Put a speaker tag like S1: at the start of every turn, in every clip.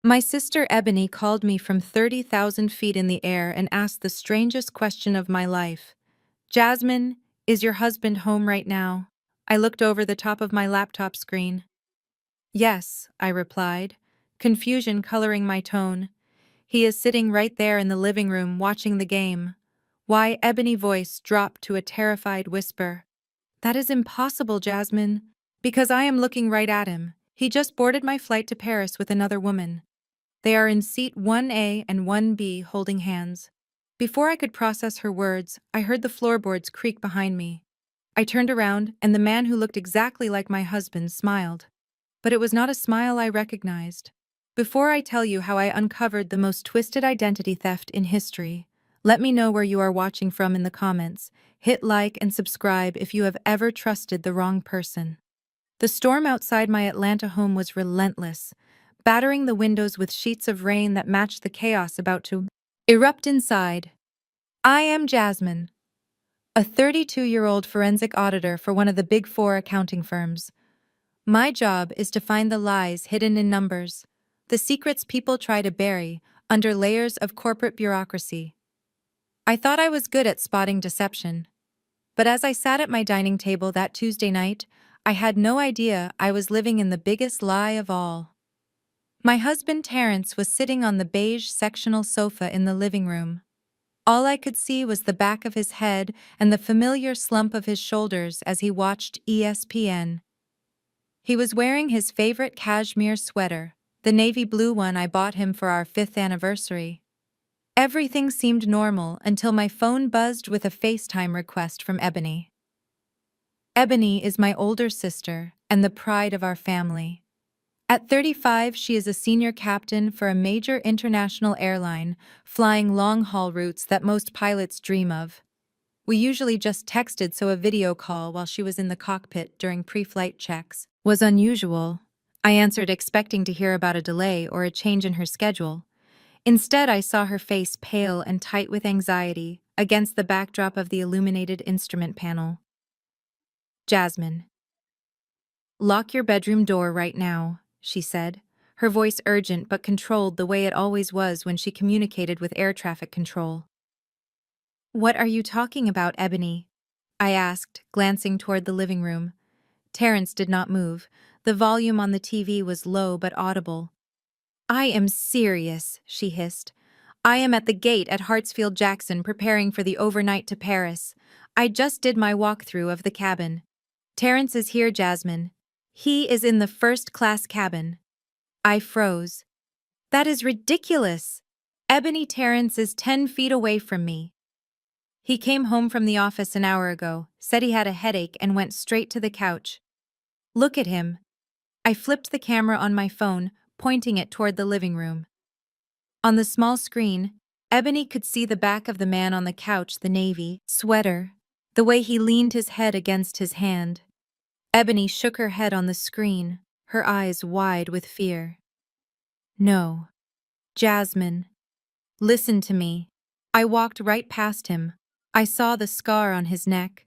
S1: My sister Ebony called me from 30,000 feet in the air and asked the strangest question of my life. Jasmine, is your husband home right now? I looked over the top of my laptop screen. Yes, I replied, confusion coloring my tone. He is sitting right there in the living room watching the game. Why, Ebony voice dropped to a terrified whisper. That is impossible, Jasmine. Because I am looking right at him. He just boarded my flight to Paris with another woman. They are in seat 1A and 1B holding hands. Before I could process her words, I heard the floorboards creak behind me. I turned around, and the man who looked exactly like my husband smiled. But it was not a smile I recognized. Before I tell you how I uncovered the most twisted identity theft in history, let me know where you are watching from in the comments. Hit like and subscribe if you have ever trusted the wrong person. The storm outside my Atlanta home was relentless, battering the windows with sheets of rain that matched the chaos about to erupt inside. I am Jasmine, a 32-year-old forensic auditor for one of the Big Four accounting firms. My job is to find the lies hidden in numbers, the secrets people try to bury under layers of corporate bureaucracy. I thought I was good at spotting deception, but as I sat at my dining table that Tuesday night, I had no idea I was living in the biggest lie of all. My husband Terrence was sitting on the beige sectional sofa in the living room. All I could see was the back of his head and the familiar slump of his shoulders as he watched ESPN. He was wearing his favorite cashmere sweater, the navy blue one I bought him for our 5th anniversary. Everything seemed normal until my phone buzzed with a FaceTime request from Ebony. Ebony is my older sister and the pride of our family. At 35, she is a senior captain for a major international airline, flying long-haul routes that most pilots dream of. We usually just texted, so a video call while she was in the cockpit during pre-flight checks was unusual. I answered expecting to hear about a delay or a change in her schedule. Instead, I saw her face pale and tight with anxiety against the backdrop of the illuminated instrument panel. Jasmine. Lock your bedroom door right now, she said, her voice urgent but controlled the way it always was when she communicated with air traffic control. What are you talking about, Ebony? I asked, glancing toward the living room. Terrence did not move. The volume on the TV was low but audible. I am serious, she hissed. I am at the gate at Hartsfield-Jackson preparing for the overnight to Paris. I just did my walkthrough of the cabin. Terrence is here, Jasmine. He is in the first-class cabin. I froze. That is ridiculous. Ebony Terrence is 10 feet away from me. He came home from the office an hour ago, said he had a headache and went straight to the couch. Look at him. I flipped the camera on my phone, pointing it toward the living room. On the small screen, Ebony could see the back of the man on the couch, the navy sweater, the way he leaned his head against his hand. Ebony shook her head on the screen, her eyes wide with fear. No. Jasmine. Listen to me. I walked right past him. I saw the scar on his neck.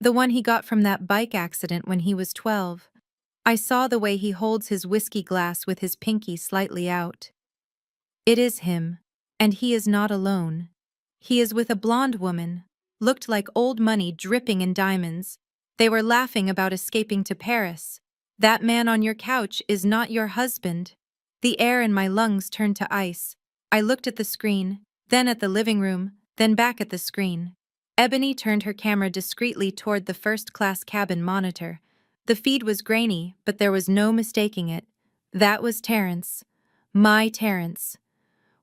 S1: The one he got from that bike accident when he was 12. I saw the way he holds his whiskey glass with his pinky slightly out. It is him, and he is not alone. He is with a blonde woman, looked like old money dripping in diamonds. They were laughing about escaping to Paris. That man on your couch is not your husband. The air in my lungs turned to ice. I looked at the screen, then at the living room, then back at the screen. Ebony turned her camera discreetly toward the first-class cabin monitor. The feed was grainy, but there was no mistaking it. That was Terrence. My Terrence.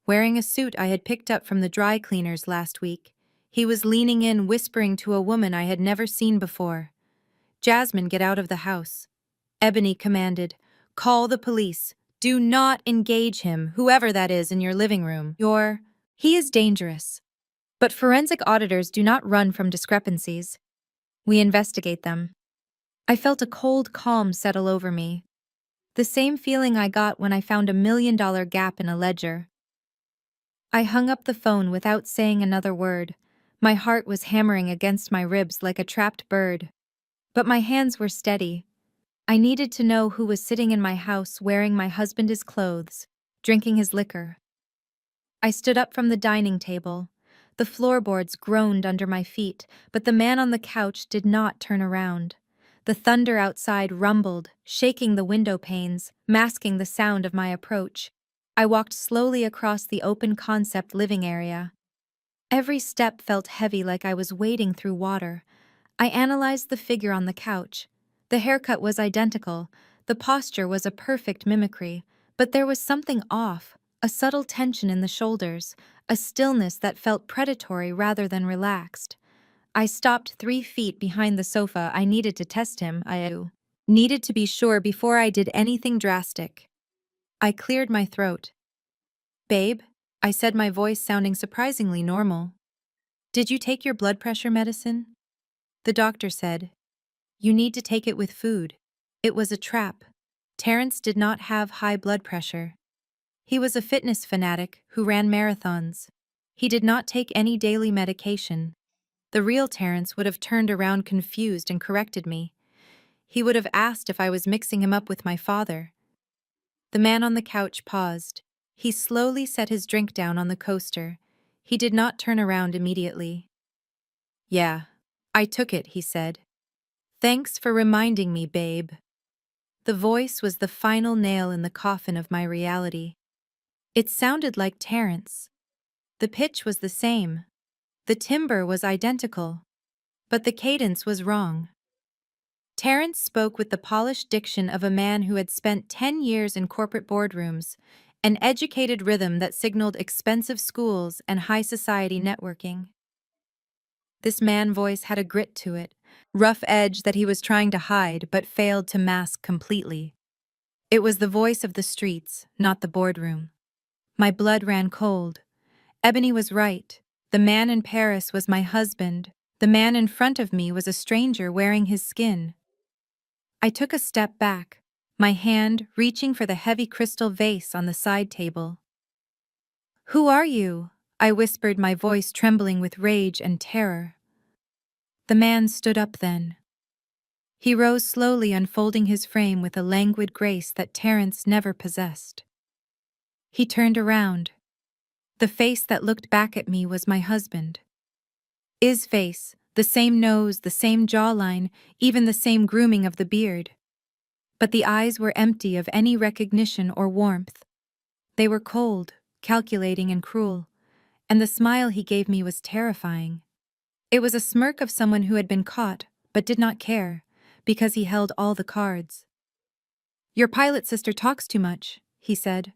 S1: Wearing a suit I had picked up from the dry cleaners last week. He was leaning in, whispering to a woman I had never seen before. Jasmine, get out of the house. Ebony commanded. Call the police. Do not engage him, whoever that is, in your living room. He is dangerous. But forensic auditors do not run from discrepancies. We investigate them. I felt a cold calm settle over me. The same feeling I got when I found $1 million gap in a ledger. I hung up the phone without saying another word. My heart was hammering against my ribs like a trapped bird. But my hands were steady. I needed to know who was sitting in my house wearing my husband's clothes, drinking his liquor. I stood up from the dining table. The floorboards groaned under my feet, but the man on the couch did not turn around. The thunder outside rumbled, shaking the window panes, masking the sound of my approach. I walked slowly across the open concept living area. Every step felt heavy, like I was wading through water. I analyzed the figure on the couch. The haircut was identical, the posture was a perfect mimicry, but there was something off, a subtle tension in the shoulders, a stillness that felt predatory rather than relaxed. I stopped 3 feet behind the sofa. I needed to test him. I needed to be sure before I did anything drastic. I cleared my throat. "Babe," I said, my voice sounding surprisingly normal. "Did you take your blood pressure medicine?" The doctor said, "You need to take it with food." It was a trap. Terrence did not have high blood pressure. He was a fitness fanatic who ran marathons. He did not take any daily medication. The real Terrence would have turned around confused and corrected me. He would have asked if I was mixing him up with my father. The man on the couch paused. He slowly set his drink down on the coaster. He did not turn around immediately. "Yeah, I took it," he said. "Thanks for reminding me, babe." The voice was the final nail in the coffin of my reality. It sounded like Terrence. The pitch was the same. The timbre was identical. But the cadence was wrong. Terrence spoke with the polished diction of a man who had spent 10 years in corporate boardrooms, an educated rhythm that signaled expensive schools and high society networking. This man voice had a grit to it, rough edge that he was trying to hide but failed to mask completely. It was the voice of the streets, not the boardroom. My blood ran cold. Ebony was right. The man in Paris was my husband. The man in front of me was a stranger wearing his skin. I took a step back, my hand reaching for the heavy crystal vase on the side table. "Who are you?" I whispered, my voice trembling with rage and terror. The man stood up then. He rose slowly, unfolding his frame with a languid grace that Terrence never possessed. He turned around. The face that looked back at me was my husband. His face, the same nose, the same jawline, even the same grooming of the beard. But the eyes were empty of any recognition or warmth. They were cold, calculating, and cruel, and the smile he gave me was terrifying. It was a smirk of someone who had been caught, but did not care, because he held all the cards. "Your pilot sister talks too much," he said,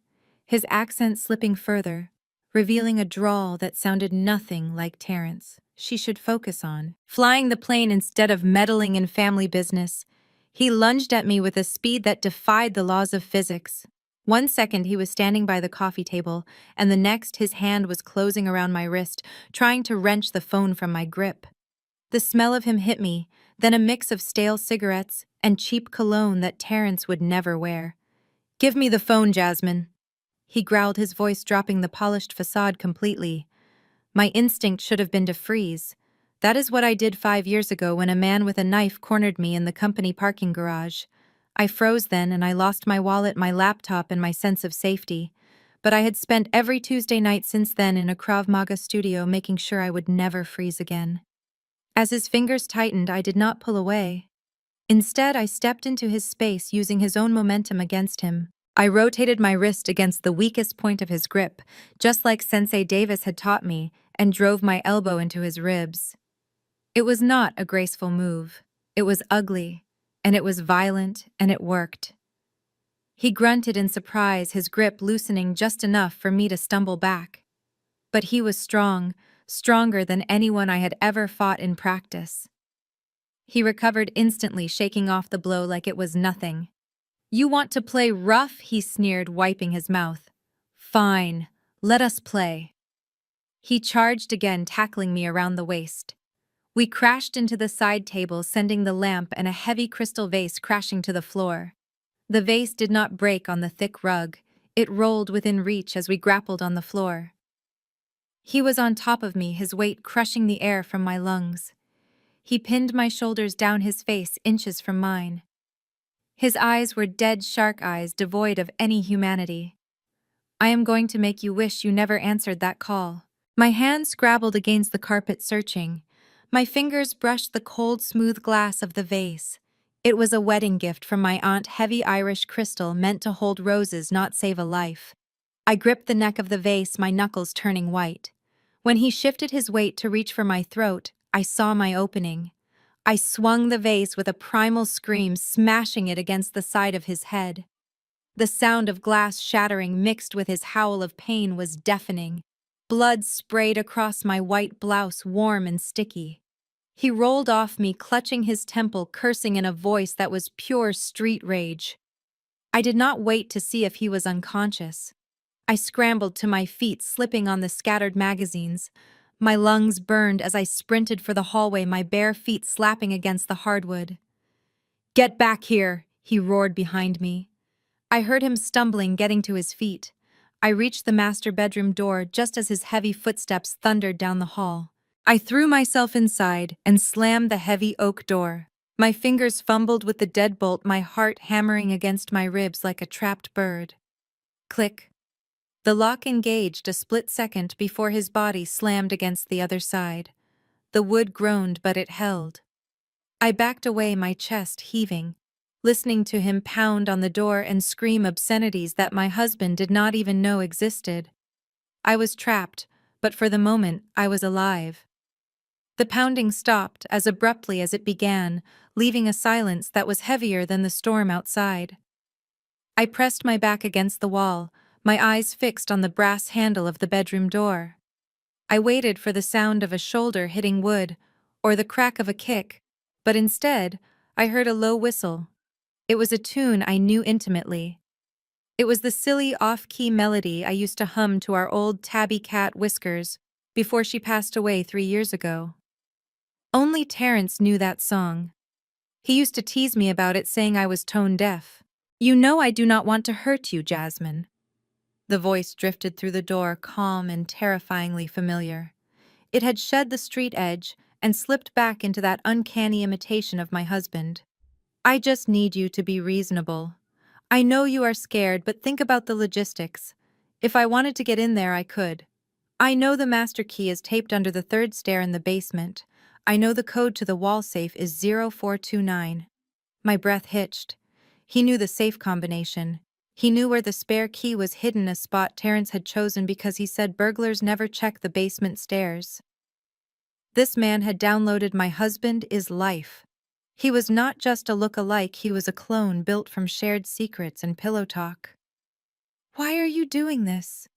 S1: his accent slipping further, revealing a drawl that sounded nothing like Terrence. "She should focus on flying the plane instead of meddling in family business." He lunged at me with a speed that defied the laws of physics. 1 second he was standing by the coffee table, and the next his hand was closing around my wrist, trying to wrench the phone from my grip. The smell of him hit me, then a mix of stale cigarettes and cheap cologne that Terrence would never wear. "Give me the phone, Jasmine." He growled, his voice dropping the polished facade completely. My instinct should have been to freeze. That is what I did 5 years ago when a man with a knife cornered me in the company parking garage. I froze then, and I lost my wallet, my laptop, and my sense of safety. But I had spent every Tuesday night since then in a Krav Maga studio making sure I would never freeze again. As his fingers tightened, I did not pull away. Instead, I stepped into his space, using his own momentum against him. I rotated my wrist against the weakest point of his grip, just like Sensei Davis had taught me, and drove my elbow into his ribs. It was not a graceful move. It was ugly, and it was violent, and it worked. He grunted in surprise, his grip loosening just enough for me to stumble back. But he was strong, stronger than anyone I had ever fought in practice. He recovered instantly, shaking off the blow like it was nothing. "You want to play rough?" he sneered, wiping his mouth. "Fine, let us play." He charged again, tackling me around the waist. We crashed into the side table, sending the lamp and a heavy crystal vase crashing to the floor. The vase did not break on the thick rug. It rolled within reach as we grappled on the floor. He was on top of me, his weight crushing the air from my lungs. He pinned my shoulders down, his face inches from mine. His eyes were dead shark eyes, devoid of any humanity. I am going to make you wish you never answered that call. My hand scrabbled against the carpet searching. My fingers brushed the cold, smooth glass of the vase. It was a wedding gift from my aunt, heavy Irish crystal meant to hold roses, not save a life. I gripped the neck of the vase, my knuckles turning white. When he shifted his weight to reach for my throat, I saw my opening. I swung the vase with a primal scream, smashing it against the side of his head. The sound of glass shattering mixed with his howl of pain was deafening. Blood sprayed across my white blouse, warm and sticky. He rolled off me, clutching his temple, cursing in a voice that was pure street rage. I did not wait to see if he was unconscious. I scrambled to my feet, slipping on the scattered magazines. My lungs burned as I sprinted for the hallway, my bare feet slapping against the hardwood. "Get back here!" he roared behind me. I heard him stumbling, getting to his feet. I reached the master bedroom door just as his heavy footsteps thundered down the hall. I threw myself inside and slammed the heavy oak door. My fingers fumbled with the deadbolt, my heart hammering against my ribs like a trapped bird. Click. The lock engaged a split second before his body slammed against the other side. The wood groaned, but it held. I backed away, my chest heaving, listening to him pound on the door and scream obscenities that my husband did not even know existed. I was trapped, but for the moment I was alive. The pounding stopped as abruptly as it began, leaving a silence that was heavier than the storm outside. I pressed my back against the wall, my eyes fixed on the brass handle of the bedroom door. I waited for the sound of a shoulder hitting wood, or the crack of a kick, but instead, I heard a low whistle. It was a tune I knew intimately. It was the silly off-key melody I used to hum to our old tabby cat Whiskers before she passed away 3 years ago. Only Terrence knew that song. He used to tease me about it, saying I was tone deaf. "You know I do not want to hurt you, Jasmine." The voice drifted through the door, calm and terrifyingly familiar. It had shed the street edge and slipped back into that uncanny imitation of my husband. "I just need you to be reasonable. I know you are scared, but think about the logistics. If I wanted to get in there, I could. I know the master key is taped under the third stair in the basement. I know the code to the wall safe is 0429. My breath hitched. He knew the safe combination. He knew where the spare key was hidden, a spot Terrence had chosen because he said burglars never check the basement stairs. This man had downloaded my husband is life. He was not just a look-alike, he was a clone built from shared secrets and pillow talk. "Why are you doing this?"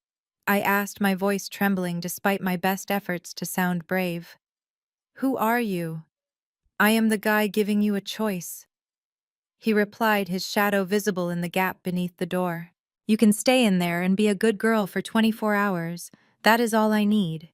S1: I asked, my voice trembling despite my best efforts to sound brave. "Who are you?" "I am the guy giving you a choice," he replied, his shadow visible in the gap beneath the door. "You can stay in there and be a good girl for 24 hours. That is all I need.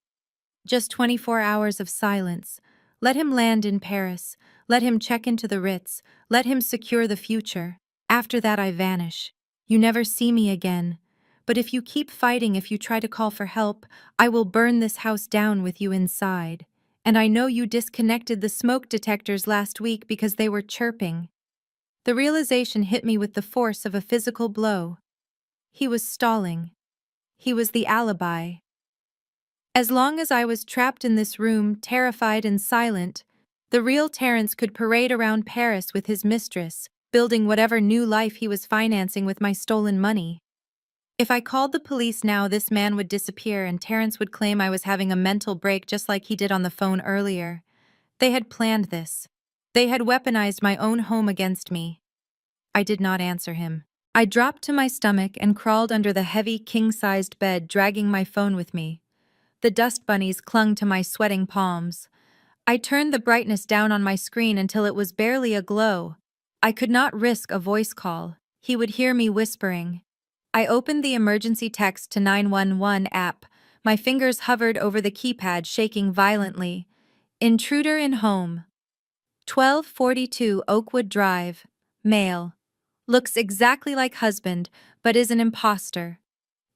S1: Just 24 hours of silence. Let him land in Paris. Let him check into the Ritz. Let him secure the future. After that I vanish. You never see me again. But if you keep fighting, if you try to call for help, I will burn this house down with you inside. And I know you disconnected the smoke detectors last week because they were chirping." The realization hit me with the force of a physical blow. He was stalling. He was the alibi. As long as I was trapped in this room, terrified and silent, the real Terrence could parade around Paris with his mistress, building whatever new life he was financing with my stolen money. If I called the police now, this man would disappear and Terrence would claim I was having a mental break just like he did on the phone earlier. They had planned this. They had weaponized my own home against me. I did not answer him. I dropped to my stomach and crawled under the heavy king-sized bed, dragging my phone with me. The dust bunnies clung to my sweating palms. I turned the brightness down on my screen until it was barely aglow. I could not risk a voice call. He would hear me whispering. I opened the emergency text to 911 app. My fingers hovered over the keypad, shaking violently. "Intruder in home. 1242 Oakwood Drive. Male. Looks exactly like husband, but is an imposter.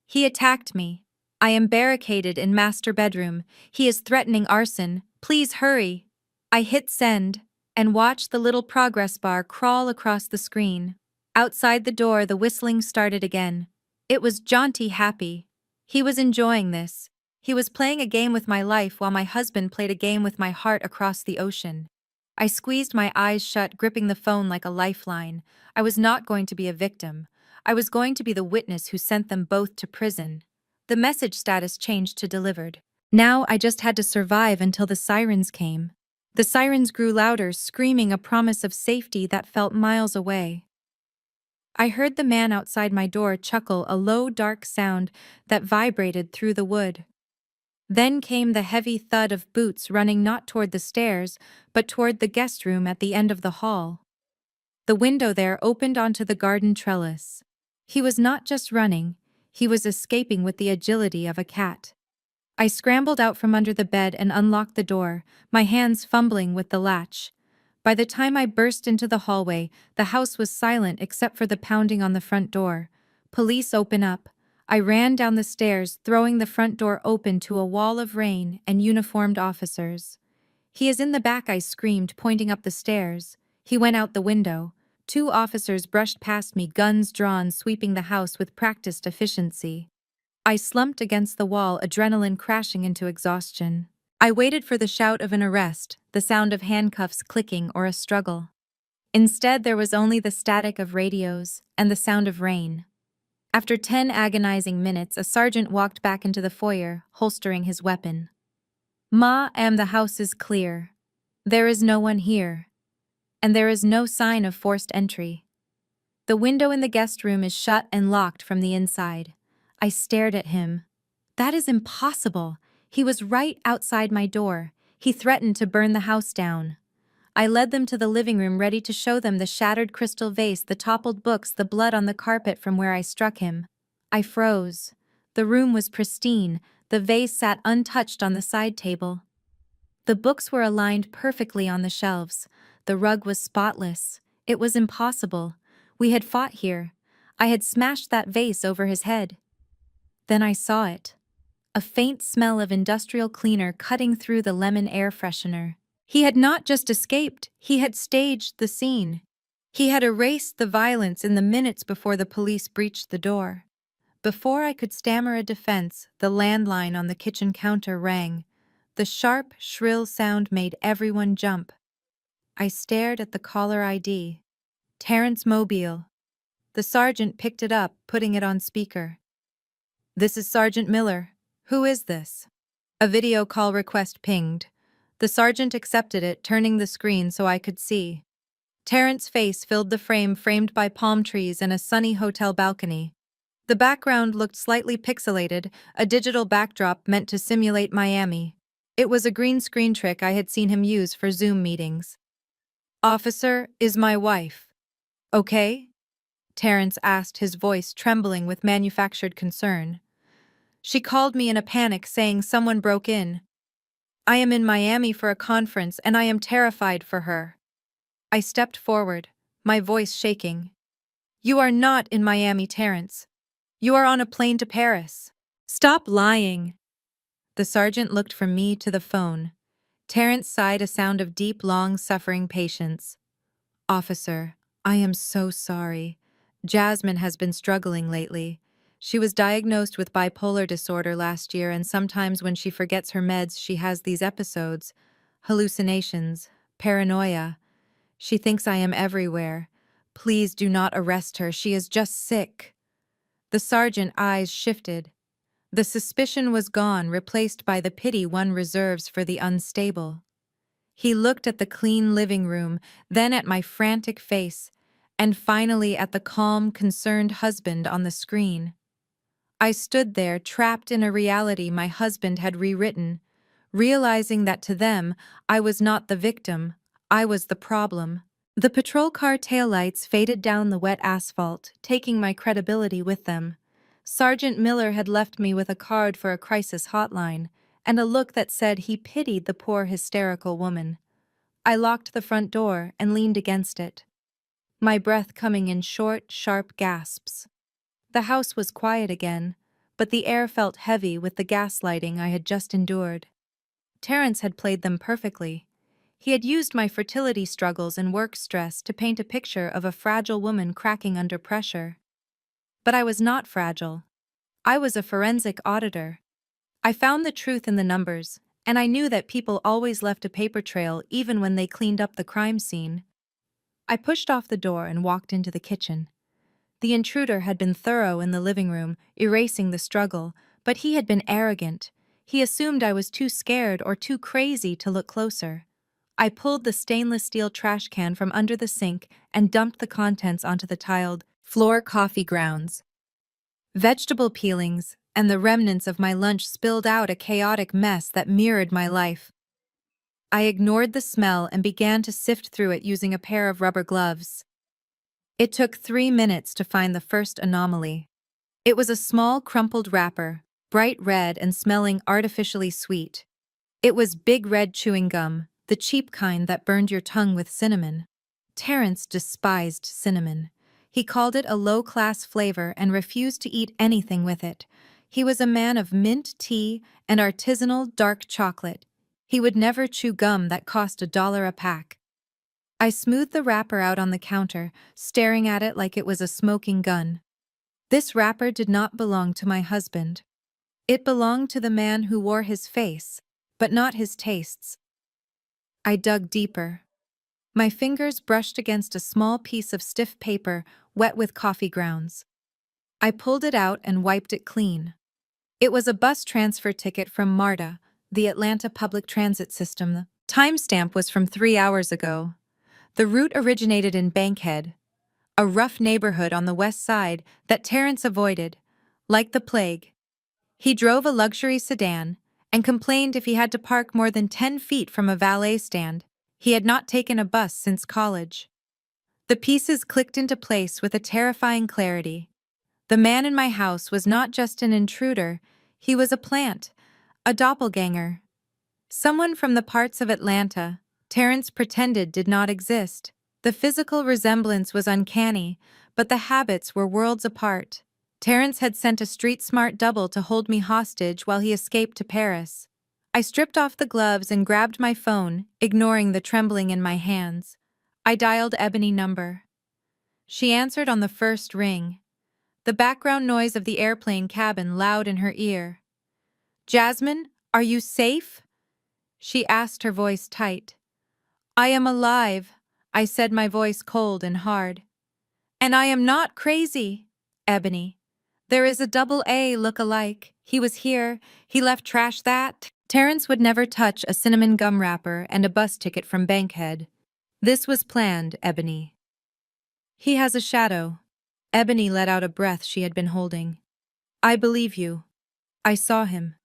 S1: He attacked me. I am barricaded in master bedroom. He is threatening arson. Please hurry." I hit send and watched the little progress bar crawl across the screen. Outside the door, the whistling started again. It was jaunty happy. He was enjoying this. He was playing a game with my life while my husband played a game with my heart across the ocean. I squeezed my eyes shut, gripping the phone like a lifeline. I was not going to be a victim. I was going to be the witness who sent them both to prison. The message status changed to delivered. Now I just had to survive until the sirens came. The sirens grew louder, screaming a promise of safety that felt miles away. I heard the man outside my door chuckle, a low, dark sound that vibrated through the wood. Then came the heavy thud of boots running not toward the stairs, but toward the guest room at the end of the hall. The window there opened onto the garden trellis. He was not just running, he was escaping with the agility of a cat. I scrambled out from under the bed and unlocked the door, my hands fumbling with the latch. By the time I burst into the hallway, the house was silent except for the pounding on the front door. Police, open up. I ran down the stairs, throwing the front door open to a wall of rain and uniformed officers. He is in the back, I screamed, pointing up the stairs. He went out the window. 2 officers brushed past me, guns drawn, sweeping the house with practiced efficiency. I slumped against the wall, adrenaline crashing into exhaustion. I waited for the shout of an arrest, the sound of handcuffs clicking, or a struggle. Instead, there was only the static of radios and the sound of rain. After 10 agonizing minutes, a sergeant walked back into the foyer, holstering his weapon. The house is clear. There is no one here. And there is no sign of forced entry. The window in the guest room is shut and locked from the inside. I stared at him. That is impossible. He was right outside my door. He threatened to burn the house down. I led them to the living room, ready to show them the shattered crystal vase, the toppled books, the blood on the carpet from where I struck him. I froze. The room was pristine. The vase sat untouched on the side table. The books were aligned perfectly on the shelves. The rug was spotless. It was impossible. We had fought here. I had smashed that vase over his head. Then I saw it. A faint smell of industrial cleaner cutting through the lemon air freshener. He had not just escaped, he had staged the scene. He had erased the violence in the minutes before the police breached the door. Before I could stammer a defense, the landline on the kitchen counter rang. The sharp, shrill sound made everyone jump. I stared at the caller ID. Terrence Mobile. The sergeant picked it up, putting it on speaker. "This is Sergeant Miller. Who is this?" A video call request pinged. The sergeant accepted it, turning the screen so I could see. Terrence's face filled the frame, framed by palm trees and a sunny hotel balcony. The background looked slightly pixelated, a digital backdrop meant to simulate Miami. It was a green screen trick I had seen him use for Zoom meetings. "Officer, is my wife okay?" Terrence asked, his voice trembling with manufactured concern. "She called me in a panic saying someone broke in. I am in Miami for a conference and I am terrified for her." I stepped forward, my voice shaking. "You are not in Miami, Terrence. You are on a plane to Paris. Stop lying." The sergeant looked from me to the phone. Terrence sighed, a sound of deep, long-suffering patience. "Officer, I am so sorry. Jasmine has been struggling lately. She was diagnosed with bipolar disorder last year, and sometimes when she forgets her meds, she has these episodes, hallucinations, paranoia. She thinks I am everywhere. Please do not arrest her. She is just sick." The sergeant's eyes shifted. The suspicion was gone, replaced by the pity one reserves for the unstable. He looked at the clean living room, then at my frantic face, and finally at the calm, concerned husband on the screen. I stood there, trapped in a reality my husband had rewritten, realizing that to them, I was not the victim, I was the problem. The patrol car taillights faded down the wet asphalt, taking my credibility with them. Sergeant Miller had left me with a card for a crisis hotline, and a look that said he pitied the poor hysterical woman. I locked the front door and leaned against it, my breath coming in short, sharp gasps. The house was quiet again, but the air felt heavy with the gaslighting I had just endured. Terrence had played them perfectly. He had used my fertility struggles and work stress to paint a picture of a fragile woman cracking under pressure. But I was not fragile. I was a forensic auditor. I found the truth in the numbers, and I knew that people always left a paper trail even when they cleaned up the crime scene. I pushed off the door and walked into the kitchen. The intruder had been thorough in the living room, erasing the struggle, but he had been arrogant. He assumed I was too scared or too crazy to look closer. I pulled the stainless steel trash can from under the sink and dumped the contents onto the tiled floor. Coffee grounds, vegetable peelings, and the remnants of my lunch spilled out, a chaotic mess that mirrored my life. I ignored the smell and began to sift through it using a pair of rubber gloves. It took 3 minutes to find the first anomaly. It was a small, crumpled wrapper, bright red and smelling artificially sweet. It was big red chewing gum, the cheap kind that burned your tongue with cinnamon. Terrence despised cinnamon. He called it a low-class flavor and refused to eat anything with it. He was a man of mint tea and artisanal dark chocolate. He would never chew gum that cost $1 a pack. I smoothed the wrapper out on the counter, staring at it like it was a smoking gun. This wrapper did not belong to my husband. It belonged to the man who wore his face, but not his tastes. I dug deeper. My fingers brushed against a small piece of stiff paper wet with coffee grounds. I pulled it out and wiped it clean. It was a bus transfer ticket from MARTA, the Atlanta public transit system. The timestamp was from 3 hours ago. The route originated in Bankhead, a rough neighborhood on the west side that Terrence avoided, like the plague. He drove a luxury sedan and complained if he had to park more than 10 feet from a valet stand. He had not taken a bus since college. The pieces clicked into place with a terrifying clarity. The man in my house was not just an intruder, he was a plant, a doppelganger. Someone from the parts of Atlanta Terrence pretended did not exist. The physical resemblance was uncanny, but the habits were worlds apart. Terrence had sent a street-smart double to hold me hostage while he escaped to Paris. I stripped off the gloves and grabbed my phone, ignoring the trembling in my hands. I dialed Ebony number. She answered on the first ring, the background noise of the airplane cabin loud in her ear. "Jasmine, are you safe?" she asked, her voice tight. "I am alive," I said, my voice cold and hard. "And I am not crazy, Ebony. There is a double A look-alike. He was here. He left trash that." Terrence would never touch a cinnamon gum wrapper and a bus ticket from Bankhead. This was planned, Ebony. "He has a shadow." Ebony let out a breath she had been holding. "I believe you. I saw him.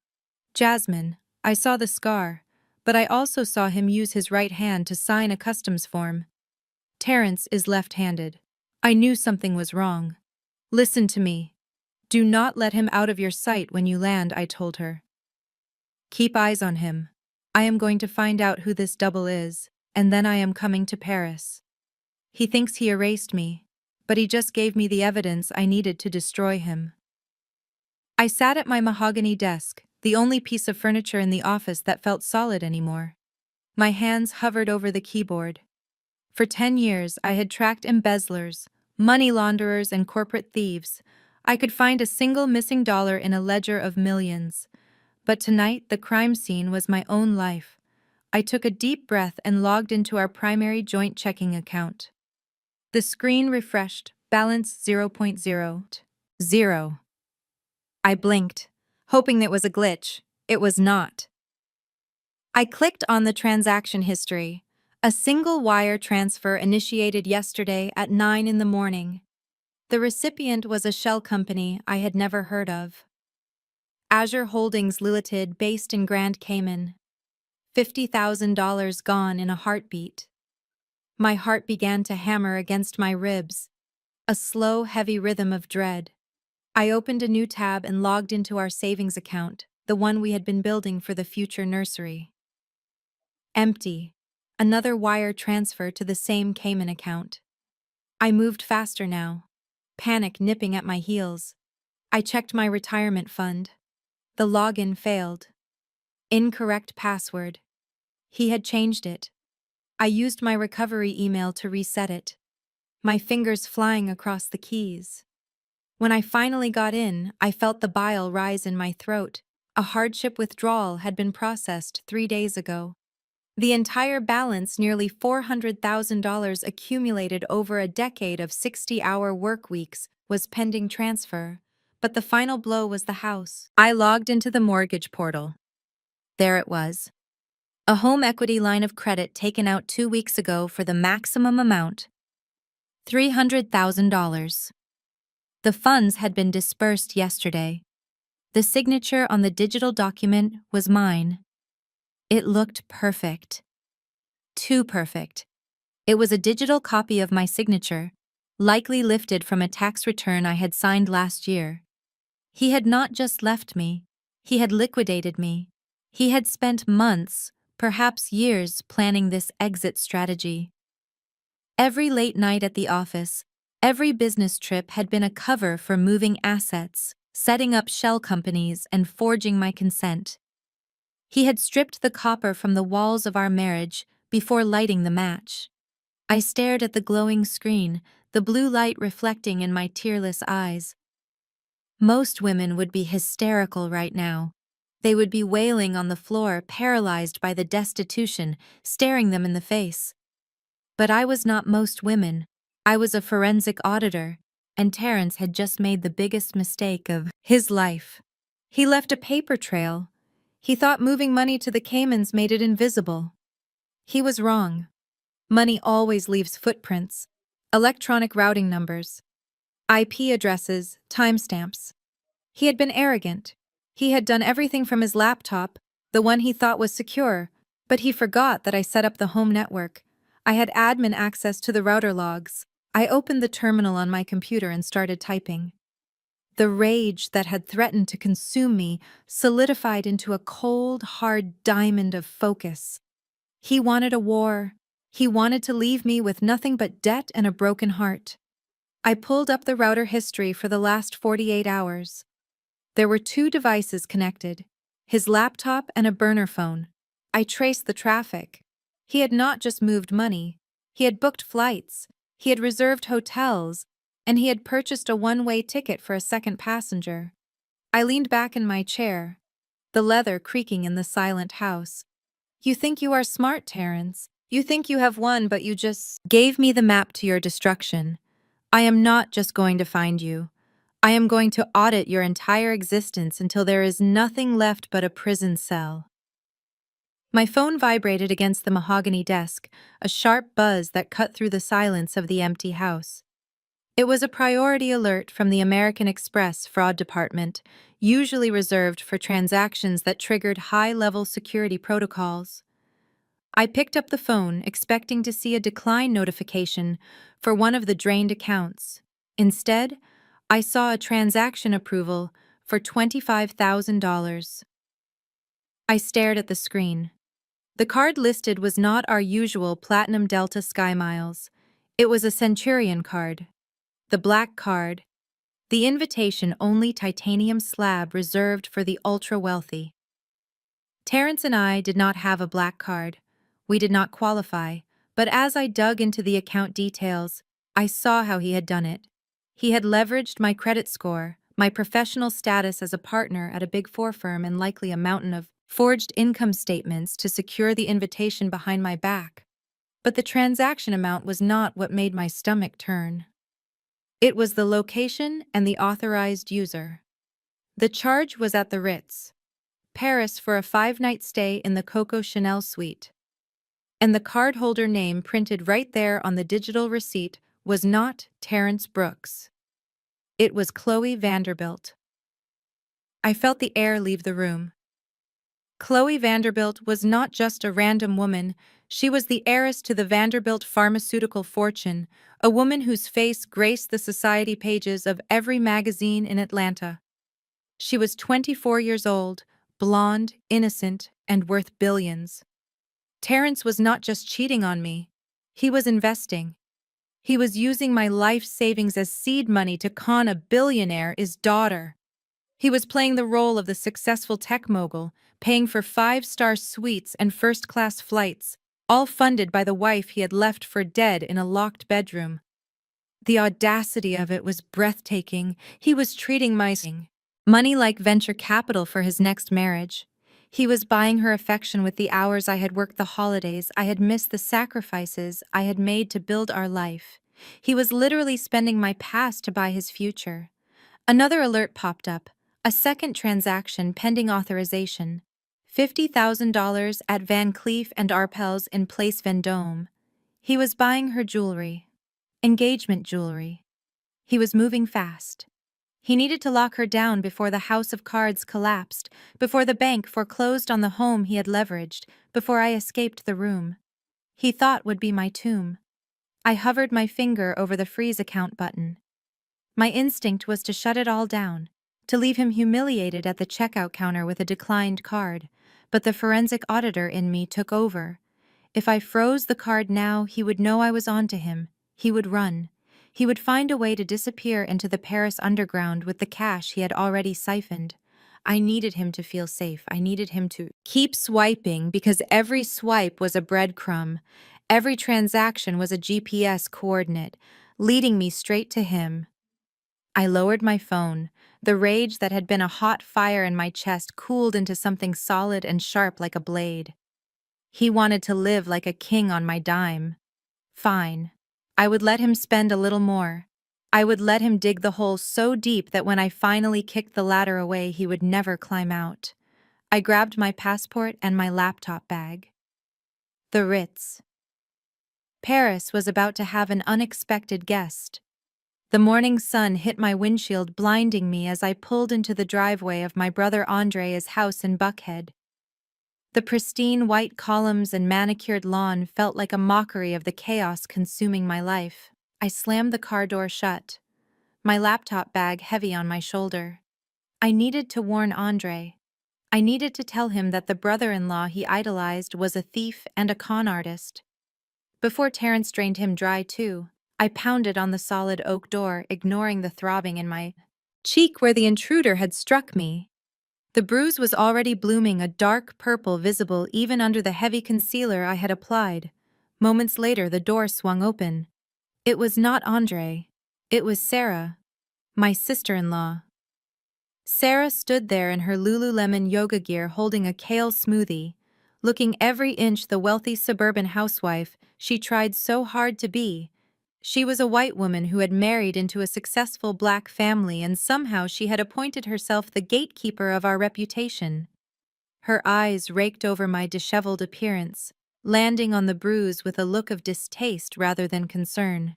S1: Jasmine, I saw the scar, but I also saw him use his right hand to sign a customs form. Terrence is left-handed. I knew something was wrong. Listen to me. Do not let him out of your sight when you land," I told her. "Keep eyes on him. I am going to find out who this double is, and then I am coming to Paris. He thinks he erased me, but he just gave me the evidence I needed to destroy him." I sat at my mahogany desk, the only piece of furniture in the office that felt solid anymore. My hands hovered over the keyboard. For 10 years, I had tracked embezzlers, money launderers, and corporate thieves. I could find a single missing dollar in a ledger of millions. But tonight, the crime scene was my own life. I took a deep breath and logged into our primary joint checking account. The screen refreshed, balance 0.00. I blinked, hoping it was a glitch. It was not. I clicked on the transaction history. A single wire transfer initiated yesterday at 9 in the morning. The recipient was a shell company I had never heard of. Azure Holdings Limited, based in Grand Cayman. $50,000 gone in a heartbeat. My heart began to hammer against my ribs, a slow, heavy rhythm of dread. I opened a new tab and logged into our savings account, the one we had been building for the future nursery. Empty. Another wire transfer to the same Cayman account. I moved faster now, panic nipping at my heels. I checked my retirement fund. The login failed. Incorrect password. He had changed it. I used my recovery email to reset it, my fingers flying across the keys. When I finally got in, I felt the bile rise in my throat. A hardship withdrawal had been processed 3 days ago. The entire balance, nearly $400,000 accumulated over a decade of 60-hour work weeks, was pending transfer. But the final blow was the house. I logged into the mortgage portal. There it was. A home equity line of credit taken out 2 weeks ago for the maximum amount, $300,000. The funds had been disbursed yesterday. The signature on the digital document was mine. It looked perfect. Too perfect. It was a digital copy of my signature, likely lifted from a tax return I had signed last year. He had not just left me, he had liquidated me. He had spent months, perhaps years, planning this exit strategy. Every late night at the office, every business trip had been a cover for moving assets, setting up shell companies, and forging my consent. He had stripped the copper from the walls of our marriage before lighting the match. I stared at the glowing screen, the blue light reflecting in my tearless eyes. Most women would be hysterical right now. They would be wailing on the floor, paralyzed by the destitution staring them in the face. But I was not most women. I was a forensic auditor, and Terrence had just made the biggest mistake of his life. He left a paper trail. He thought moving money to the Caymans made it invisible. He was wrong. Money always leaves footprints, electronic routing numbers, IP addresses, timestamps. He had been arrogant. He had done everything from his laptop, the one he thought was secure, but he forgot that I set up the home network. I had admin access to the router logs. I opened the terminal on my computer and started typing. The rage that had threatened to consume me solidified into a cold, hard diamond of focus. He wanted a war. He wanted to leave me with nothing but debt and a broken heart. I pulled up the router history for the last 48 hours. There were 2 devices connected, his laptop and a burner phone. I traced the traffic. He had not just moved money. He had booked flights. He had reserved hotels. And he had purchased a one-way ticket for a second passenger. I leaned back in my chair, the leather creaking in the silent house. You think you are smart, Terrence. You think you have won, but you just gave me the map to your destruction. I am not just going to find you. I am going to audit your entire existence until there is nothing left but a prison cell. My phone vibrated against the mahogany desk, a sharp buzz that cut through the silence of the empty house. It was a priority alert from the American Express fraud department, usually reserved for transactions that triggered high-level security protocols. I picked up the phone, expecting to see a decline notification for one of the drained accounts. Instead, I saw a transaction approval for $25,000. I stared at the screen. The card listed was not our usual Platinum Delta Sky Miles. It was a Centurion card. The black card, the invitation-only titanium slab reserved for the ultra-wealthy. Terrence and I did not have a black card. We did not qualify, but as I dug into the account details, I saw how he had done it. He had leveraged my credit score, my professional status as a partner at a Big Four firm, and likely a mountain of forged income statements to secure the invitation behind my back. But the transaction amount was not what made my stomach turn. It was the location and the authorized user. The charge was at the Ritz, Paris, for a 5-night stay in the Coco Chanel suite. And the cardholder name printed right there on the digital receipt was not Terrence Brooks. It was Chloe Vanderbilt. I felt the air leave the room. Chloe Vanderbilt was not just a random woman, she was the heiress to the Vanderbilt pharmaceutical fortune, a woman whose face graced the society pages of every magazine in Atlanta. She was 24 years old, blonde, innocent, and worth billions. Terrence was not just cheating on me. He was investing. He was using my life savings as seed money to con a billionaire, his daughter. He was playing the role of the successful tech mogul, paying for 5-star suites and first-class flights, all funded by the wife he had left for dead in a locked bedroom. The audacity of it was breathtaking. He was treating my money like venture capital for his next marriage. He was buying her affection with the hours I had worked, the holidays I had missed, the sacrifices I had made to build our life. He was literally spending my past to buy his future. Another alert popped up. A second transaction pending authorization. $50,000 at Van Cleef and Arpels in Place Vendôme. He was buying her jewelry. Engagement jewelry. He was moving fast. He needed to lock her down before the house of cards collapsed, before the bank foreclosed on the home he had leveraged, before I escaped the room. He thought would be my tomb. I hovered my finger over the freeze account button. My instinct was to shut it all down, to leave him humiliated at the checkout counter with a declined card, but the forensic auditor in me took over. If I froze the card now, he would know I was onto him. He would run. He would find a way to disappear into the Paris underground with the cash he had already siphoned. I needed him to feel safe. I needed him to keep swiping because every swipe was a breadcrumb. Every transaction was a GPS coordinate, leading me straight to him. I lowered my phone. The rage that had been a hot fire in my chest cooled into something solid and sharp like a blade. He wanted to live like a king on my dime. Fine. I would let him spend a little more. I would let him dig the hole so deep that when I finally kicked the ladder away, he would never climb out. I grabbed my passport and my laptop bag. The Ritz. Paris was about to have an unexpected guest. The morning sun hit my windshield, blinding me as I pulled into the driveway of my brother Andre's house in Buckhead. The pristine white columns and manicured lawn felt like a mockery of the chaos consuming my life. I slammed the car door shut, my laptop bag heavy on my shoulder. I needed to warn Andre. I needed to tell him that the brother-in-law he idolized was a thief and a con artist. Before Terrence drained him dry too, I pounded on the solid oak door, ignoring the throbbing in my cheek where the intruder had struck me. The bruise was already blooming, a dark purple visible even under the heavy concealer I had applied. Moments later, the door swung open. It was not Andre. It was Sarah, my sister-in-law. Sarah stood there in her Lululemon yoga gear holding a kale smoothie, looking every inch the wealthy suburban housewife she tried so hard to be. She was a white woman who had married into a successful black family, and somehow she had appointed herself the gatekeeper of our reputation. Her eyes raked over my disheveled appearance, landing on the bruise with a look of distaste rather than concern.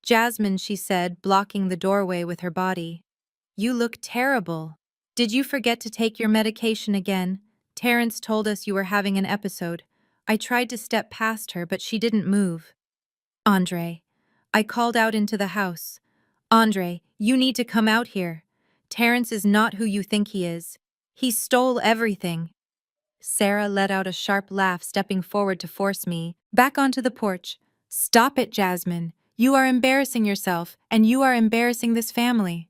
S1: "Jasmine," she said, blocking the doorway with her body. "You look terrible. Did you forget to take your medication again? Terrence told us you were having an episode." I tried to step past her, but she didn't move. "Andre." I called out into the house. "Andre, you need to come out here. Terrence is not who you think he is. He stole everything." Sarah let out a sharp laugh, stepping forward to force me back onto the porch. "Stop it, Jasmine. You are embarrassing yourself, and you are embarrassing this family.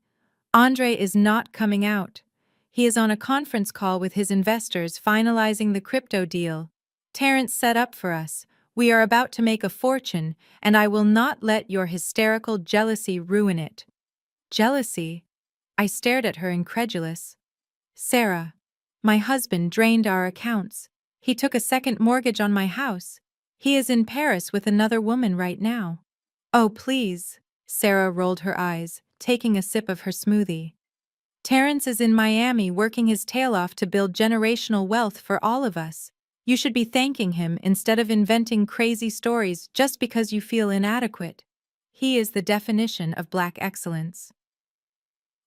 S1: Andre is not coming out. He is on a conference call with his investors finalizing the crypto deal Terrence set up for us. We are about to make a fortune, and I will not let your hysterical jealousy ruin it." "Jealousy?" I stared at her, incredulous. "Sarah, my husband drained our accounts. He took a second mortgage on my house. He is in Paris with another woman right now." "Oh, please." Sarah rolled her eyes, taking a sip of her smoothie. "Terrence is in Miami working his tail off to build generational wealth for all of us. You should be thanking him instead of inventing crazy stories just because you feel inadequate. He is the definition of black excellence.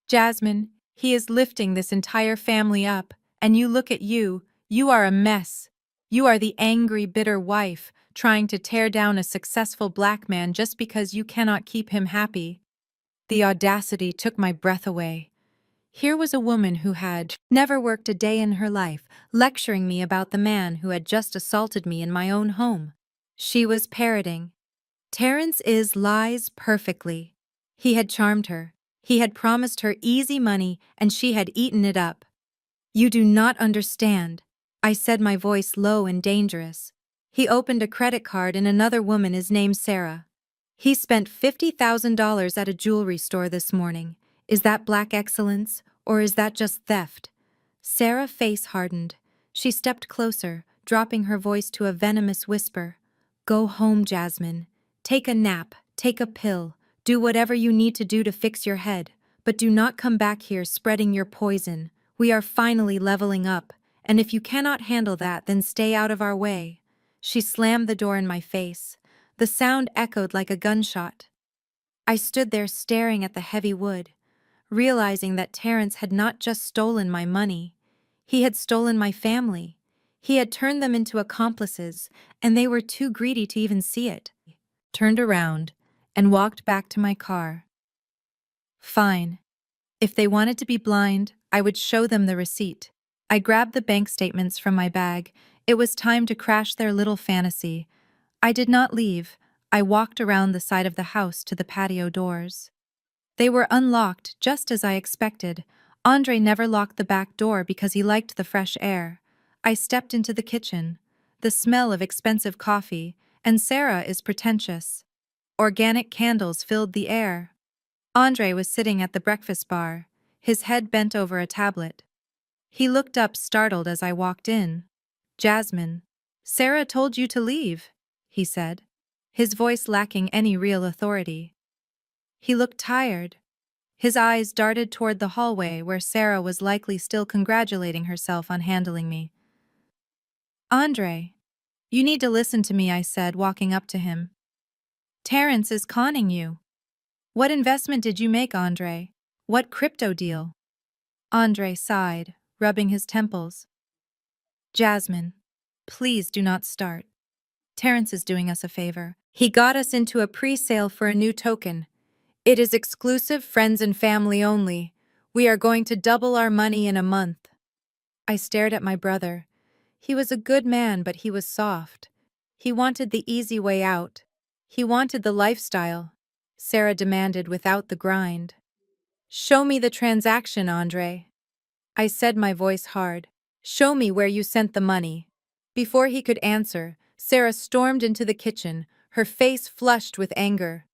S1: Jasmine, he is lifting this entire family up, and you look at you, you are a mess. You are the angry, bitter wife, trying to tear down a successful black man just because you cannot keep him happy." The audacity took my breath away. Here was a woman who had never worked a day in her life, lecturing me about the man who had just assaulted me in my own home. She was parroting Terrence is lies perfectly. He had charmed her. He had promised her easy money, and she had eaten it up. "You do not understand," I said, my voice low and dangerous. "He opened a credit card and another woman is named Sarah. He spent $50,000 at a jewelry store this morning. Is that black excellence, or is that just theft? Sarah's face hardened. She stepped closer, dropping her voice to a venomous whisper. Go home, Jasmine. Take a nap, take a pill, do whatever you need to do to fix your head, but do not come back here spreading your poison. We are finally leveling up, and if you cannot handle that, then stay out of our way. She slammed the door in my face. The sound echoed like a gunshot. I stood there staring at the heavy wood, realizing that Terrence had not just stolen my money. He had stolen my family. He had turned them into accomplices, and they were too greedy to even see it. Turned around and walked back to my car. Fine. If they wanted to be blind, I would show them the receipt. I grabbed the bank statements from my bag. It was time to crash their little fantasy. I did not leave. I walked around the side of the house to the patio doors. They were unlocked, just as I expected. Andre never locked the back door because he liked the fresh air. I stepped into the kitchen. The smell of expensive coffee, and Sarah is pretentious. Organic candles filled the air. Andre was sitting at the breakfast bar, his head bent over a tablet. He looked up startled as I walked in. Jasmine, Sarah told you to leave, he said, his voice lacking any real authority. He looked tired. His eyes darted toward the hallway where Sarah was likely still congratulating herself on handling me. Andre, you need to listen to me, I said, walking up to him. Terrence is conning you. What investment did you make, Andre? What crypto deal? Andre sighed, rubbing his temples. Jasmine, please do not start. Terrence is doing us a favor. He got us into a pre-sale for a new token. It is exclusive, friends and family only. We are going to double our money in a month. I stared at my brother. He was a good man, but he was soft. He wanted the easy way out. He wanted the lifestyle. Sarah demanded without the grind. Show me the transaction, Andre. I said, my voice hard. Show me where you sent the money. Before he could answer, Sarah stormed into the kitchen, her face flushed with anger.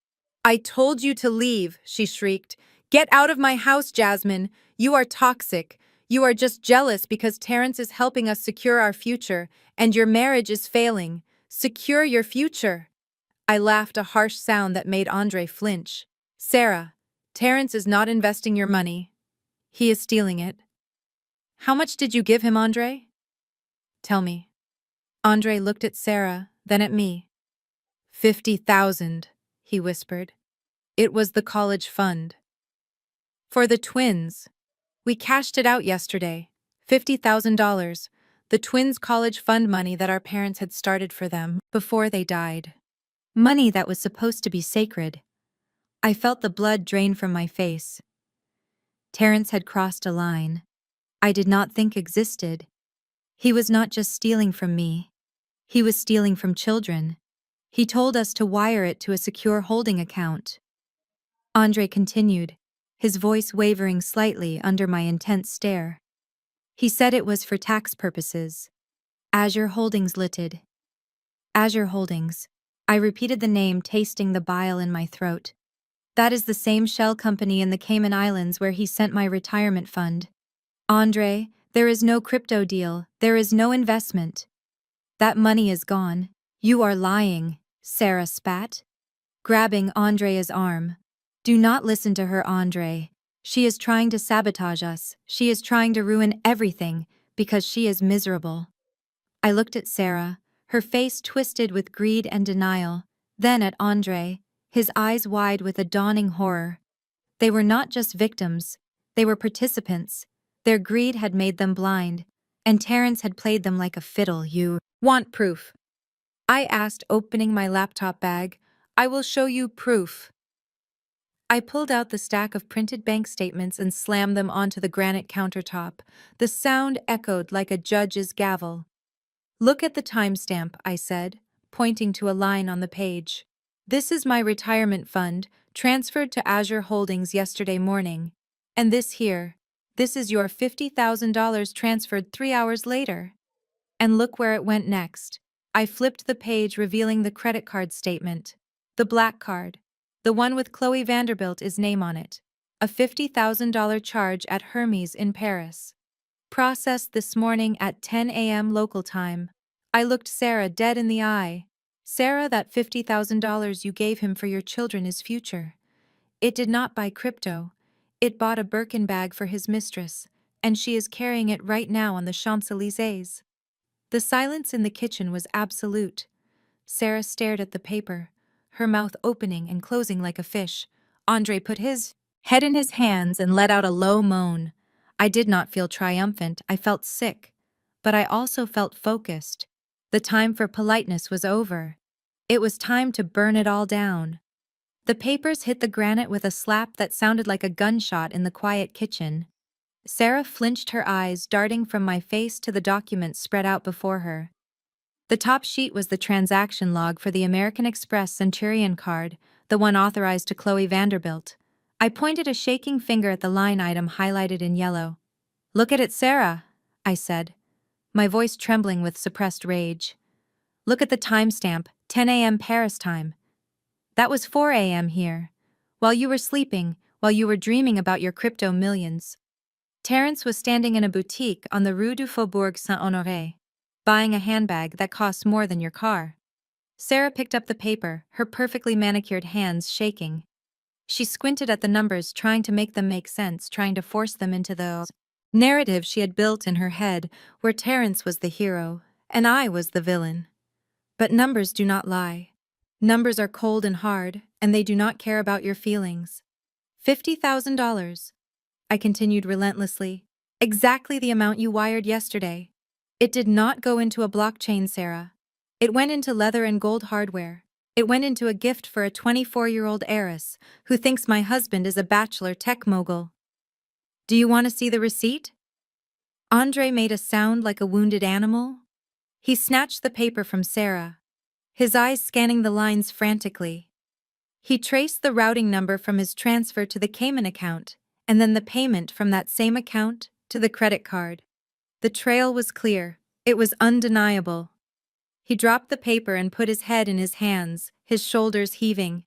S1: I told you to leave, she shrieked. Get out of my house, Jasmine. You are toxic. You are just jealous because Terrence is helping us secure our future, and your marriage is failing. Secure your future. I laughed, a harsh sound that made Andre flinch. Sarah, Terrence is not investing your money. He is stealing it. How much did you give him, Andre? Tell me. Andre looked at Sarah, then at me. 50,000, he whispered. It was the college fund. For the twins. We cashed it out yesterday. $50,000. The twins' college fund money that our parents had started for them before they died. Money that was supposed to be sacred. I felt the blood drain from my face. Terrence had crossed a line I did not think existed. He was not just stealing from me. He was stealing from children. He told us to wire it to a secure holding account. Andre continued, his voice wavering slightly under my intense stare. He said it was for tax purposes. Azure Holdings Limited. Azure Holdings. I repeated the name, tasting the bile in my throat. That is the same shell company in the Cayman Islands where he sent my retirement fund. Andre, there is no crypto deal, there is no investment. That money is gone. You are lying, Sarah spat, grabbing Andre's arm. Do not listen to her, Andre. She is trying to sabotage us. She is trying to ruin everything because she is miserable. I looked at Sarah, her face twisted with greed and denial, then at Andre, his eyes wide with a dawning horror. They were not just victims, they were participants. Their greed had made them blind, and Terrence had played them like a fiddle. You want proof? I asked, opening my laptop bag. I will show you proof. I pulled out the stack of printed bank statements and slammed them onto the granite countertop. The sound echoed like a judge's gavel. Look at the timestamp, I said, pointing to a line on the page. This is my retirement fund, transferred to Azure Holdings yesterday morning. And this here, this is your $50,000 transferred 3 hours later. And look where it went next. I flipped the page, revealing the credit card statement. The black card. The one with Chloe Vanderbilt's name on it. A $50,000 charge at Hermes in Paris. Processed this morning at 10 a.m. local time. I looked Sarah dead in the eye. Sarah, that $50,000 you gave him for your children's future. It did not buy crypto. It bought a Birkin bag for his mistress, and she is carrying it right now on the Champs-Élysées. The silence in the kitchen was absolute. Sarah stared at the paper, her mouth opening and closing like a fish. Andre put his head in his hands and let out a low moan. I did not feel triumphant, I felt sick. But I also felt focused. The time for politeness was over. It was time to burn it all down. The papers hit the granite with a slap that sounded like a gunshot in the quiet kitchen. Sarah flinched, her eyes darting from my face to the documents spread out before her. The top sheet was the transaction log for the American Express Centurion card, the one authorized to Chloe Vanderbilt. I pointed a shaking finger at the line item highlighted in yellow. "Look at it, Sarah," I said, my voice trembling with suppressed rage. "Look at the timestamp, 10 a.m. Paris time. That was 4 a.m. here. While you were sleeping, while you were dreaming about your crypto millions." Terence was standing in a boutique on the Rue du Faubourg Saint-Honoré, buying a handbag that costs more than your car. Sarah picked up the paper, her perfectly manicured hands shaking. She squinted at the numbers, trying to make them make sense, trying to force them into the narrative she had built in her head, where Terence was the hero, and I was the villain. But numbers do not lie. Numbers are cold and hard, and they do not care about your feelings. $50,000. I continued relentlessly. Exactly the amount you wired yesterday. It did not go into a blockchain, Sarah. It went into leather and gold hardware. It went into a gift for a 24-year-old heiress who thinks my husband is a bachelor tech mogul. Do you want to see the receipt? Andre made a sound like a wounded animal. He snatched the paper from Sarah, his eyes scanning the lines frantically. He traced the routing number from his transfer to the Cayman account, and then the payment from that same account to the credit card. The trail was clear. It was undeniable. He dropped the paper and put his head in his hands, his shoulders heaving.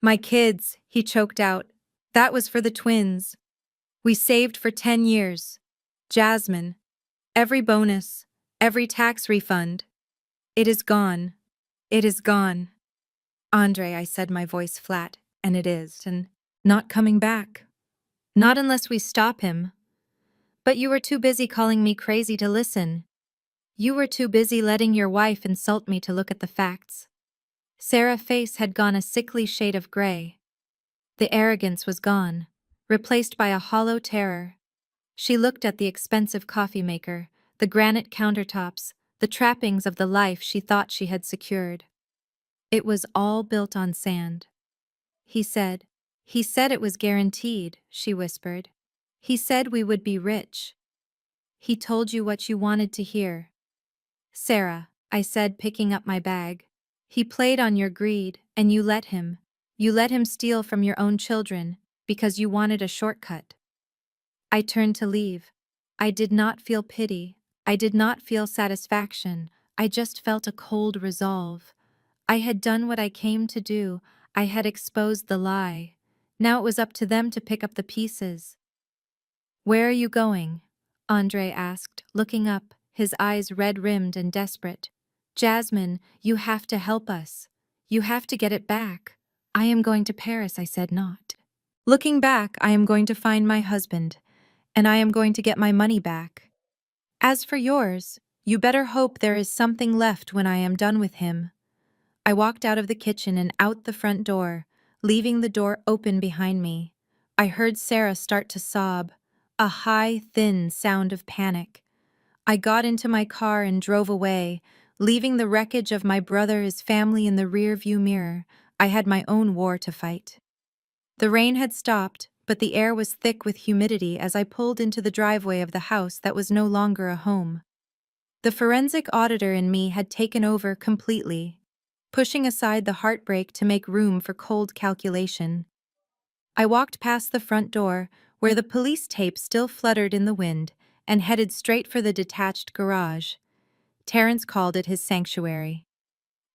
S1: "My kids," he choked out. "That was for the twins. We saved for 10 years. Jasmine. Every bonus. Every tax refund. It is gone. It is gone." "Andre," I said, my voice flat, "and it is, and not coming back. Not unless we stop him. But you were too busy calling me crazy to listen. You were too busy letting your wife insult me to look at the facts." Sarah's face had gone a sickly shade of gray. The arrogance was gone, replaced by a hollow terror. She looked at the expensive coffee maker, the granite countertops, the trappings of the life she thought she had secured. "It was all built on sand." He said it was guaranteed," she whispered. "He said we would be rich." "He told you what you wanted to hear." "Sarah," I said, picking up my bag. "He played on your greed, and you let him. You let him steal from your own children, because you wanted a shortcut." I turned to leave. I did not feel pity. I did not feel satisfaction. I just felt a cold resolve. I had done what I came to do. I had exposed the lie. Now it was up to them to pick up the pieces. "Where are you going?" Andre asked, looking up, his eyes red-rimmed and desperate. "Jasmine, you have to help us. You have to get it back." "I am going to Paris," I said, not. "Looking back, I am going to find my husband, and I am going to get my money back. As for yours, you better hope there is something left when I am done with him." I walked out of the kitchen and out the front door, leaving the door open behind me. I heard Sarah start to sob, a high, thin sound of panic. I got into my car and drove away, leaving the wreckage of my brother, his family in the rear-view mirror. I had my own war to fight. The rain had stopped, but the air was thick with humidity as I pulled into the driveway of the house that was no longer a home. The forensic auditor in me had taken over completely, pushing aside the heartbreak to make room for cold calculation. I walked past the front door, where the police tape still fluttered in the wind, and headed straight for the detached garage. Terence called it his sanctuary.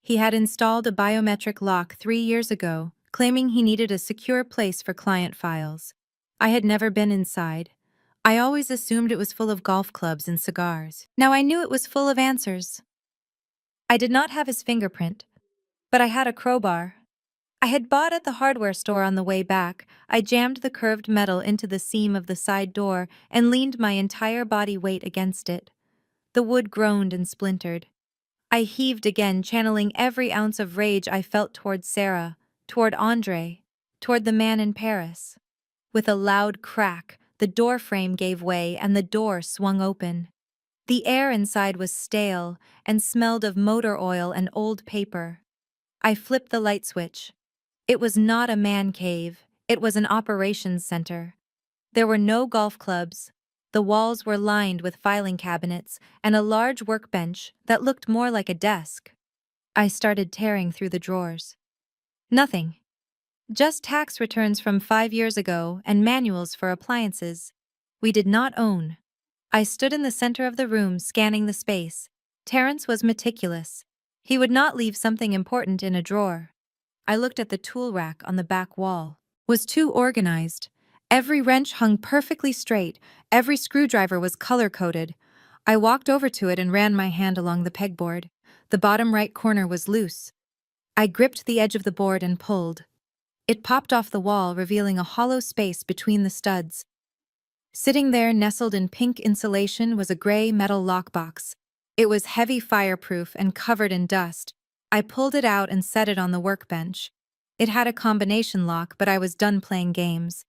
S1: He had installed a biometric lock 3 years ago, claiming he needed a secure place for client files. I had never been inside. I always assumed it was full of golf clubs and cigars. Now I knew it was full of answers. I did not have his fingerprint, but I had a crowbar. I had bought at the hardware store on the way back. I jammed the curved metal into the seam of the side door and leaned my entire body weight against it. The wood groaned and splintered. I heaved again, channeling every ounce of rage I felt toward Sarah, toward Andre, toward the man in Paris. With a loud crack, the door frame gave way and the door swung open. The air inside was stale and smelled of motor oil and old paper. I flipped the light switch. It was not a man cave, it was an operations center. There were no golf clubs. The walls were lined with filing cabinets and a large workbench that looked more like a desk. I started tearing through the drawers. Nothing. Just tax returns from 5 years ago and manuals for appliances we did not own. I stood in the center of the room scanning the space. Terrence was meticulous. He would not leave something important in a drawer. I looked at the tool rack on the back wall. Was too organized. Every wrench hung perfectly straight, every screwdriver was color-coded. I walked over to it and ran my hand along the pegboard. The bottom right corner was loose. I gripped the edge of the board and pulled. It popped off the wall, revealing a hollow space between the studs. Sitting there, nestled in pink insulation, was a gray metal lockbox. It was heavy fireproof and covered in dust. I pulled it out and set it on the workbench. It had a combination lock, but I was done playing games.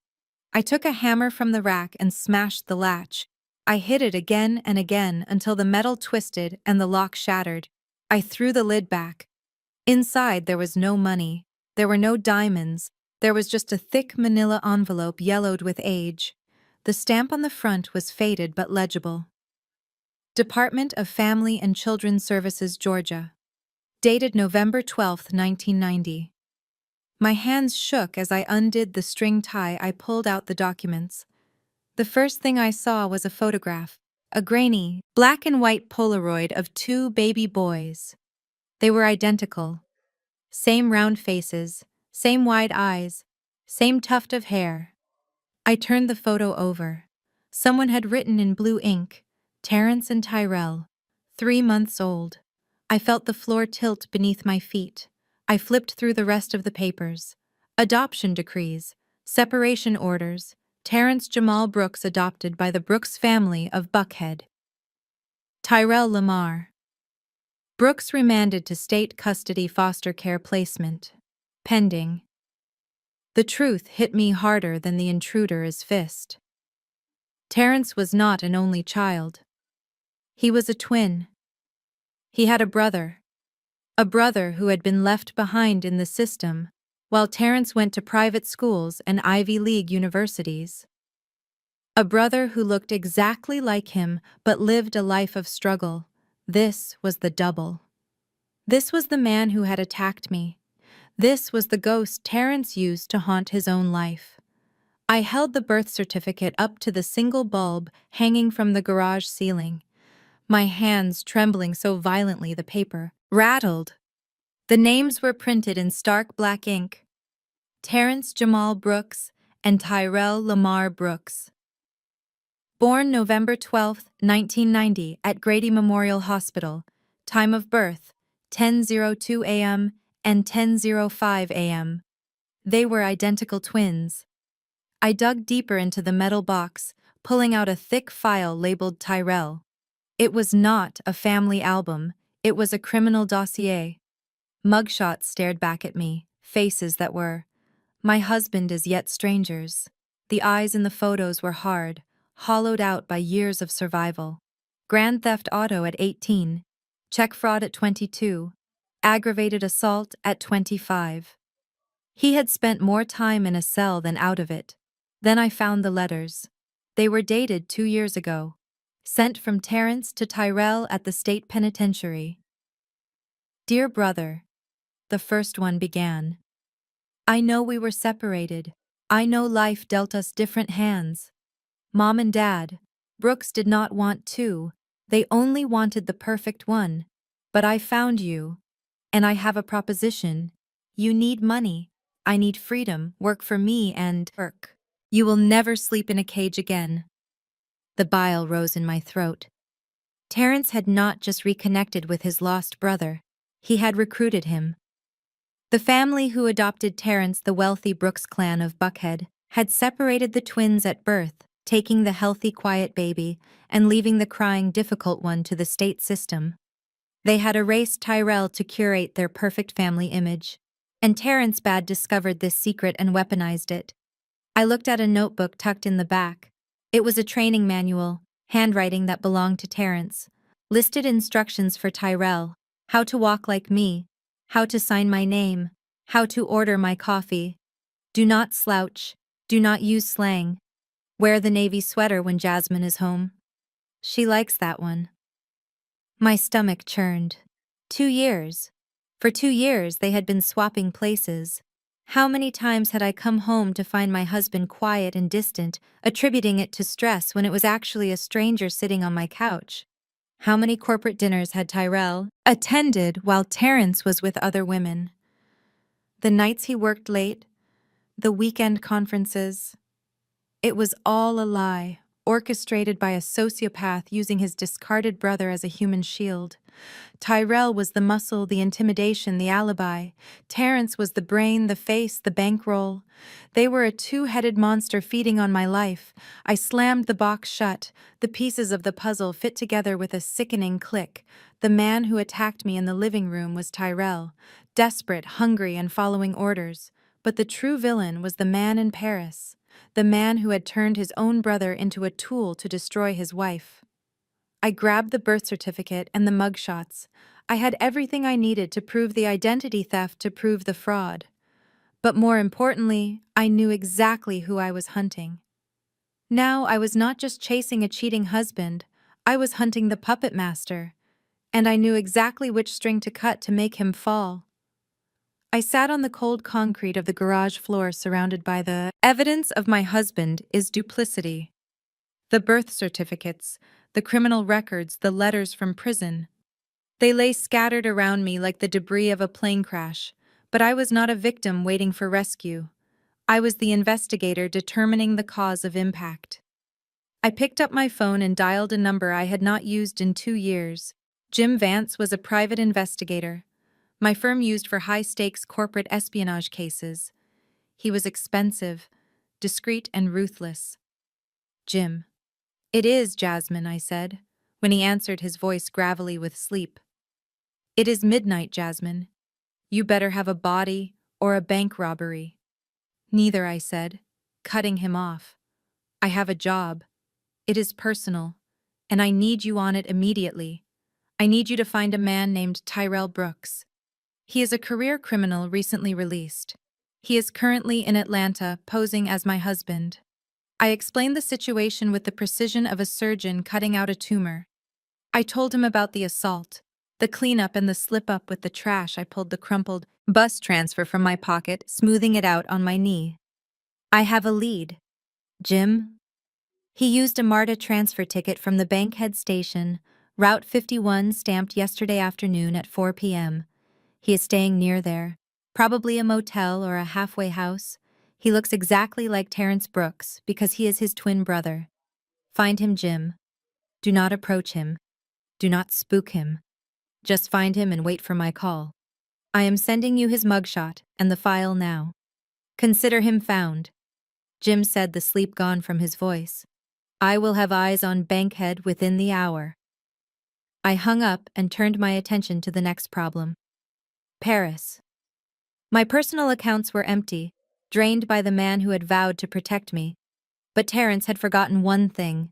S1: I took a hammer from the rack and smashed the latch. I hit it again and again until the metal twisted and the lock shattered. I threw the lid back. Inside there was no money. There were no diamonds. There was just a thick manila envelope yellowed with age. The stamp on the front was faded but legible. Department of Family and Children's Services, Georgia. Dated November 12, 1990. My hands shook as I undid the string tie. I pulled out the documents. The first thing I saw was a photograph, a grainy, black and white Polaroid of two baby boys. They were identical. Same round faces, same wide eyes, same tuft of hair. I turned the photo over. Someone had written in blue ink, Terrence and Tyrell, 3 months old. I felt the floor tilt beneath my feet. I flipped through the rest of the papers. Adoption decrees, separation orders, Terrence Jamal Brooks adopted by the Brooks family of Buckhead. Tyrell Lamar. Brooks remanded to state custody foster care placement. Pending. The truth hit me harder than the intruder's fist. Terrence was not an only child. He was a twin. He had a brother who had been left behind in the system, while Terrence went to private schools and Ivy League universities. A brother who looked exactly like him but lived a life of struggle. This was the double. This was the man who had attacked me. This was the ghost Terrence used to haunt his own life. I held the birth certificate up to the single bulb hanging from the garage ceiling, my hands trembling so violently the paper rattled. The names were printed in stark black ink. Terrence Jamal Brooks and Tyrell Lamar Brooks. Born November 12, 1990 at Grady Memorial Hospital. Time of birth, 10:02 a.m. and 10:05 a.m. They were identical twins. I dug deeper into the metal box, pulling out a thick file labeled Tyrell. It was not a family album, it was a criminal dossier. Mugshots stared back at me, faces that were, my husband is yet strangers. The eyes in the photos were hard, hollowed out by years of survival. Grand theft auto at 18, check fraud at 22, aggravated assault at 25. He had spent more time in a cell than out of it. Then I found the letters. They were dated 2 years ago. Sent from Terrence to Tyrell at the state penitentiary. Dear brother, the first one began. I know we were separated. I know life dealt us different hands. Mom and Dad, Brooks did not want two. They only wanted the perfect one. But I found you. And I have a proposition. You need money. I need freedom, work for me and work. You will never sleep in a cage again. The bile rose in my throat. Terrence had not just reconnected with his lost brother, he had recruited him. The family who adopted Terrence, the wealthy Brooks clan of Buckhead, had separated the twins at birth, taking the healthy, quiet baby and leaving the crying, difficult one to the state system. They had erased Tyrell to curate their perfect family image. And Terrence Bad discovered this secret and weaponized it. I looked at a notebook tucked in the back. It was a training manual, handwriting that belonged to Terrence. Listed instructions for Tyrell: how to walk like me, how to sign my name, how to order my coffee. Do not slouch, do not use slang. Wear the navy sweater when Jasmine is home. She likes that one. My stomach churned. 2 years. For 2 years they had been swapping places. How many times had I come home to find my husband quiet and distant, attributing it to stress when it was actually a stranger sitting on my couch? How many corporate dinners had Tyrell attended while Terrence was with other women? The nights he worked late, the weekend conferences. It was all a lie, orchestrated by a sociopath using his discarded brother as a human shield. Tyrell was the muscle, the intimidation, the alibi. Terrence was the brain, the face, the bankroll. They were a two-headed monster feeding on my life. I slammed the box shut. The pieces of the puzzle fit together with a sickening click. The man who attacked me in the living room was Tyrell, desperate, hungry, and following orders. But the true villain was the man in Paris, the man who had turned his own brother into a tool to destroy his wife. I grabbed the birth certificate and the mugshots. I had everything I needed to prove the identity theft, to prove the fraud. But more importantly, I knew exactly who I was hunting. Now I was not just chasing a cheating husband, I was hunting the puppet master. And I knew exactly which string to cut to make him fall. I sat on the cold concrete of the garage floor surrounded by the evidence of my husband is duplicity. The birth certificates, the criminal records, the letters from prison. They lay scattered around me like the debris of a plane crash, but I was not a victim waiting for rescue. I was the investigator determining the cause of impact. I picked up my phone and dialed a number I had not used in 2 years. Jim Vance was a private investigator, my firm used for high-stakes corporate espionage cases. He was expensive, discreet, and ruthless. Jim. "It is, Jasmine," I said, when he answered, his voice gravelly with sleep. "It is midnight, Jasmine. You better have a body or a bank robbery." "Neither," I said, cutting him off. "I have a job. It is personal, and I need you on it immediately. I need you to find a man named Tyrell Brooks. He is a career criminal recently released. He is currently in Atlanta posing as my husband." I explained the situation with the precision of a surgeon cutting out a tumor. I told him about the assault, the cleanup, and the slip-up with the trash. I pulled the crumpled bus transfer from my pocket, smoothing it out on my knee. "I have a lead. Jim." He used a MARTA transfer ticket from the Bankhead station, Route 51, stamped yesterday afternoon at 4 p.m. He is staying near there, probably a motel or a halfway house. He looks exactly like Terrence Brooks because he is his twin brother. Find him, Jim. Do not approach him. Do not spook him. Just find him and wait for my call. I am sending you his mugshot and the file now. Consider him found." Jim said, the sleep gone from his voice. "I will have eyes on Bankhead within the hour." I hung up and turned my attention to the next problem. Paris. My personal accounts were empty, drained by the man who had vowed to protect me. But Terrence had forgotten one thing.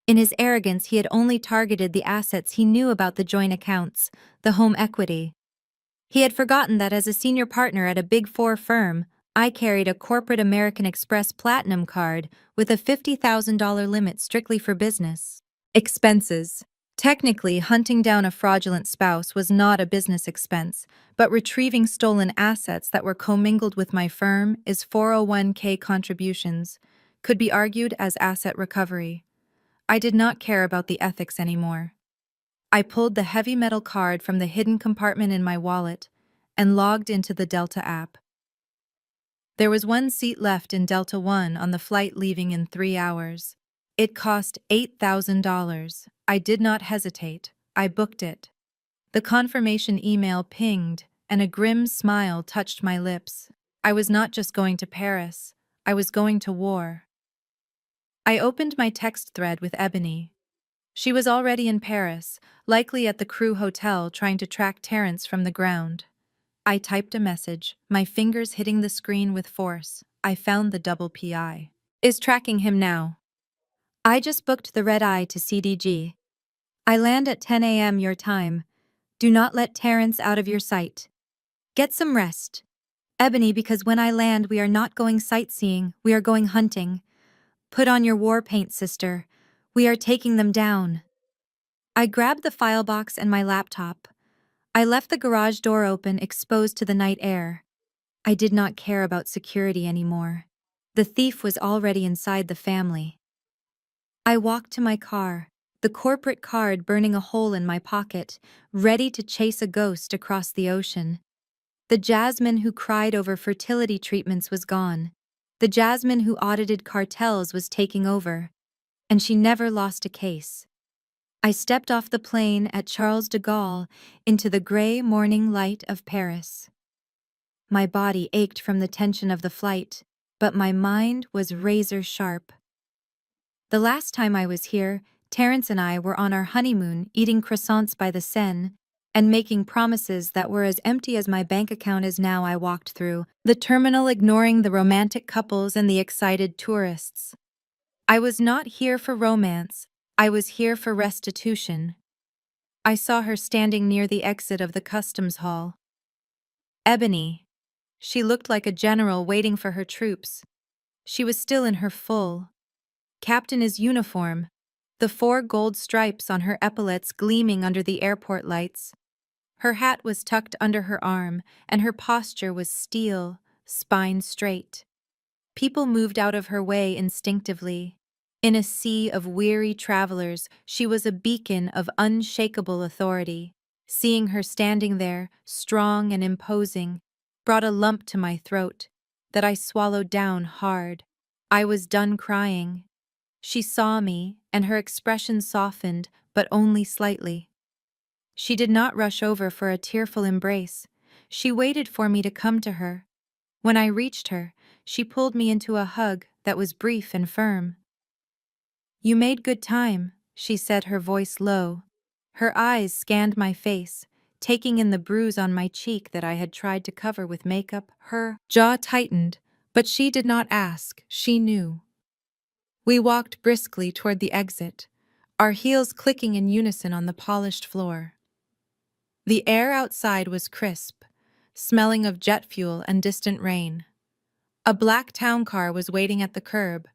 S1: In his arrogance, he had only targeted the assets he knew about: the joint accounts, the home equity. He had forgotten that as a senior partner at a Big Four firm, I carried a corporate American Express Platinum card with a $50,000 limit strictly for business expenses. Technically, hunting down a fraudulent spouse was not a business expense, but retrieving stolen assets that were commingled with my firm is 401k contributions, could be argued as asset recovery. I did not care about the ethics anymore. I pulled the heavy metal card from the hidden compartment in my wallet and logged into the Delta app. There was one seat left in Delta One on the flight leaving in 3 hours. It cost $8,000. I did not hesitate. I booked it. The confirmation email pinged, and a grim smile touched my lips. I was not just going to Paris. I was going to war. I opened my text thread with Ebony. She was already in Paris, likely at the crew hotel trying to track Terrence from the ground. I typed a message, my fingers hitting the screen with force. I found the double PI. Is tracking him now. I just booked the red-eye to CDG. I land at 10 a.m. your time. Do not let Terrence out of your sight. Get some rest. Ebony, because when I land we are not going sightseeing, we are going hunting. Put on your war paint, sister. We are taking them down. I grabbed the file box and my laptop. I left the garage door open, exposed to the night air. I did not care about security anymore. The thief was already inside the family. I walked to my car, the corporate card burning a hole in my pocket, ready to chase a ghost across the ocean. The Jasmine who cried over fertility treatments was gone. The Jasmine who audited cartels was taking over. And she never lost a case. I stepped off the plane at Charles de Gaulle into the gray morning light of Paris. My body ached from the tension of the flight, but my mind was razor sharp. The last time I was here, Terrence and I were on our honeymoon eating croissants by the Seine and making promises that were as empty as my bank account is now. I walked through the terminal ignoring the romantic couples and the excited tourists. I was not here for romance, I was here for restitution. I saw her standing near the exit of the customs hall. Ebony. She looked like a general waiting for her troops. She was still in her full captain's uniform, the 4 gold stripes on her epaulets gleaming under the airport lights. Her hat was tucked under her arm, and her posture was steel, spine straight. People moved out of her way instinctively. In a sea of weary travelers, she was a beacon of unshakable authority. Seeing her standing there, strong and imposing, brought a lump to my throat that I swallowed down hard. I was done crying. She saw me, and her expression softened, but only slightly. She did not rush over for a tearful embrace. She waited for me to come to her. When I reached her, she pulled me into a hug that was brief and firm. "You made good time," she said, her voice low. Her eyes scanned my face, taking in the bruise on my cheek that I had tried to cover with makeup. Her jaw tightened, but she did not ask, she knew. We walked briskly toward the exit, our heels clicking in unison on the polished floor. The air outside was crisp, smelling of jet fuel and distant rain. A black town car was waiting at the curb,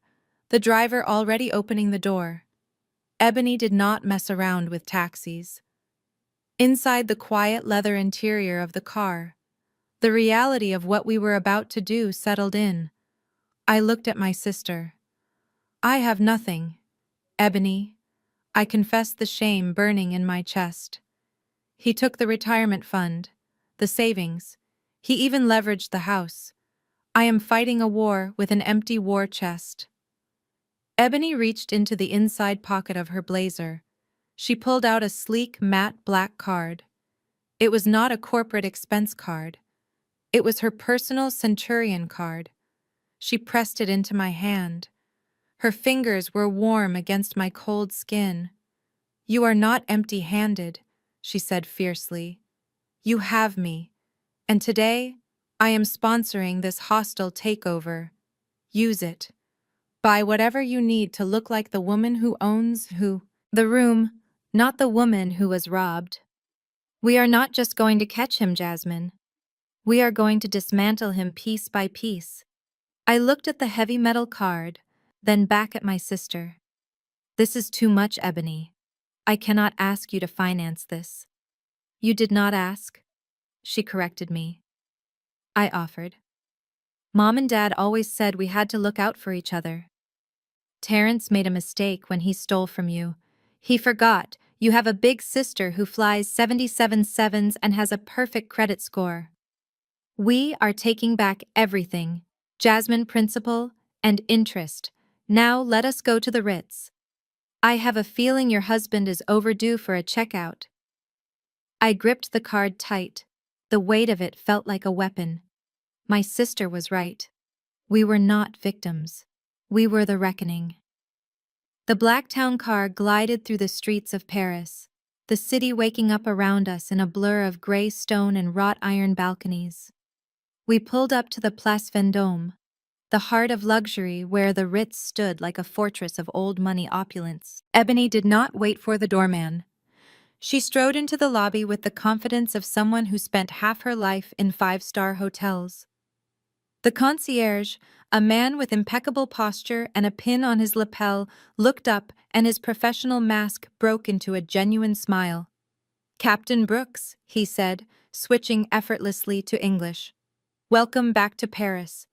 S1: the driver already opening the door. Ebony did not mess around with taxis. Inside the quiet leather interior of the car, the reality of what we were about to do settled in. I looked at my sister. "I have nothing, Ebony." I confessed, the shame burning in my chest. He took the retirement fund, the savings. He even leveraged the house. I am fighting a war with an empty war chest. Ebony reached into the inside pocket of her blazer. She pulled out a sleek, matte black card. It was not a corporate expense card. It was her personal Centurion card. She pressed it into my hand. Her fingers were warm against my cold skin. "You are not empty-handed," she said fiercely. "You have me. And today, I am sponsoring this hostile takeover. Use it. Buy whatever you need to look like the woman who owns the room, not the woman who was robbed. We are not just going to catch him, Jasmine. We are going to dismantle him piece by piece." I looked at the heavy metal card, then back at my sister. "This is too much, Ebony. I cannot ask you to finance this." "You did not ask," she corrected me. I offered. "Mom and Dad always said we had to look out for each other. Terrence made a mistake when he stole from you. He forgot you have a big sister who flies 777s and has a perfect credit score." We are taking back everything. Jasmine principal and interest. Now let us go to the Ritz. I have a feeling your husband is overdue for a checkout. I gripped the card tight. The weight of it felt like a weapon. My sister was right. We were not victims. We were the reckoning. The Blacktown car glided through the streets of Paris, the city waking up around us in a blur of gray stone and wrought iron balconies. We pulled up to the Place Vendôme, the heart of luxury where the Ritz stood like a fortress of old money opulence. Ebony did not wait for the doorman. She strode into the lobby with the confidence of someone who spent half her life in five-star hotels. The concierge, a man with impeccable posture and a pin on his lapel, looked up and his professional mask broke into a genuine smile. "Captain Brooks," he said, switching effortlessly to English. "Welcome back to Paris.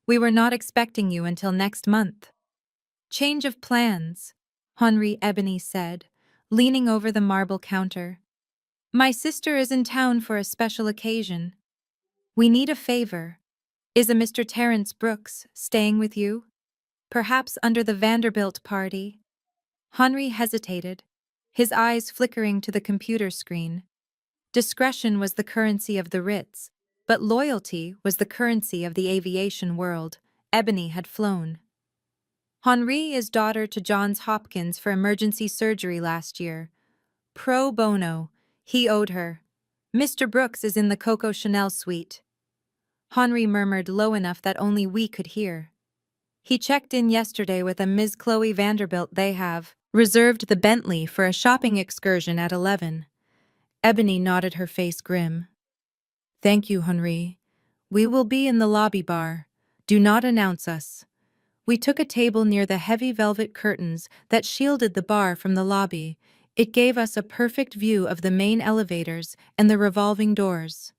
S1: We were not expecting you until next month." "Change of plans," Henri Ebony said, leaning over the marble counter. "My sister is in town for a special occasion. We need a favor. Is a Mr. Terence Brooks staying with you? Perhaps under the Vanderbilt party?" Henri hesitated, his eyes flickering to the computer screen. Discretion was the currency of the Ritz, but loyalty was the currency of the aviation world. Ebony had flown. "Henri is daughter to Johns Hopkins for emergency surgery last year. Pro bono, he owed her. Mr. Brooks is in the Coco Chanel suite." Henri murmured low enough that only we could hear. "He checked in yesterday with a Ms. Chloe Vanderbilt. They have reserved the Bentley for a shopping excursion at 11. Ebony nodded, her face grim. "Thank you, Henri. We will be in the lobby bar. Do not announce us." We took a table near the heavy velvet curtains that shielded the bar from the lobby. It gave us a perfect view of the main elevators and the revolving doors.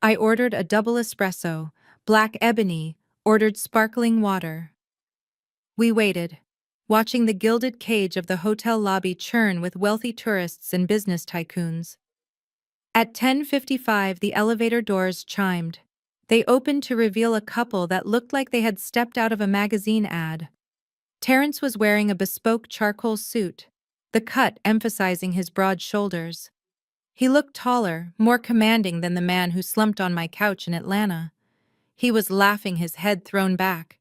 S1: I ordered a double espresso. Black Ebony ordered sparkling water. We waited, watching the gilded cage of the hotel lobby churn with wealthy tourists and business tycoons. At 10:55, the elevator doors chimed. They opened to reveal a couple that looked like they had stepped out of a magazine ad. Terence was wearing a bespoke charcoal suit, the cut emphasizing his broad shoulders. He looked taller, more commanding than the man who slumped on my couch in Atlanta. He was laughing, his head thrown back,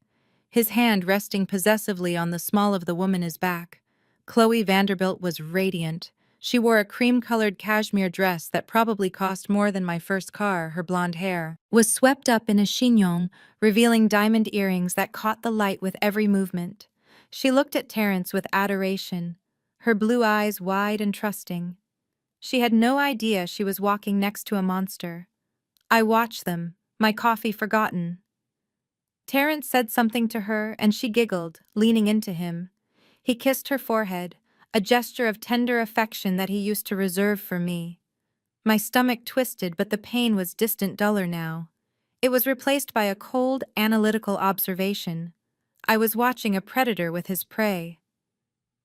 S1: his hand resting possessively on the small of the woman's back. Chloe Vanderbilt was radiant. She wore a cream-colored cashmere dress that probably cost more than my first car. Her blonde hair was swept up in a chignon, revealing diamond earrings that caught the light with every movement. She looked at Terence with adoration, her blue eyes wide and trusting. She had no idea she was walking next to a monster. I watched them, my coffee forgotten. Terence said something to her, and she giggled, leaning into him. He kissed her forehead, a gesture of tender affection that he used to reserve for me. My stomach twisted, but the pain was distant, duller now. It was replaced by a cold, analytical observation. I was watching a predator with his prey.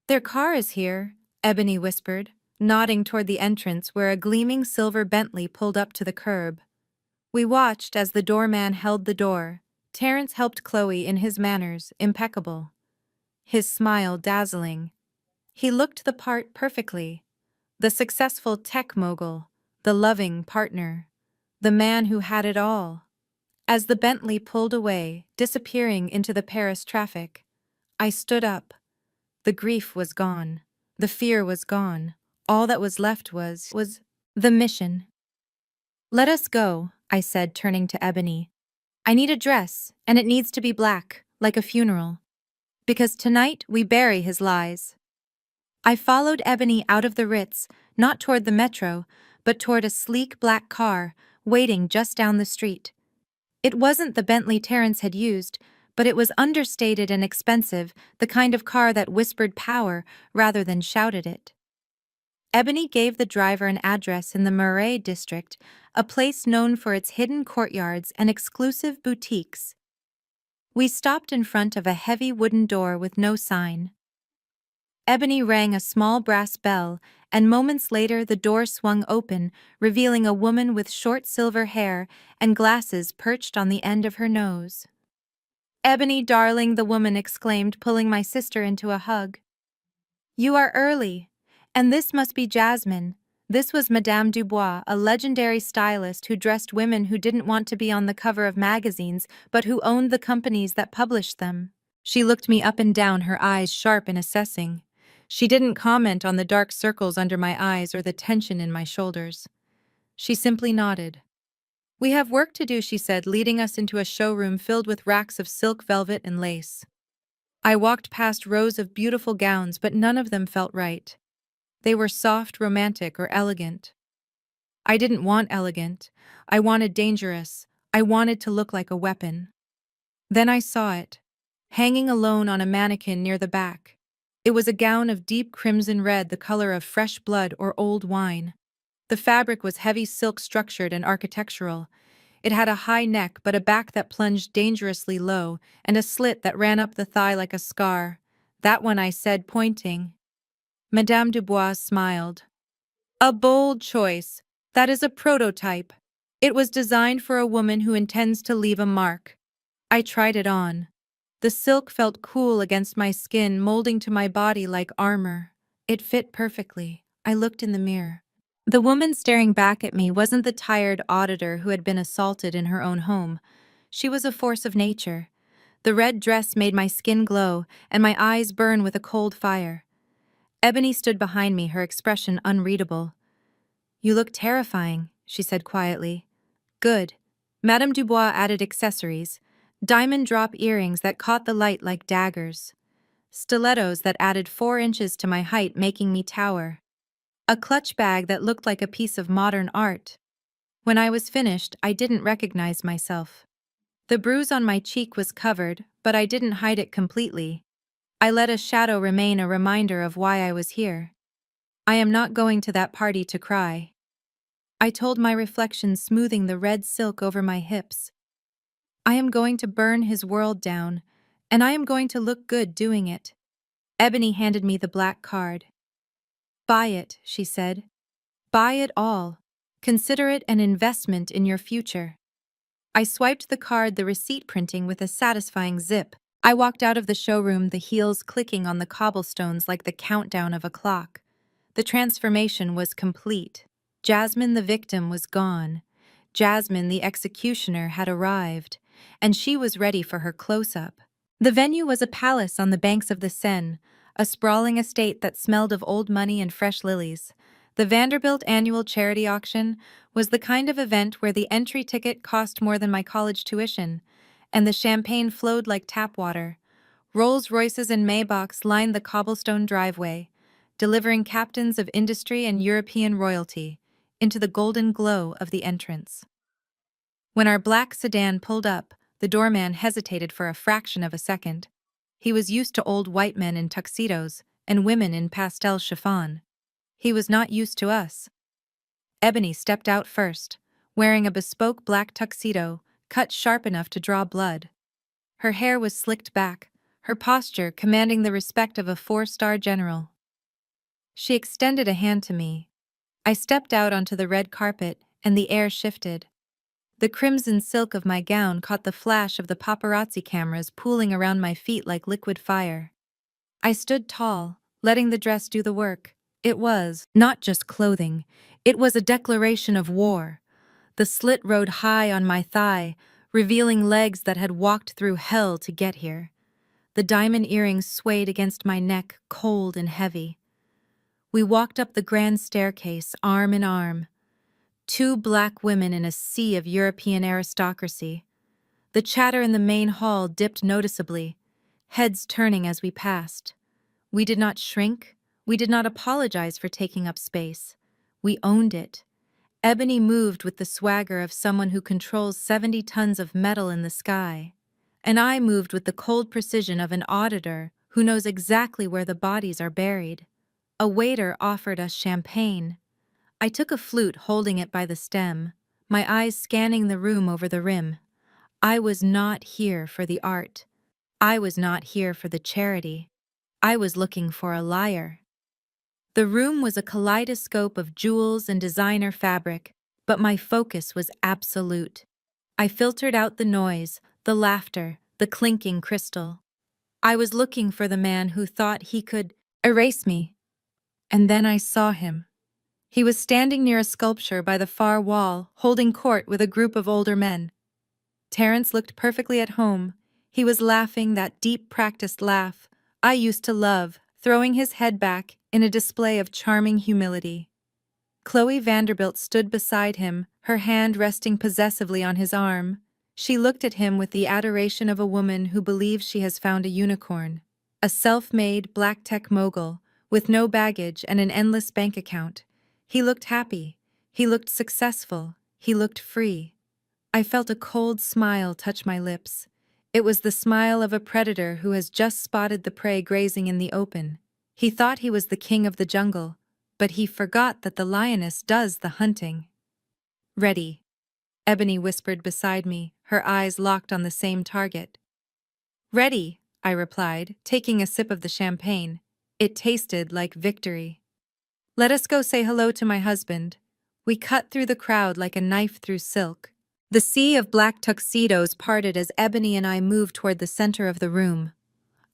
S1: "Their car is here," Ebony whispered, nodding toward the entrance where a gleaming silver Bentley pulled up to the curb. We watched as the doorman held the door. Terence helped Chloe in his manners, impeccable. His smile dazzling. He looked the part perfectly. The successful tech mogul, the loving partner, the man who had it all. As the Bentley pulled away, disappearing into the Paris traffic, I stood up. The grief was gone. The fear was gone. All that was left was the mission. "Let us go," I said, turning to Ebony. "I need a dress, and it needs to be black, like a funeral. Because tonight we bury his lies." I followed Ebony out of the Ritz, not toward the metro, but toward a sleek black car, waiting just down the street. It wasn't the Bentley Terence had used, but it was understated and expensive, the kind of car that whispered power rather than shouted it. Ebony gave the driver an address in the Marais district, a place known for its hidden courtyards and exclusive boutiques. We stopped in front of a heavy wooden door with no sign. Ebony rang a small brass bell, and moments later the door swung open, revealing a woman with short silver hair and glasses perched on the end of her nose. "Ebony, darling," the woman exclaimed, pulling my sister into a hug. "You are early. And this must be Jasmine." This was Madame Dubois, a legendary stylist who dressed women who didn't want to be on the cover of magazines, but who owned the companies that published them. She looked me up and down, her eyes sharp and assessing. She didn't comment on the dark circles under my eyes or the tension in my shoulders. She simply nodded. "We have work to do," she said, leading us into a showroom filled with racks of silk, velvet, and lace. I walked past rows of beautiful gowns, but none of them felt right. They were soft, romantic, or elegant. I didn't want elegant. I wanted dangerous. I wanted to look like a weapon. Then I saw it, hanging alone on a mannequin near the back. It was a gown of deep crimson red, the color of fresh blood or old wine. The fabric was heavy silk, structured and architectural. It had a high neck but a back that plunged dangerously low, and a slit that ran up the thigh like a scar. "That one," I said, pointing. Madame Dubois smiled. "A bold choice. That is a prototype. It was designed for a woman who intends to leave a mark." I tried it on. The silk felt cool against my skin, molding to my body like armor. It fit perfectly. I looked in the mirror. The woman staring back at me wasn't the tired auditor who had been assaulted in her own home. She was a force of nature. The red dress made my skin glow, and my eyes burn with a cold fire. Ebony stood behind me, her expression unreadable. "You look terrifying," she said quietly. "Good." Madame Dubois added accessories: diamond drop earrings that caught the light like daggers, stilettos that added 4 inches to my height, making me tower, a clutch bag that looked like a piece of modern art. When I was finished, I didn't recognize myself. The bruise on my cheek was covered, but I didn't hide it completely. I let a shadow remain, a reminder of why I was here. "I am not going to that party to cry," I told my reflection, smoothing the red silk over my hips. "I am going to burn his world down, and I am going to look good doing it." Ebony handed me the black card. "Buy it," she said. "Buy it all. Consider it an investment in your future." I swiped the card, the receipt printing with a satisfying zip. I walked out of the showroom, the heels clicking on the cobblestones like the countdown of a clock. The transformation was complete. Jasmine the victim was gone. Jasmine the executioner had arrived, and she was ready for her close-up. The venue was a palace on the banks of the Seine, a sprawling estate that smelled of old money and fresh lilies. The Vanderbilt annual charity auction was the kind of event where the entry ticket cost more than my college tuition, and the champagne flowed like tap water. Rolls-Royces and Maybachs lined the cobblestone driveway, delivering captains of industry and European royalty into the golden glow of the entrance. When our black sedan pulled up, the doorman hesitated for a fraction of a second. He was used to old white men in tuxedos and women in pastel chiffon. He was not used to us. Ebony stepped out first, wearing a bespoke black tuxedo, cut sharp enough to draw blood. Her hair was slicked back, her posture commanding the respect of a 4-star general. She extended a hand to me. I stepped out onto the red carpet, and the air shifted. The crimson silk of my gown caught the flash of the paparazzi cameras pooling around my feet like liquid fire. I stood tall, letting the dress do the work. It was not just clothing, it was a declaration of war. The slit rode high on my thigh, revealing legs that had walked through hell to get here. The diamond earrings swayed against my neck, cold and heavy. We walked up the grand staircase, arm in arm. 2 black women in a sea of European aristocracy. The chatter in the main hall dipped noticeably, heads turning as we passed. We did not shrink. We did not apologize for taking up space. We owned it. Ebony moved with the swagger of someone who controls 70 tons of metal in the sky, and I moved with the cold precision of an auditor who knows exactly where the bodies are buried. A waiter offered us champagne. I took a flute, holding it by the stem, my eyes scanning the room over the rim. I was not here for the art. I was not here for the charity. I was looking for a liar. The room was a kaleidoscope of jewels and designer fabric, but my focus was absolute. I filtered out the noise, the laughter, the clinking crystal. I was looking for the man who thought he could erase me. And then I saw him. He was standing near a sculpture by the far wall, holding court with a group of older men. Terence looked perfectly at home. He was laughing that deep, practiced laugh I used to love, throwing his head back in a display of charming humility. Chloe Vanderbilt stood beside him, her hand resting possessively on his arm. She looked at him with the adoration of a woman who believes she has found a unicorn. A self-made black tech mogul, with no baggage and an endless bank account. He looked happy. He looked successful. He looked free. I felt a cold smile touch my lips. It was the smile of a predator who has just spotted the prey grazing in the open. He thought he was the king of the jungle, but he forgot that the lioness does the hunting. "Ready," Ebony whispered beside me, her eyes locked on the same target. "Ready," I replied, taking a sip of the champagne. It tasted like victory. "Let us go say hello to my husband." We cut through the crowd like a knife through silk. The sea of black tuxedos parted as Ebony and I moved toward the center of the room.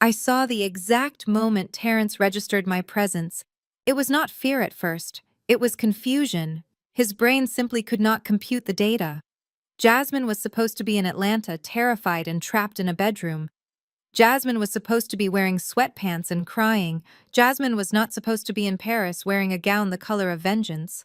S1: I saw the exact moment Terence registered my presence. It was not fear at first, it was confusion. His brain simply could not compute the data. Jasmine was supposed to be in Atlanta, terrified and trapped in a bedroom. Jasmine was supposed to be wearing sweatpants and crying. Jasmine was not supposed to be in Paris wearing a gown the color of vengeance.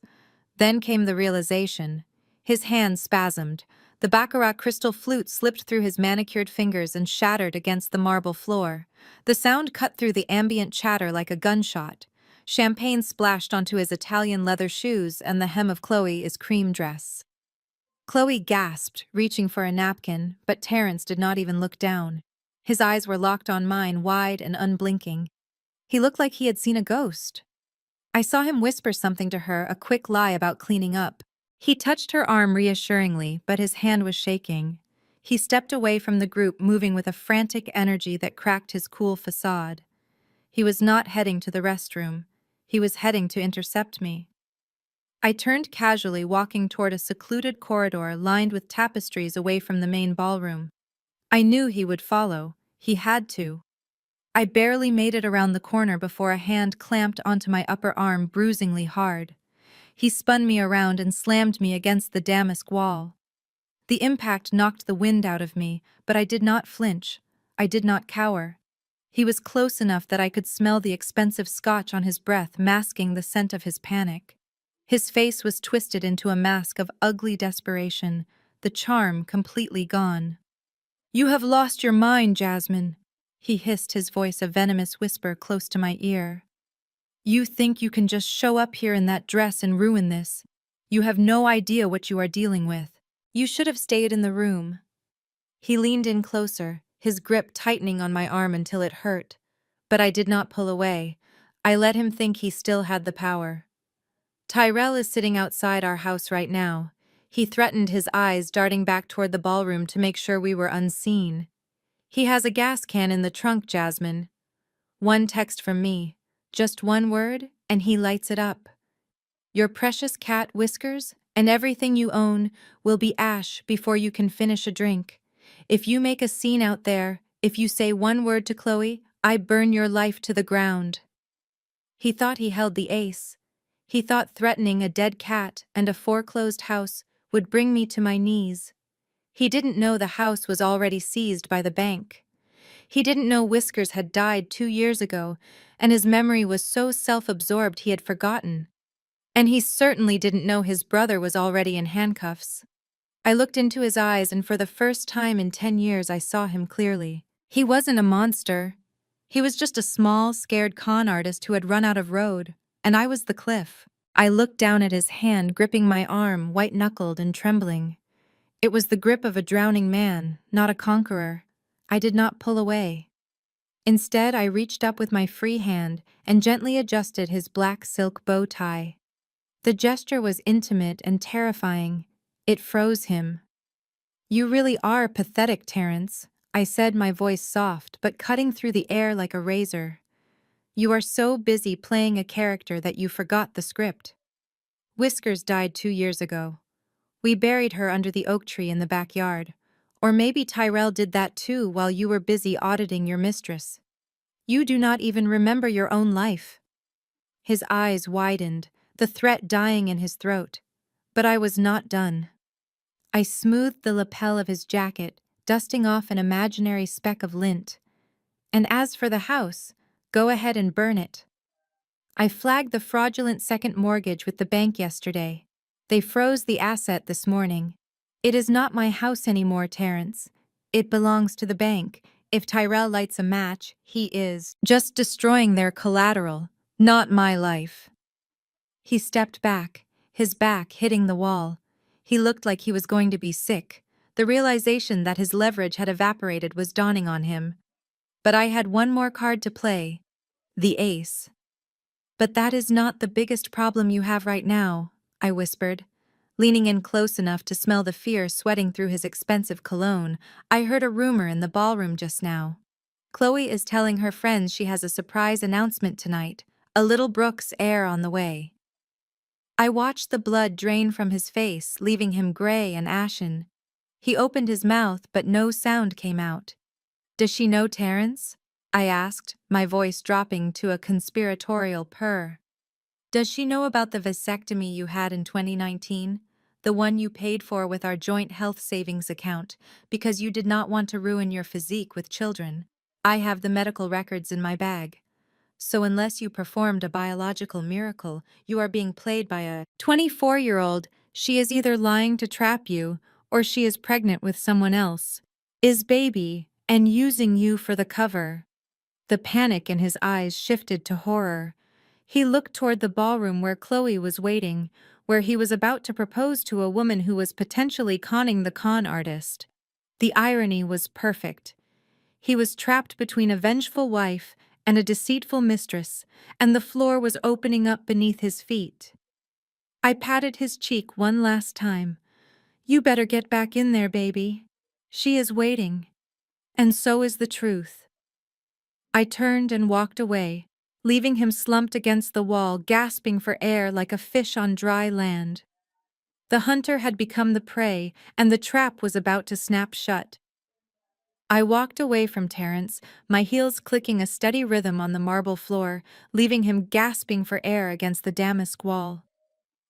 S1: Then came the realization. His hand spasmed. The baccarat crystal flute slipped through his manicured fingers and shattered against the marble floor. The sound cut through the ambient chatter like a gunshot. Champagne splashed onto his Italian leather shoes and the hem of Chloe's cream dress. Chloe gasped, reaching for a napkin, but Terence did not even look down. His eyes were locked on mine, wide and unblinking. He looked like he had seen a ghost. I saw him whisper something to her, a quick lie about cleaning up. He touched her arm reassuringly, but his hand was shaking. He stepped away from the group, moving with a frantic energy that cracked his cool facade. He was not heading to the restroom. He was heading to intercept me. I turned casually, walking toward a secluded corridor lined with tapestries away from the main ballroom. I knew he would follow. He had to. I barely made it around the corner before a hand clamped onto my upper arm bruisingly hard. He spun me around and slammed me against the damask wall. The impact knocked the wind out of me, but I did not flinch. I did not cower. He was close enough that I could smell the expensive scotch on his breath, masking the scent of his panic. His face was twisted into a mask of ugly desperation, the charm completely gone. "You have lost your mind, Jasmine," he hissed, his voice a venomous whisper close to my ear. "You think you can just show up here in that dress and ruin this. You have no idea what you are dealing with. You should have stayed in the room." He leaned in closer, his grip tightening on my arm until it hurt. But I did not pull away. I let him think he still had the power. "Tyrell is sitting outside our house right now," he threatened, his eyes darting back toward the ballroom to make sure we were unseen. "He has a gas can in the trunk, Jasmine." One text from me. Just one word, and he lights it up. "Your precious cat, Whiskers, and everything you own will be ash before you can finish a drink. If you make a scene out there, if you say one word to Chloe, I burn your life to the ground." He thought he held the ace. He thought threatening a dead cat and a foreclosed house would bring me to my knees. He didn't know the house was already seized by the bank. He didn't know Whiskers had died 2 years ago, and his memory was so self-absorbed he had forgotten. And he certainly didn't know his brother was already in handcuffs. I looked into his eyes, and for the first time in 10 years I saw him clearly. He wasn't a monster. He was just a small, scared con artist who had run out of road, and I was the cliff. I looked down at his hand, gripping my arm, white-knuckled and trembling. It was the grip of a drowning man, not a conqueror. I did not pull away. Instead, I reached up with my free hand and gently adjusted his black silk bow tie. The gesture was intimate and terrifying. It froze him. "You really are pathetic, Terence," I said, my voice soft but cutting through the air like a razor. You are so busy playing a character that you forgot the script. Whiskers died 2 years ago. We buried her under the oak tree in the backyard. Or maybe Tyrell did that too while you were busy auditing your mistress. You do not even remember your own life. His eyes widened, the threat dying in his throat. But I was not done. I smoothed the lapel of his jacket, dusting off an imaginary speck of lint. And as for the house, go ahead and burn it. I flagged the fraudulent second mortgage with the bank yesterday. They froze the asset this morning. It is not my house anymore, Terrence. It belongs to the bank. If Tyrell lights a match, he is just destroying their collateral, not my life. He stepped back, his back hitting the wall. He looked like he was going to be sick. The realization that his leverage had evaporated was dawning on him. But I had one more card to play. The ace. But that is not the biggest problem you have right now, I whispered. Leaning in close enough to smell the fear sweating through his expensive cologne, I heard a rumor in the ballroom just now. Chloe is telling her friends she has a surprise announcement tonight, a little Brooks heir on the way. I watched the blood drain from his face, leaving him gray and ashen. He opened his mouth, but no sound came out. Does she know Terrence? I asked, my voice dropping to a conspiratorial purr. Does she know about the vasectomy you had in 2019? The one you paid for with our joint health savings account, because you did not want to ruin your physique with children. I have the medical records in my bag. So unless you performed a biological miracle, you are being played by a 24-year-old. She is either lying to trap you, or she is pregnant with someone else. Is baby, and using you for the cover. The panic in his eyes shifted to horror. He looked toward the ballroom where Chloe was waiting, where he was about to propose to a woman who was potentially conning the con artist. The irony was perfect. He was trapped between a vengeful wife and a deceitful mistress, and the floor was opening up beneath his feet. I patted his cheek one last time. You better get back in there, baby. She is waiting. And so is the truth. I turned and walked away, leaving him slumped against the wall, gasping for air like a fish on dry land. The hunter had become the prey, and the trap was about to snap shut. I walked away from Terrence, my heels clicking a steady rhythm on the marble floor, leaving him gasping for air against the damask wall.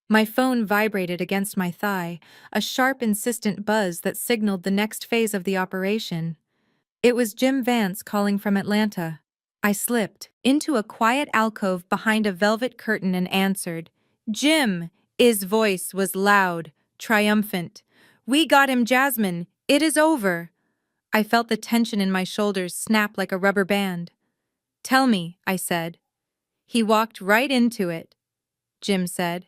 S1: My phone vibrated against my thigh, a sharp, insistent buzz that signaled the next phase of the operation. It was Jim Vance calling from Atlanta. I slipped into a quiet alcove behind a velvet curtain and answered. Jim! His voice was loud, triumphant. We got him, Jasmine. It is over. I felt the tension in my shoulders snap like a rubber band. Tell me, I said. He walked right into it, Jim said.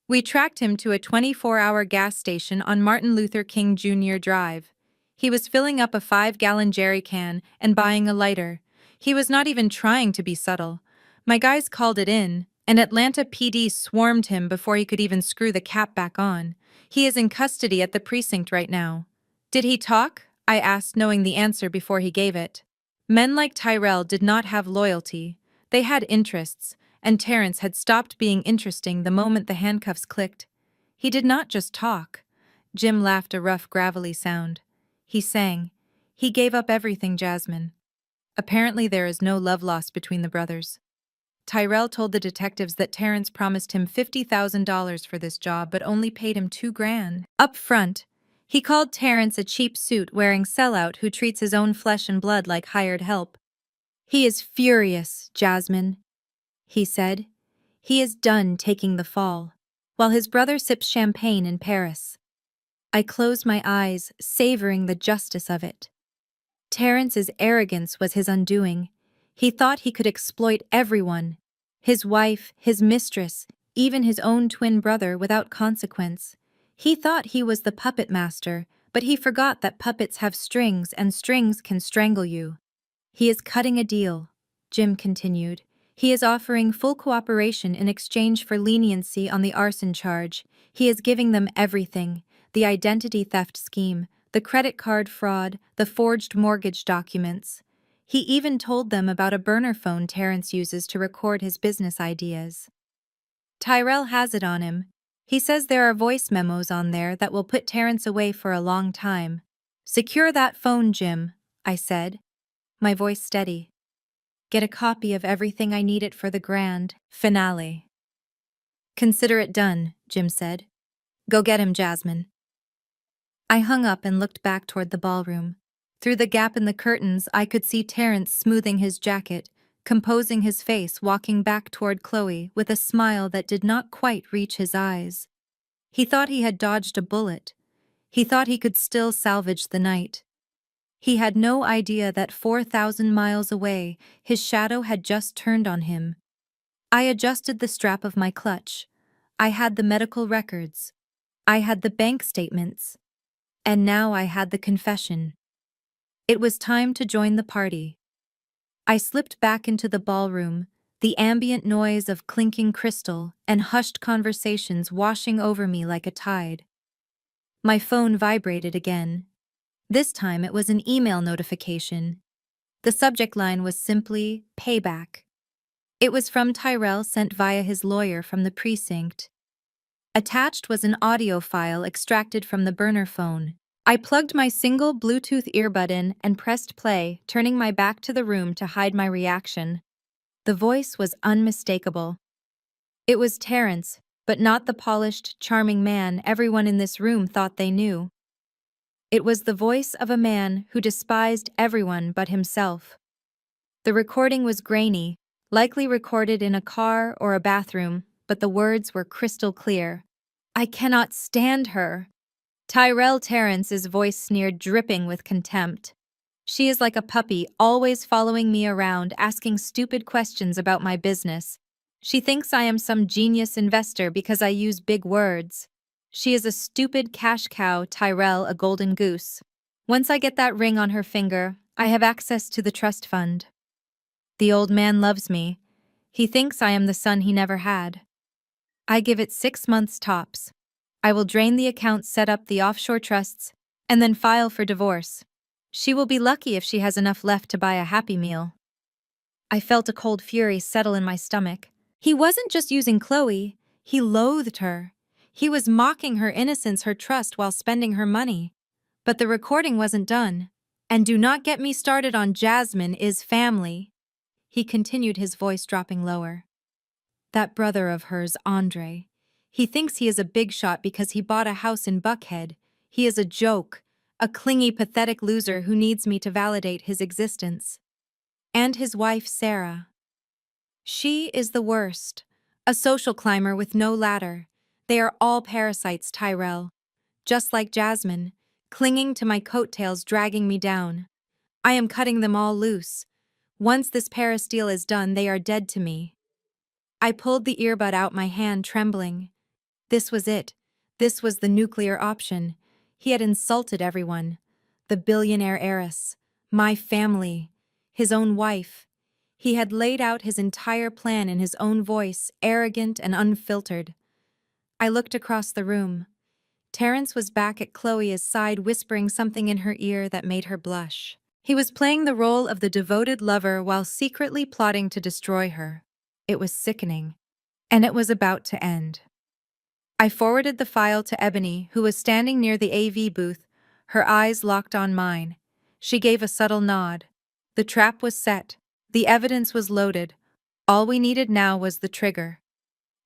S1: We tracked him to a 24-hour gas station on Martin Luther King Jr. Drive. He was filling up a 5-gallon jerry can and buying a lighter. He was not even trying to be subtle. My guys called it in, and Atlanta PD swarmed him before he could even screw the cap back on. He is in custody at the precinct right now. Did he talk? I asked, knowing the answer before he gave it. Men like Tyrell did not have loyalty. They had interests, and Terrence had stopped being interesting the moment the handcuffs clicked. He did not just talk. Jim laughed, a rough, gravelly sound. He sang. He gave up everything, Jasmine. Apparently there is no love lost between the brothers. Tyrell told the detectives that Terrence promised him $50,000 for this job but only paid him $2,000. Up front, he called Terrence a cheap suit-wearing sellout who treats his own flesh and blood like hired help. He is furious, Jasmine, he said. He is done taking the fall, while his brother sips champagne in Paris. I closed my eyes, savoring the justice of it. Terrence's arrogance was his undoing. He thought he could exploit everyone, his wife, his mistress, even his own twin brother without consequence. He thought he was the puppet master, but he forgot that puppets have strings and strings can strangle you. He is cutting a deal, Jim continued. He is offering full cooperation in exchange for leniency on the arson charge. He is giving them everything: the identity theft scheme, the credit card fraud, the forged mortgage documents. He even told them about a burner phone Terrence uses to record his business ideas. Tyrell has it on him. He says there are voice memos on there that will put Terrence away for a long time. Secure that phone, Jim, I said, my voice steady. Get a copy of everything I need it for the grand finale. Consider it done, Jim said. Go get him, Jasmine. I hung up and looked back toward the ballroom. Through the gap in the curtains, I could see Terrence smoothing his jacket, composing his face, walking back toward Chloe with a smile that did not quite reach his eyes. He thought he had dodged a bullet. He thought he could still salvage the night. He had no idea that 4,000 miles away, his shadow had just turned on him. I adjusted the strap of my clutch. I had the medical records. I had the bank statements. And now I had the confession. It was time to join the party. I slipped back into the ballroom, the ambient noise of clinking crystal and hushed conversations washing over me like a tide. My phone vibrated again. This time it was an email notification. The subject line was simply, payback. It was from Tyrell, sent via his lawyer from the precinct. Attached was an audio file extracted from the burner phone. I plugged my single Bluetooth earbud in and pressed play, turning my back to the room to hide my reaction. The voice was unmistakable. It was Terrence, but not the polished, charming man everyone in this room thought they knew. It was the voice of a man who despised everyone but himself. The recording was grainy, likely recorded in a car or a bathroom, but the words were crystal clear. I cannot stand her. Tyrell Terrence's voice sneered, dripping with contempt. She is like a puppy, always following me around, asking stupid questions about my business. She thinks I am some genius investor because I use big words. She is a stupid cash cow, Tyrell, a golden goose. Once I get that ring on her finger, I have access to the trust fund. The old man loves me. He thinks I am the son he never had. I give it 6 months tops. I will drain the accounts, set up the offshore trusts, and then file for divorce. She will be lucky if she has enough left to buy a Happy Meal. I felt a cold fury settle in my stomach. He wasn't just using Chloe, he loathed her. He was mocking her innocence, her trust, while spending her money. But the recording wasn't done. And do not get me started on Jasmine is family. He continued, his voice dropping lower. That brother of hers, Andre. He thinks he is a big shot because he bought a house in Buckhead. He is a joke, a clingy, pathetic loser who needs me to validate his existence. And his wife, Sarah. She is the worst, a social climber with no ladder. They are all parasites, Tyrell. Just like Jasmine, clinging to my coattails, dragging me down. I am cutting them all loose. Once this Paris deal is done, they are dead to me. I pulled the earbud out, my hand trembling. This was it. This was the nuclear option. He had insulted everyone. The billionaire heiress, my family, his own wife. He had laid out his entire plan in his own voice, arrogant and unfiltered. I looked across the room. Terrence was back at Chloe's side, whispering something in her ear that made her blush. He was playing the role of the devoted lover while secretly plotting to destroy her. It was sickening. And it was about to end. I forwarded the file to Ebony, who was standing near the AV booth, her eyes locked on mine. She gave a subtle nod. The trap was set. The evidence was loaded. All we needed now was the trigger.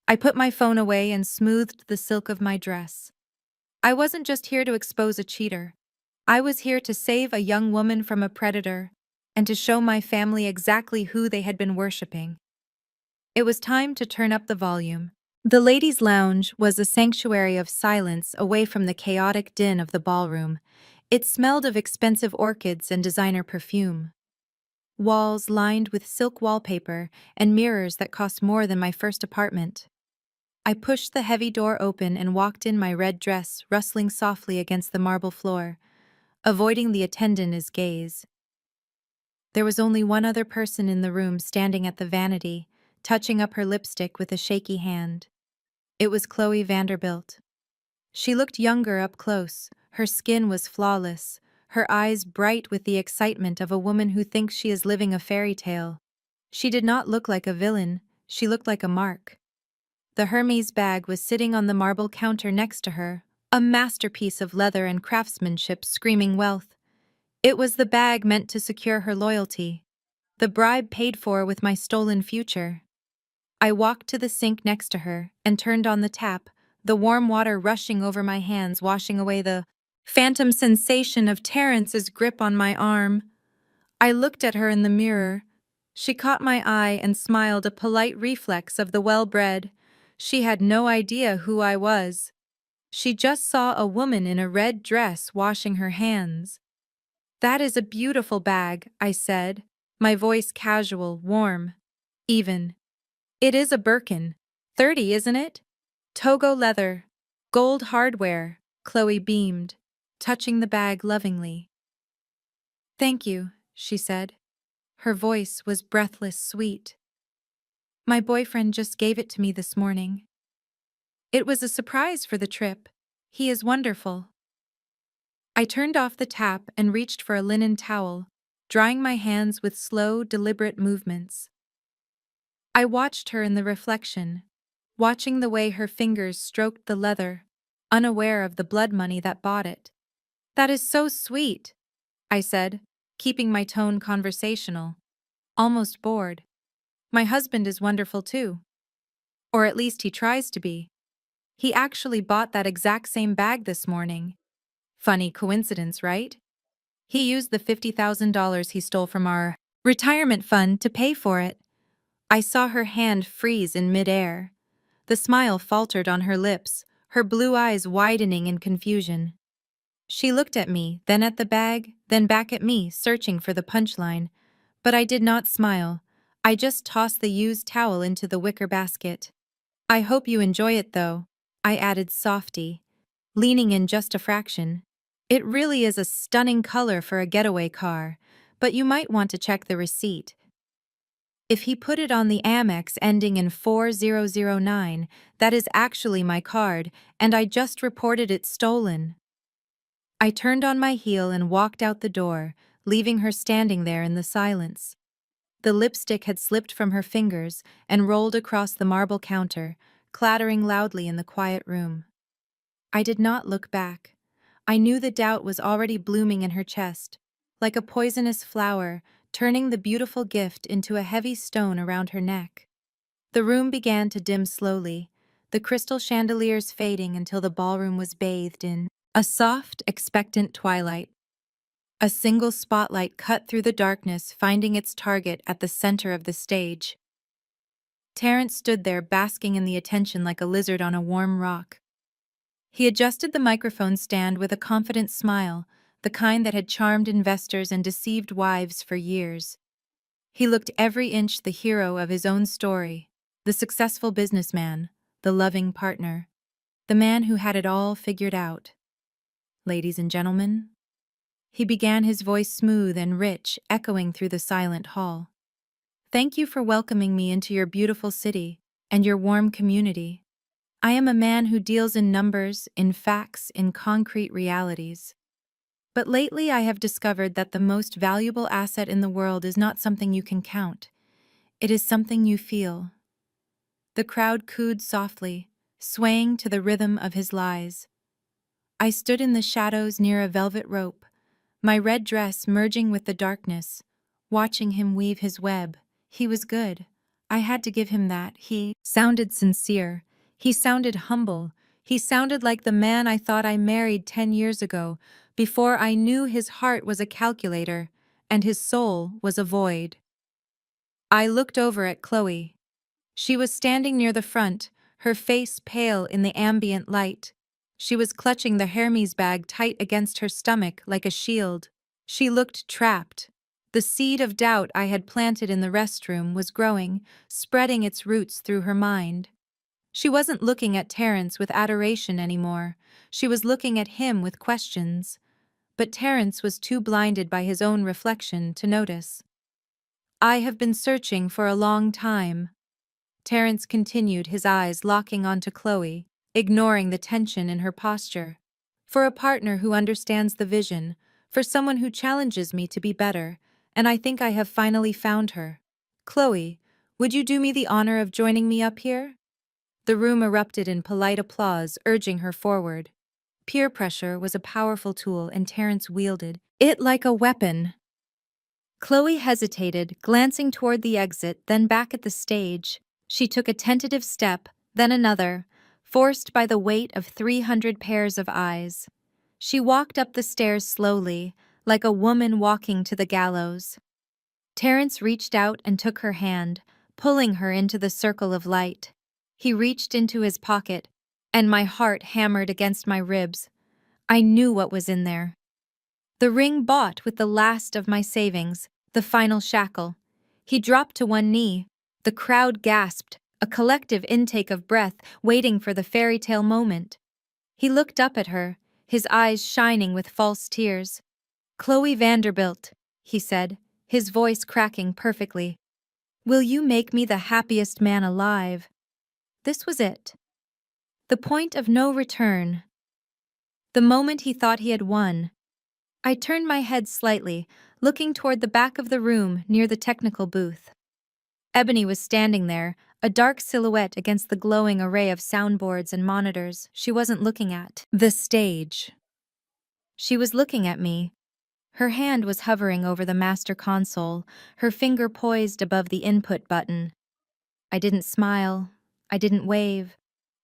S1: I put my phone away and smoothed the silk of my dress. I wasn't just here to expose a cheater. I was here to save a young woman from a predator and to show my family exactly who they had been worshipping. It was time to turn up the volume. The ladies' lounge was a sanctuary of silence away from the chaotic din of the ballroom. It smelled of expensive orchids and designer perfume. Walls lined with silk wallpaper and mirrors that cost more than my first apartment. I pushed the heavy door open and walked in, my red dress rustling softly against the marble floor, avoiding the attendant's gaze. There was only one other person in the room, standing at the vanity, touching up her lipstick with a shaky hand. It was Chloe Vanderbilt. She looked younger up close. Her skin was flawless, her eyes bright with the excitement of a woman who thinks she is living a fairy tale. She did not look like a villain, she looked like a mark. The Hermes bag was sitting on the marble counter next to her, a masterpiece of leather and craftsmanship screaming wealth. It was the bag meant to secure her loyalty, the bribe paid for with my stolen future. I walked to the sink next to her and turned on the tap, the warm water rushing over my hands, washing away the phantom sensation of Terrence's grip on my arm. I looked at her in the mirror. She caught my eye and smiled, a polite reflex of the well-bred. She had no idea who I was. She just saw a woman in a red dress washing her hands. "That is a beautiful bag," I said, my voice casual, warm, even. "It is a Birkin. 30, isn't it? Togo leather. Gold hardware," Chloe beamed, touching the bag lovingly. "Thank you," she said. Her voice was breathless sweet. "My boyfriend just gave it to me this morning. It was a surprise for the trip. He is wonderful." I turned off the tap and reached for a linen towel, drying my hands with slow, deliberate movements. I watched her in the reflection, watching the way her fingers stroked the leather, unaware of the blood money that bought it. "That is so sweet," I said, keeping my tone conversational, almost bored. "My husband is wonderful too. Or at least he tries to be. He actually bought that exact same bag this morning. Funny coincidence, right? He used the $50,000 he stole from our retirement fund to pay for it." I saw her hand freeze in midair. The smile faltered on her lips, her blue eyes widening in confusion. She looked at me, then at the bag, then back at me, searching for the punchline. But I did not smile. I just tossed the used towel into the wicker basket. "I hope you enjoy it though," I added softy, leaning in just a fraction. "It really is a stunning color for a getaway car, but you might want to check the receipt. If he put it on the Amex ending in 4009, that is actually my card, and I just reported it stolen." I turned on my heel and walked out the door, leaving her standing there in the silence. The lipstick had slipped from her fingers and rolled across the marble counter, clattering loudly in the quiet room. I did not look back. I knew the doubt was already blooming in her chest, like a poisonous flower, turning the beautiful gift into a heavy stone around her neck. The room began to dim slowly, the crystal chandeliers fading until the ballroom was bathed in a soft, expectant twilight. A single spotlight cut through the darkness, finding its target at the center of the stage. Terrence stood there basking in the attention like a lizard on a warm rock. He adjusted the microphone stand with a confident smile, the kind that had charmed investors and deceived wives for years. He looked every inch the hero of his own story, the successful businessman, the loving partner, the man who had it all figured out. "Ladies and gentlemen," he began, his voice smooth and rich, echoing through the silent hall. "Thank you for welcoming me into your beautiful city and your warm community. I am a man who deals in numbers, in facts, in concrete realities. But lately I have discovered that the most valuable asset in the world is not something you can count. It is something you feel." The crowd cooed softly, swaying to the rhythm of his lies. I stood in the shadows near a velvet rope, my red dress merging with the darkness, watching him weave his web. He was good. I had to give him that. He sounded sincere. He sounded humble. He sounded like the man I thought I married 10 years ago, before I knew his heart was a calculator and his soul was a void. I looked over at Chloe. She was standing near the front, her face pale in the ambient light. She was clutching the Hermes bag tight against her stomach like a shield. She looked trapped. The seed of doubt I had planted in the restroom was growing, spreading its roots through her mind. She wasn't looking at Terrence with adoration anymore. She was looking at him with questions. But Terrence was too blinded by his own reflection to notice. "I have been searching for a long time," Terrence continued, his eyes locking onto Chloe, ignoring the tension in her posture. "For a partner who understands the vision, for someone who challenges me to be better, and I think I have finally found her. Chloe, would you do me the honor of joining me up here? The room erupted in polite applause, urging her forward. Peer pressure was a powerful tool, and Terence wielded it like a weapon. Chloe hesitated, glancing toward the exit, then back at the stage. She took a tentative step, then another, forced by the weight of 300 pairs of eyes. She walked up the stairs slowly, like a woman walking to the gallows. Terence reached out and took her hand, pulling her into the circle of light. He reached into his pocket, and my heart hammered against my ribs. I knew what was in there. The ring bought with the last of my savings, the final shackle. He dropped to one knee. The crowd gasped, a collective intake of breath, waiting for the fairy tale moment. He looked up at her, his eyes shining with false tears. "Chloe Vanderbilt," he said, his voice cracking perfectly. "Will you make me the happiest man alive?" This was it. The point of no return. The moment he thought he had won. I turned my head slightly, looking toward the back of the room near the technical booth. Ebony was standing there, a dark silhouette against the glowing array of soundboards and monitors. She wasn't looking at the stage. She was looking at me. Her hand was hovering over the master console, her finger poised above the input button. I didn't smile. I didn't wave.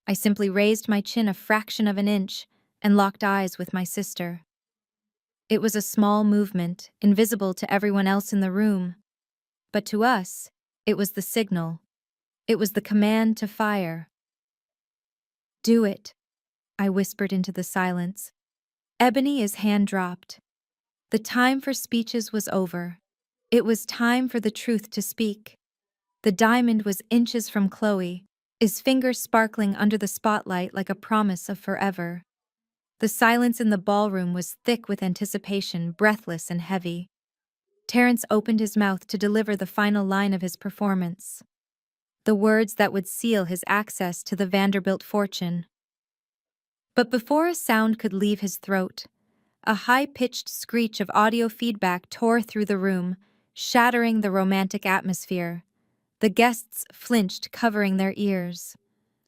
S1: I simply raised my chin a fraction of an inch and locked eyes with my sister. It was a small movement, invisible to everyone else in the room. But to us, it was the signal. It was the command to fire. "Do it," I whispered into the silence. Ebony's hand dropped. The time for speeches was over. It was time for the truth to speak. The diamond was inches from Chloe, his fingers sparkling under the spotlight like a promise of forever. The silence in the ballroom was thick with anticipation, breathless and heavy. Terence opened his mouth to deliver the final line of his performance. The words that would seal his access to the Vanderbilt fortune. But before a sound could leave his throat, a high-pitched screech of audio feedback tore through the room, shattering the romantic atmosphere. The guests flinched, covering their ears.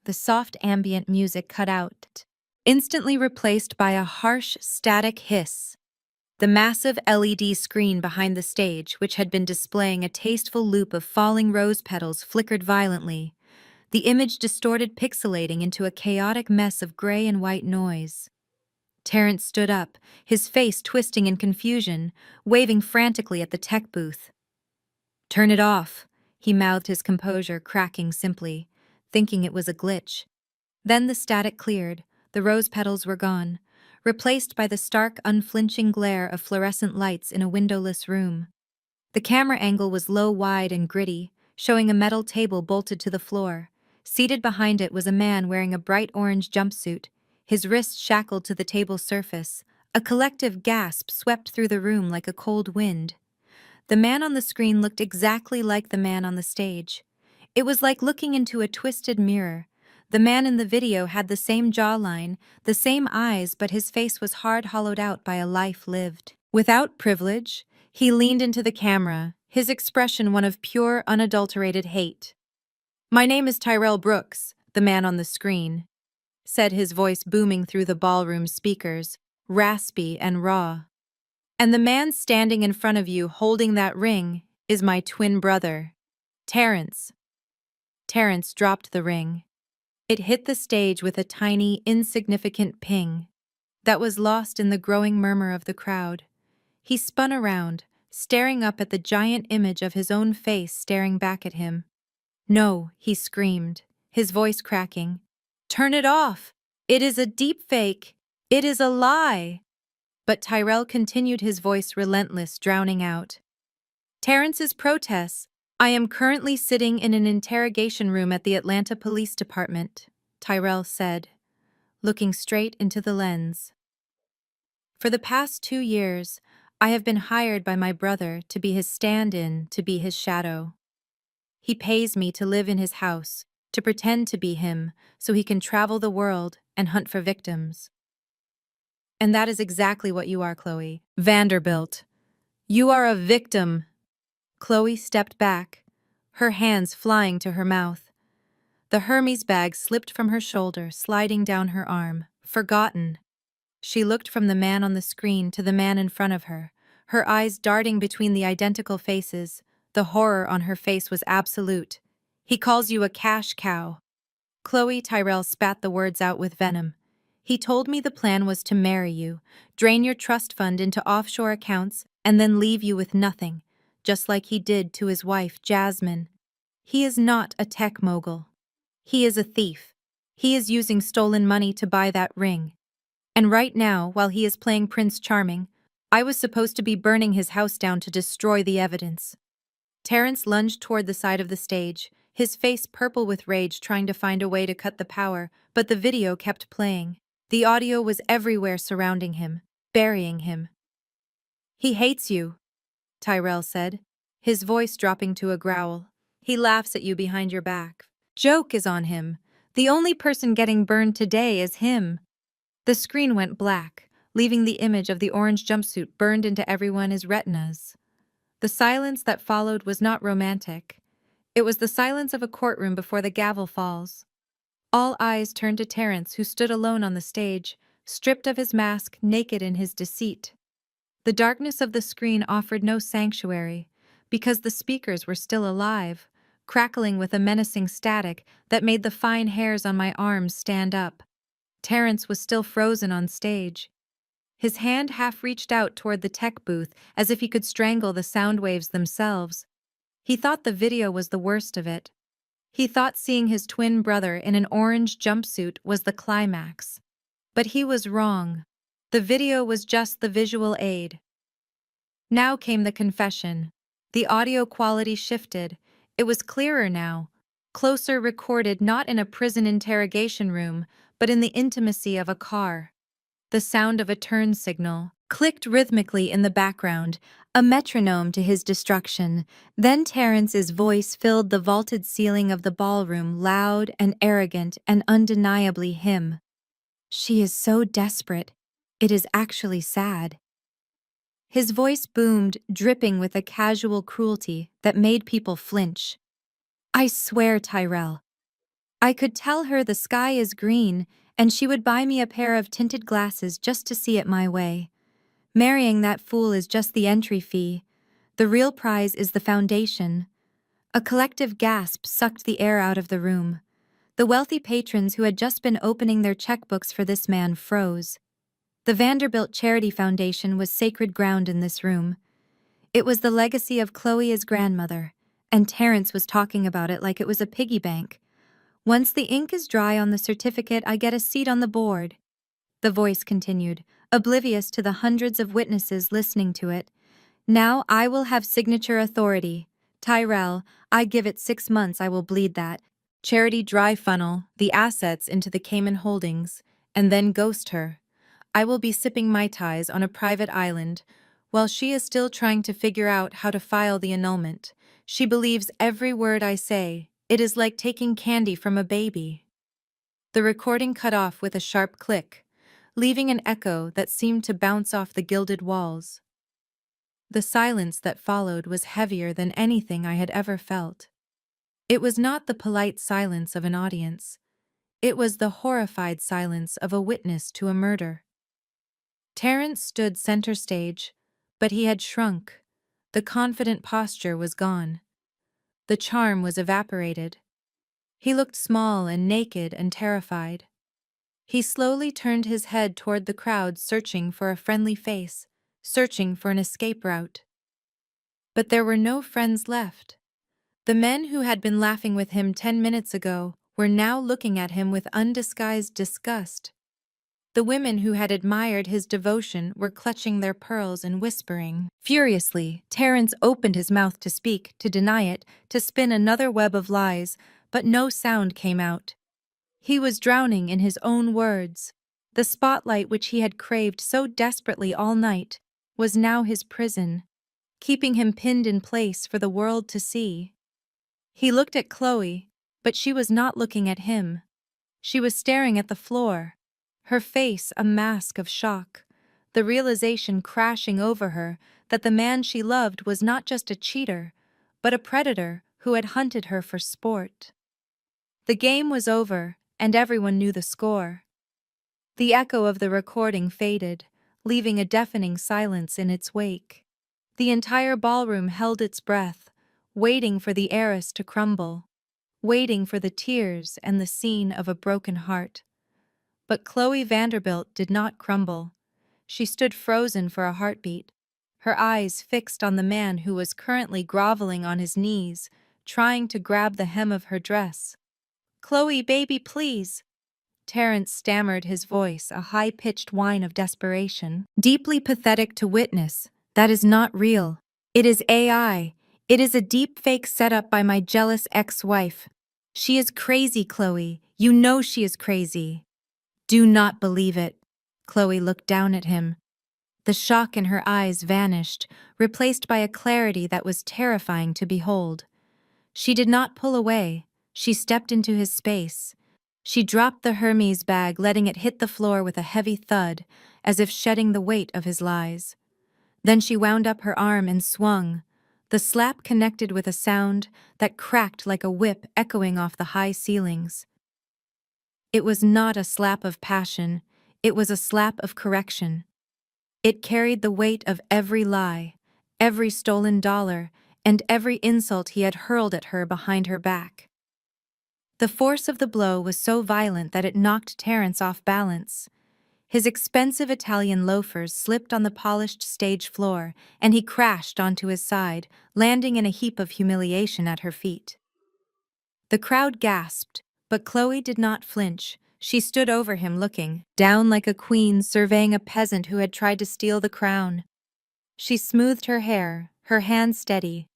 S1: The soft ambient music cut out, instantly replaced by a harsh, static hiss. The massive LED screen behind the stage, which had been displaying a tasteful loop of falling rose petals, flickered violently, the image distorted, pixelating into a chaotic mess of gray and white noise. Terence stood up, his face twisting in confusion, waving frantically at the tech booth. "Turn it off," he mouthed, his composure cracking simply, thinking it was a glitch. Then the static cleared, the rose petals were gone, replaced by the stark, unflinching glare of fluorescent lights in a windowless room. The camera angle was low, wide, and gritty, showing a metal table bolted to the floor. Seated behind it was a man wearing a bright orange jumpsuit, his wrists shackled to the table's surface. A collective gasp swept through the room like a cold wind. The man on the screen looked exactly like the man on the stage. It was like looking into a twisted mirror. The man in the video had the same jawline, the same eyes, but his face was hard, hollowed out by a life lived without privilege. He leaned into the camera, his expression one of pure, unadulterated hate. "My name is Tyrell Brooks," the man on the screen said, his voice booming through the ballroom speakers, raspy and raw. "And the man standing in front of you holding that ring is my twin brother, Terence." Terence dropped the ring. It hit the stage with a tiny, insignificant ping that was lost in the growing murmur of the crowd. He spun around, staring up at the giant image of his own face staring back at him. "No," he screamed, his voice cracking. "Turn it off! It is a deepfake! It is a lie!" But Tyrell continued, his voice relentless, drowning out. "Terence's protests. I am currently sitting in an interrogation room at the Atlanta Police Department," Tyrell said, looking straight into the lens. "For the past 2 years, I have been hired by my brother to be his stand-in, to be his shadow. He pays me to live in his house, to pretend to be him, so he can travel the world and hunt for victims." And that is exactly what you are, Chloe. Vanderbilt. You are a victim. Chloe stepped back, her hands flying to her mouth. The Hermes bag slipped from her shoulder, sliding down her arm. Forgotten. She looked from the man on the screen to the man in front of her, her eyes darting between the identical faces. The horror on her face was absolute. He calls you a cash cow. Chloe Tyrell spat the words out with venom. He told me the plan was to marry you, drain your trust fund into offshore accounts, and then leave you with nothing, just like he did to his wife, Jasmine. He is not a tech mogul. He is a thief. He is using stolen money to buy that ring. And right now, while he is playing Prince Charming, I was supposed to be burning his house down to destroy the evidence. Terrence lunged toward the side of the stage, his face purple with rage, trying to find a way to cut the power, but the video kept playing. The audio was everywhere, surrounding him, burying him. He hates you, Tyrell said, his voice dropping to a growl. He laughs at you behind your back. Joke is on him. The only person getting burned today is him. The screen went black, leaving the image of the orange jumpsuit burned into everyone's retinas. The silence that followed was not romantic. It was the silence of a courtroom before the gavel falls. All eyes turned to Terrence, who stood alone on the stage, stripped of his mask, naked in his deceit. The darkness of the screen offered no sanctuary, because the speakers were still alive, crackling with a menacing static that made the fine hairs on my arms stand up. Terrence was still frozen on stage. His hand half reached out toward the tech booth as if he could strangle the sound waves themselves. He thought the video was the worst of it. He thought seeing his twin brother in an orange jumpsuit was the climax. But he was wrong. The video was just the visual aid. Now came the confession. The audio quality shifted. It was clearer now, closer, recorded not in a prison interrogation room, but in the intimacy of a car. The sound of a turn signal clicked rhythmically in the background, a metronome to his destruction. Then Terrence's voice filled the vaulted ceiling of the ballroom, loud and arrogant and undeniably him. She is so desperate. It is actually sad. His voice boomed, dripping with a casual cruelty that made people flinch. I swear, Tyrell, I could tell her the sky is green, and she would buy me a pair of tinted glasses just to see it my way. Marrying that fool is just the entry fee. The real prize is the foundation. A collective gasp sucked the air out of the room. The wealthy patrons who had just been opening their checkbooks for this man froze. The Vanderbilt Charity Foundation was sacred ground in this room. It was the legacy of Chloe's grandmother, and Terrence was talking about it like it was a piggy bank. Once the ink is dry on the certificate, I get a seat on the board. The voice continued, oblivious to the hundreds of witnesses listening to it. Now I will have signature authority. Tyrell, I give it 6 months, I will bleed that. Charity dry funnel the assets into the Cayman Holdings, and then ghost her. I will be sipping Mai Tais on a private island, while she is still trying to figure out how to file the annulment. She believes every word I say. It is like taking candy from a baby. The recording cut off with a sharp click, leaving an echo that seemed to bounce off the gilded walls. The silence that followed was heavier than anything I had ever felt. It was not the polite silence of an audience. It was the horrified silence of a witness to a murder. Terrence stood center stage, but he had shrunk. The confident posture was gone. The charm was evaporated. He looked small and naked and terrified. He slowly turned his head toward the crowd, searching for a friendly face, searching for an escape route. But there were no friends left. The men who had been laughing with him 10 minutes ago were now looking at him with undisguised disgust. The women who had admired his devotion were clutching their pearls and whispering. Furiously, Terrence opened his mouth to speak, to deny it, to spin another web of lies, but no sound came out. He was drowning in his own words. The spotlight which he had craved so desperately all night was now his prison, keeping him pinned in place for the world to see. He looked at Chloe, but she was not looking at him. She was staring at the floor, her face a mask of shock, the realization crashing over her that the man she loved was not just a cheater, but a predator who had hunted her for sport. The game was over, and everyone knew the score. The echo of the recording faded, leaving a deafening silence in its wake. The entire ballroom held its breath, waiting for the heiress to crumble, waiting for the tears and the scene of a broken heart. But Chloe Vanderbilt did not crumble. She stood frozen for a heartbeat, her eyes fixed on the man who was currently groveling on his knees, trying to grab the hem of her dress. "Chloe, baby, please." Terence stammered, his voice a high-pitched whine of desperation. "Deeply pathetic to witness. That is not real. It is AI. It is a deep fake set up by my jealous ex-wife. She is crazy, Chloe. You know she is crazy." "Do not believe it." Chloe looked down at him. The shock in her eyes vanished, replaced by a clarity that was terrifying to behold. She did not pull away. She stepped into his space. She dropped the Hermes bag, letting it hit the floor with a heavy thud, as if shedding the weight of his lies. Then she wound up her arm and swung. The slap connected with a sound that cracked like a whip echoing off the high ceilings. It was not a slap of passion, it was a slap of correction. It carried the weight of every lie, every stolen dollar, and every insult he had hurled at her behind her back. The force of the blow was so violent that it knocked Terence off balance. His expensive Italian loafers slipped on the polished stage floor, and he crashed onto his side, landing in a heap of humiliation at her feet. The crowd gasped, but Chloe did not flinch. She stood over him, looking down like a queen surveying a peasant who had tried to steal the crown. She smoothed her hair, her hands steady.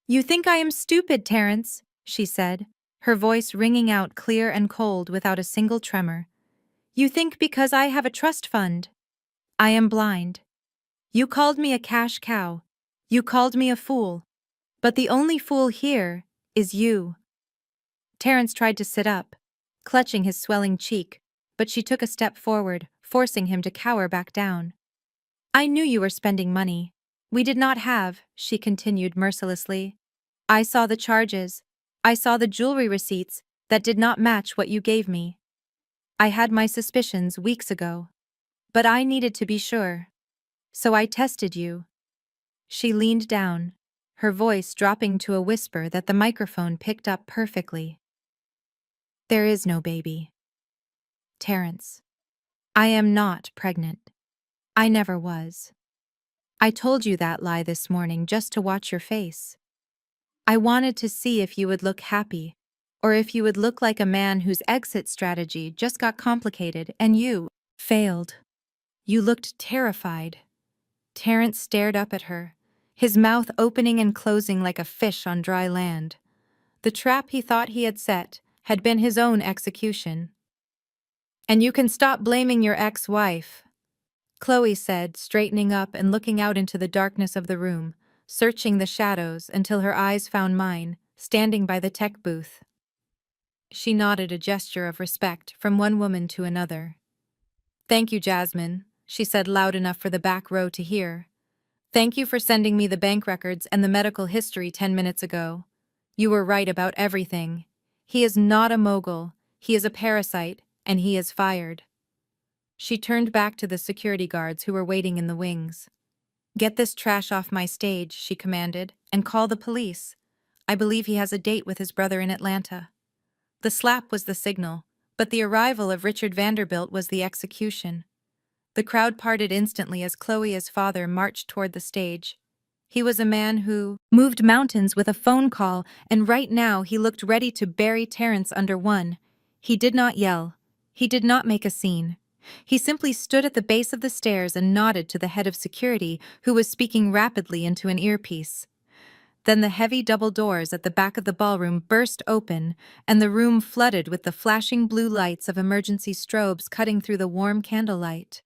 S1: "You think I am stupid, Terence," she said, her voice ringing out clear and cold without a single tremor. "You think because I have a trust fund. I am blind. You called me a cash cow. You called me a fool. But the only fool here is you." Terence tried to sit up, clutching his swelling cheek, but she took a step forward, forcing him to cower back down. "I knew you were spending money. We did not have," she continued mercilessly. "I saw the charges. I saw the jewelry receipts that did not match what you gave me. I had my suspicions weeks ago. But I needed to be sure. So I tested you." She leaned down, her voice dropping to a whisper that the microphone picked up perfectly. "There is no baby. Terence. I am not pregnant. I never was. I told you that lie this morning just to watch your face. I wanted to see if you would look happy, or if you would look like a man whose exit strategy just got complicated and you failed. You looked terrified." Terence stared up at her, his mouth opening and closing like a fish on dry land. The trap he thought he had set had been his own execution. "And you can stop blaming your ex-wife," Chloe said, straightening up and looking out into the darkness of the room, searching the shadows until her eyes found mine, standing by the tech booth. She nodded, a gesture of respect from one woman to another. "Thank you, Jasmine," she said loud enough for the back row to hear. "Thank you for sending me the bank records and the medical history 10 minutes ago. You were right about everything. He is not a mogul, he is a parasite, and he is fired." She turned back to the security guards who were waiting in the wings. "Get this trash off my stage," she commanded, "and call the police. I believe he has a date with his brother in Atlanta." The slap was the signal, but the arrival of Richard Vanderbilt was the execution. The crowd parted instantly as Chloe's father marched toward the stage. He was a man who moved mountains with a phone call, and right now he looked ready to bury Terence under one. He did not yell. He did not make a scene. He simply stood at the base of the stairs and nodded to the head of security, who was speaking rapidly into an earpiece. Then the heavy double doors at the back of the ballroom burst open, and the room flooded with the flashing blue lights of emergency strobes cutting through the warm candlelight.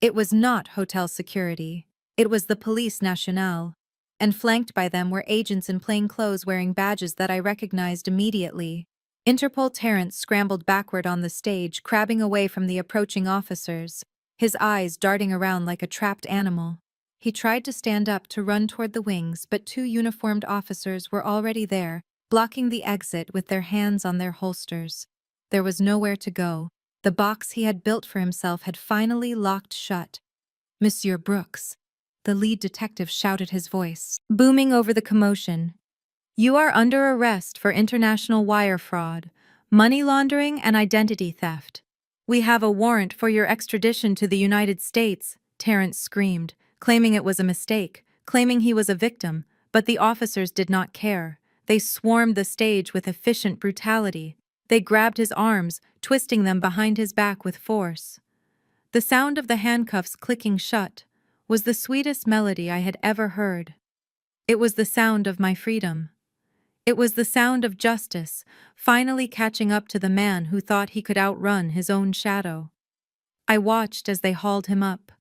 S1: It was not hotel security. It was the Police Nationale, and flanked by them were agents in plain clothes wearing badges that I recognized immediately. Interpol Terence scrambled backward on the stage, crabbing away from the approaching officers. his eyes darting around like a trapped animal. He tried to stand up to run toward the wings, but two uniformed officers were already there, blocking the exit with their hands on their holsters. There was nowhere to go. The box he had built for himself had finally locked shut. "Monsieur Brooks," the lead detective shouted, his voice booming over the commotion. "You are under arrest for international wire fraud, money laundering, and identity theft. We have a warrant for your extradition to the United States," Terrence screamed, claiming it was a mistake, claiming he was a victim, but the officers did not care. They swarmed the stage with efficient brutality. They grabbed his arms, twisting them behind his back with force. The sound of the handcuffs clicking shut was the sweetest melody I had ever heard. It was the sound of my freedom. It was the sound of justice, finally catching up to the man who thought he could outrun his own shadow. I watched as they hauled him up.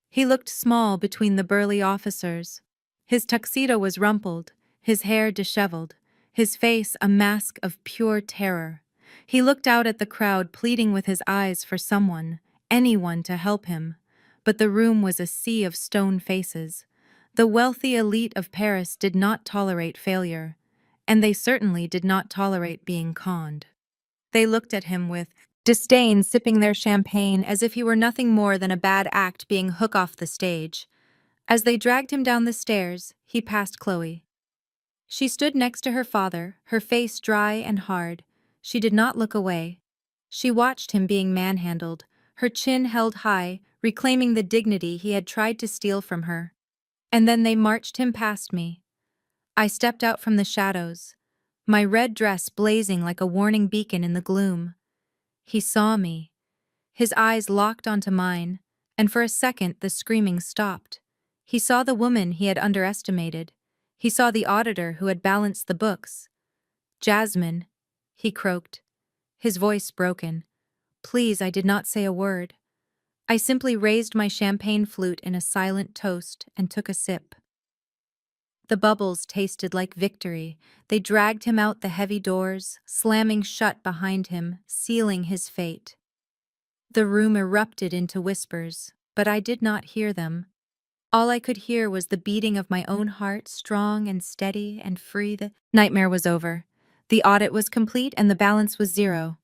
S1: He looked small between the burly officers. His tuxedo was rumpled, his hair disheveled, his face a mask of pure terror. He looked out at the crowd, pleading with his eyes for someone, anyone to help him. But the room was a sea of stone faces. The wealthy elite of Paris did not tolerate failure, and they certainly did not tolerate being conned. They looked at him with disdain, sipping their champagne as if he were nothing more than a bad act being hook off the stage. As they dragged him down the stairs, he passed Chloe. She stood next to her father, her face dry and hard. She did not look away. She watched him being manhandled, her chin held high, reclaiming the dignity he had tried to steal from her. And then they marched him past me. I stepped out from the shadows, my red dress blazing like a warning beacon in the gloom. He saw me. His eyes locked onto mine, and for a second the screaming stopped. He saw the woman he had underestimated. He saw the auditor who had balanced the books. "Jasmine," he croaked, his voice broken. "Please," I did not say a word. I simply raised my champagne flute in a silent toast and took a sip. The bubbles tasted like victory. They dragged him out the heavy doors, slamming shut behind him, sealing his fate. The room erupted into whispers, but I did not hear them. All I could hear was the beating of my own heart, strong and steady and free. The nightmare was over. The audit was complete and the balance was zero.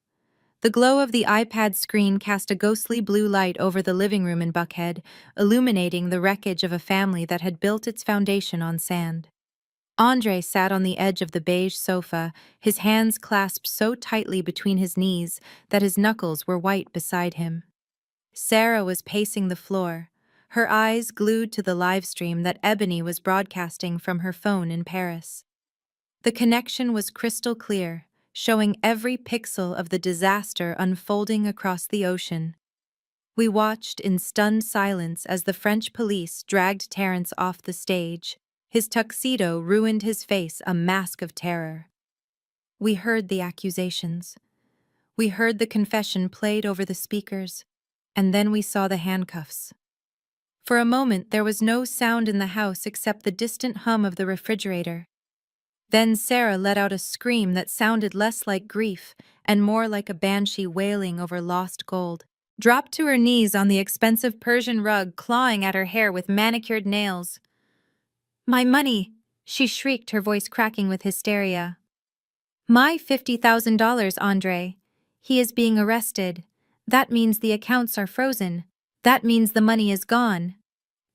S1: The glow of the iPad screen cast a ghostly blue light over the living room in Buckhead, illuminating the wreckage of a family that had built its foundation on sand. Andre sat on the edge of the beige sofa, his hands clasped so tightly between his knees that his knuckles were white beside him. Sarah was pacing the floor, her eyes glued to the live stream that Ebony was broadcasting from her phone in Paris. The connection was crystal clear, showing every pixel of the disaster unfolding across the ocean. We watched in stunned silence as the French police dragged Terrence off the stage. His tuxedo ruined his face, a mask of terror. We heard the accusations. We heard the confession played over the speakers, and then we saw the handcuffs. For a moment there was no sound in the house except the distant hum of the refrigerator. Then Sarah let out a scream that sounded less like grief and more like a banshee wailing over lost gold. Dropped to her knees on the expensive Persian rug, clawing at her hair with manicured nails. "My money!" she shrieked, her voice cracking with hysteria. "My $50,000, Andre. He is being arrested. That means the accounts are frozen. That means the money is gone."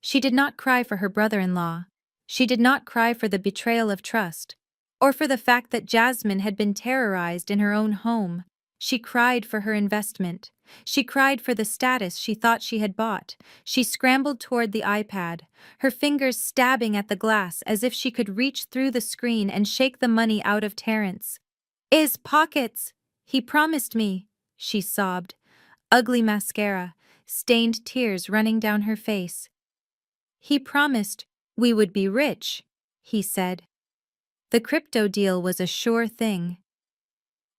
S1: She did not cry for her brother-in-law. She did not cry for the betrayal of trust, or for the fact that Jasmine had been terrorized in her own home. She cried for her investment. She cried for the status she thought she had bought. She scrambled toward the iPad, her fingers stabbing at the glass as if she could reach through the screen and shake the money out of Terrence. "His pockets! He promised me," she sobbed, ugly mascara, stained tears running down her face. "He promised we would be rich," he said. The crypto deal was a sure thing.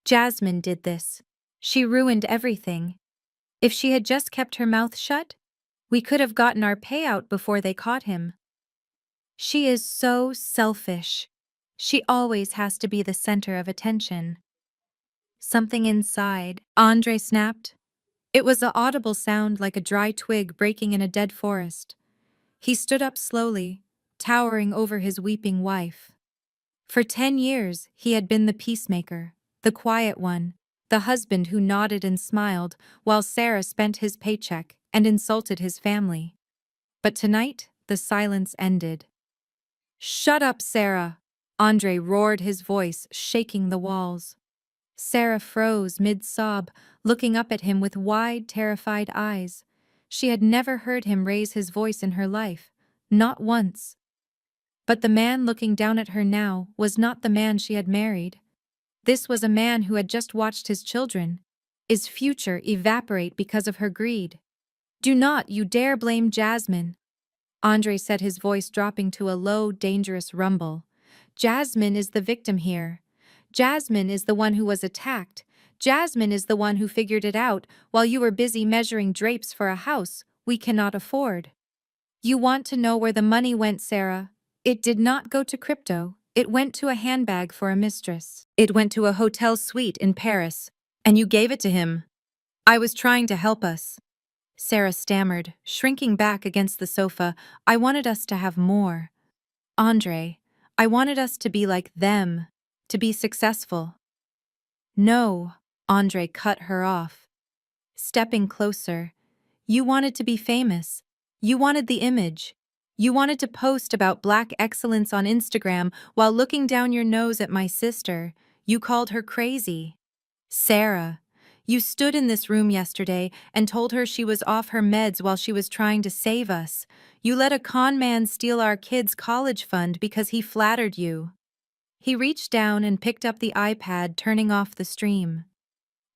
S1: Jasmine did this. She ruined everything. If she had just kept her mouth shut, we could have gotten our payout before they caught him. She is so selfish. She always has to be the center of attention. Something inside, Andre snapped. It was an audible sound like a dry twig breaking in a dead forest. He stood up slowly, towering over his weeping wife. For 10 years, he had been the peacemaker, the quiet one, the husband who nodded and smiled while Sarah spent his paycheck and insulted his family. But tonight, the silence ended. "Shut up, Sarah!" Andre roared, his voice shaking the walls. Sarah froze mid-sob, looking up at him with wide, terrified eyes. She had never heard him raise his voice in her life, not once. But the man looking down at her now was not the man she had married. This was a man who had just watched his children, his future, evaporate because of her greed. "Do not you dare blame Jasmine," Andre said, his voice dropping to a low, dangerous rumble. "Jasmine is the victim here. Jasmine is the one who was attacked. Jasmine is the one who figured it out while you were busy measuring drapes for a house we cannot afford. You want to know where the money went, Sarah? It did not go to crypto. It went to a handbag for a mistress. It went to a hotel suite in Paris. And you gave it to him." "I was trying to help us," Sarah stammered, shrinking back against the sofa. "I wanted us to have more. Andre, I wanted us to be like them, to be successful." "No," Andre cut her off. Stepping closer, "You wanted to be famous. You wanted the image. You wanted to post about Black excellence on Instagram while looking down your nose at my sister. You called her crazy. Sarah, you stood in this room yesterday and told her she was off her meds while she was trying to save us. You let a con man steal our kids' college fund because he flattered you." He reached down and picked up the iPad, turning off the stream.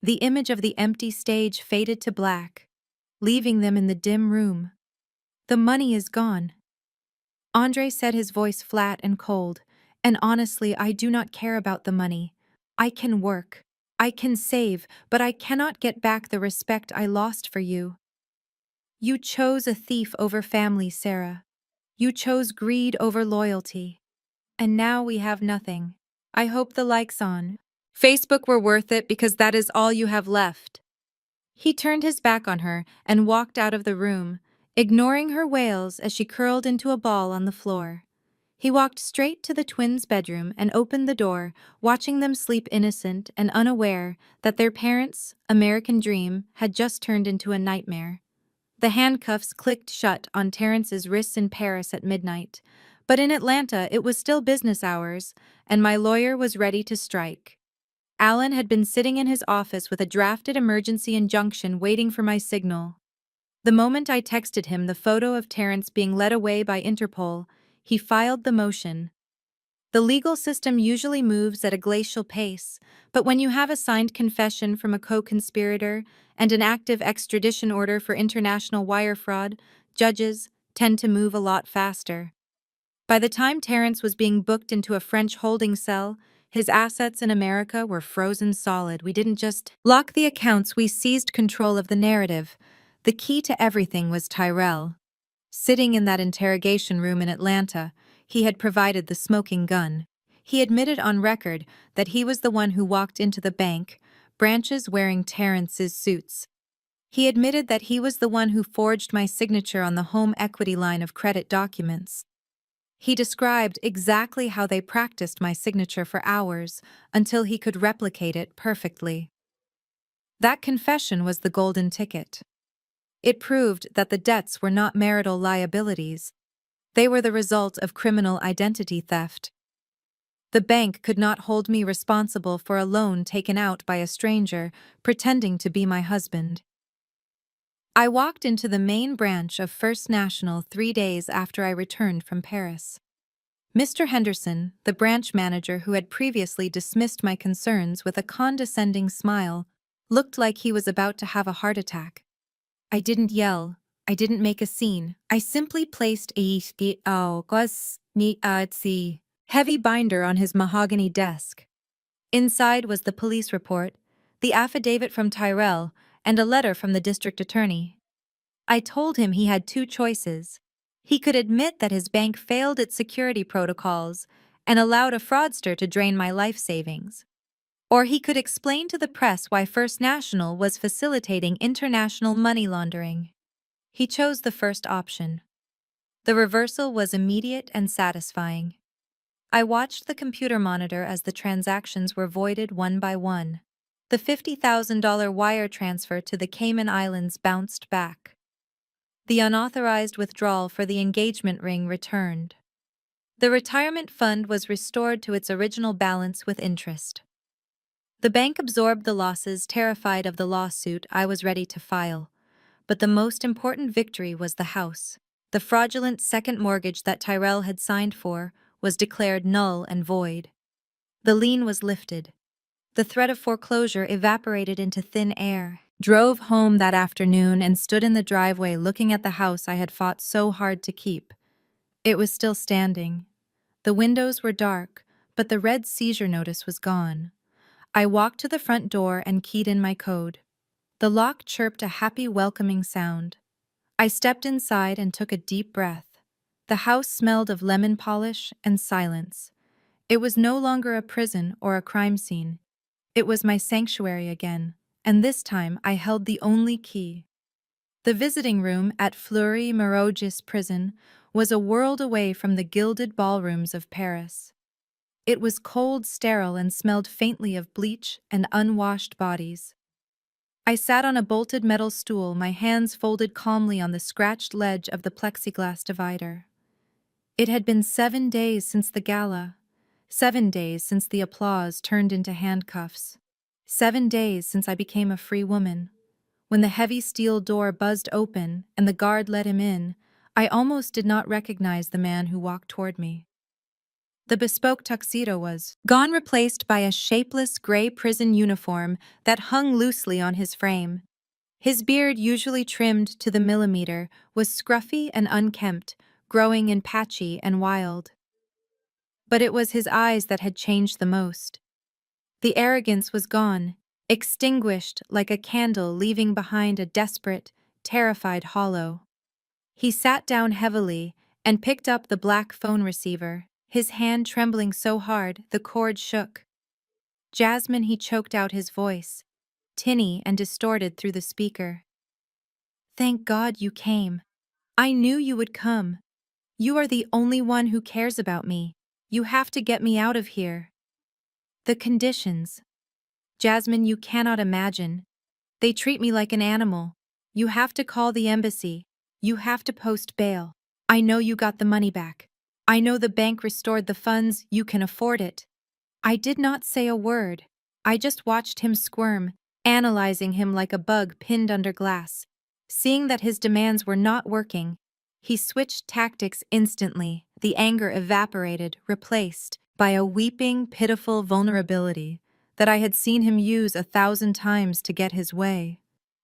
S1: The image of the empty stage faded to black, leaving them in the dim room. "The money is gone," Andre said, his voice flat and cold. "And honestly, I do not care about the money. I can work. I can save, but I cannot get back the respect I lost for you. You chose a thief over family, Sarah. You chose greed over loyalty. And now we have nothing. I hope the likes on Facebook were worth it because that is all you have left." He turned his back on her and walked out of the room, ignoring her wails as she curled into a ball on the floor. He walked straight to the twins' bedroom and opened the door, watching them sleep innocent and unaware that their parents' American dream had just turned into a nightmare. The handcuffs clicked shut on Terrence's wrists in Paris at midnight, but in Atlanta it was still business hours, and my lawyer was ready to strike. Alan had been sitting in his office with a drafted emergency injunction waiting for my signal. The moment I texted him the photo of Terrence being led away by Interpol, he filed the motion. The legal system usually moves at a glacial pace, but when you have a signed confession from a co-conspirator and an active extradition order for international wire fraud, judges tend to move a lot faster. By the time Terrence was being booked into a French holding cell, his assets in America were frozen solid. We didn't just lock the accounts, we seized control of the narrative. The key to everything was Tyrell. Sitting in that interrogation room in Atlanta, he had provided the smoking gun. He admitted on record that he was the one who walked into the bank, branches wearing Terrence's suits. He admitted that he was the one who forged my signature on the home equity line of credit documents. He described exactly how they practiced my signature for hours until he could replicate it perfectly. That confession was the golden ticket. It proved that the debts were not marital liabilities. They were the result of criminal identity theft. The bank could not hold me responsible for a loan taken out by a stranger pretending to be my husband. I walked into the main branch of First National 3 days after I returned from Paris. Mr. Henderson, the branch manager who had previously dismissed my concerns with a condescending smile, looked like he was about to have a heart attack. I didn't yell. I didn't make a scene. I simply placed a heavy binder on his mahogany desk. Inside was the police report, the affidavit from Tyrell, and a letter from the district attorney. I told him he had two choices. He could admit that his bank failed its security protocols and allowed a fraudster to drain my life savings. Or he could explain to the press why First National was facilitating international money laundering. He chose the first option. The reversal was immediate and satisfying. I watched the computer monitor as the transactions were voided one by one. The $50,000 wire transfer to the Cayman Islands bounced back. The unauthorized withdrawal for the engagement ring returned. The retirement fund was restored to its original balance with interest. The bank absorbed the losses, terrified of the lawsuit I was ready to file. But the most important victory was the house. The fraudulent second mortgage that Tyrell had signed for was declared null and void. The lien was lifted. The threat of foreclosure evaporated into thin air. Drove home that afternoon and stood in the driveway looking at the house I had fought so hard to keep. It was still standing. The windows were dark, but the red seizure notice was gone. I walked to the front door and keyed in my code. The lock chirped a happy, welcoming sound. I stepped inside and took a deep breath. The house smelled of lemon polish and silence. It was no longer a prison or a crime scene. It was my sanctuary again, and this time I held the only key. The visiting room at Fleury-Mérogis prison was a world away from the gilded ballrooms of Paris. It was cold, sterile, and smelled faintly of bleach and unwashed bodies. I sat on a bolted metal stool, my hands folded calmly on the scratched ledge of the plexiglass divider. It had been 7 days since the gala, 7 days since the applause turned into handcuffs, 7 days since I became a free woman. When the heavy steel door buzzed open and the guard let him in, I almost did not recognize the man who walked toward me. The bespoke tuxedo was gone, replaced by a shapeless gray prison uniform that hung loosely on his frame. His beard, usually trimmed to the millimeter, was scruffy and unkempt, growing in patchy and wild. But it was his eyes that had changed the most. The arrogance was gone, extinguished like a candle leaving behind a desperate, terrified hollow. He sat down heavily and picked up the black phone receiver, his hand trembling so hard the cord shook. "Jasmine," he choked out, his voice, tinny and distorted through the speaker. "Thank God you came. I knew you would come. You are the only one who cares about me. You have to get me out of here." "The conditions. Jasmine, you cannot imagine. They treat me like an animal. You have to call the embassy. You have to post bail. I know you got the money back. I know the bank restored the funds. You can afford it." I did not say a word. I just watched him squirm, analyzing him like a bug pinned under glass. Seeing that his demands were not working, he switched tactics instantly. The anger evaporated, replaced by a weeping, pitiful vulnerability that I had seen him use 1,000 times to get his way.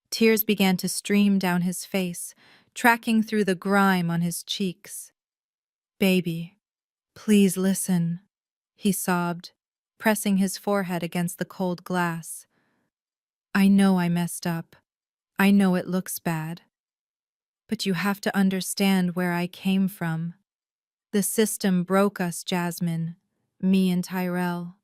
S1: Tears began to stream down his face, tracking through the grime on his cheeks. "Baby, please listen," he sobbed, pressing his forehead against the cold glass. "I know I messed up. I know it looks bad. But you have to understand where I came from. The system broke us, Jasmine, me and Tyrell.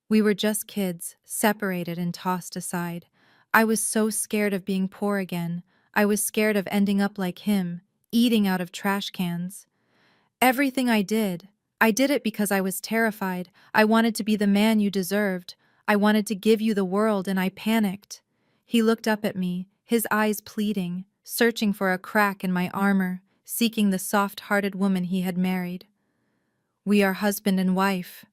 S1: We were just kids, separated and tossed aside. I was so scared of being poor again. I was scared of ending up like him, eating out of trash cans. Everything I did it because I was terrified. I wanted to be the man you deserved. I wanted to give you the world, and I panicked." He looked up at me, his eyes pleading, searching for a crack in my armor, seeking the soft-hearted woman he had married. "We are husband and wife.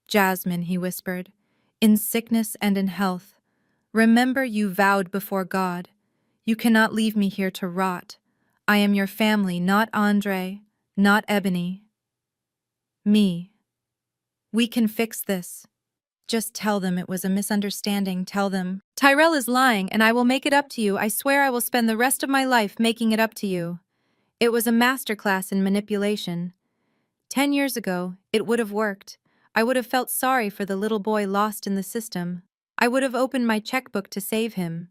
S1: Jasmine," he whispered, "in sickness and in health. Remember you vowed before God. You cannot leave me here to rot. I am your family, not Andre, not Ebony. Me. We can fix this. Just tell them it was a misunderstanding. Tell them Tyrell is lying, and I will make it up to you. I swear I will spend the rest of my life making it up to you." It was a masterclass in manipulation. 10 years ago, it would have worked. I would have felt sorry for the little boy lost in the system. I would have opened my checkbook to save him.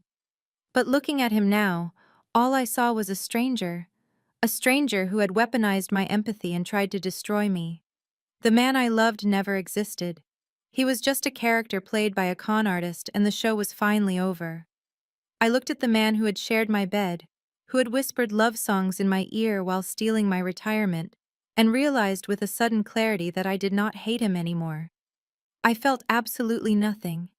S1: But looking at him now, all I saw was a stranger who had weaponized my empathy and tried to destroy me. The man I loved never existed. He was just a character played by a con artist, and the show was finally over. I looked at the man who had shared my bed, who had whispered love songs in my ear while stealing my retirement, and realized with a sudden clarity that I did not hate him anymore. I felt absolutely nothing.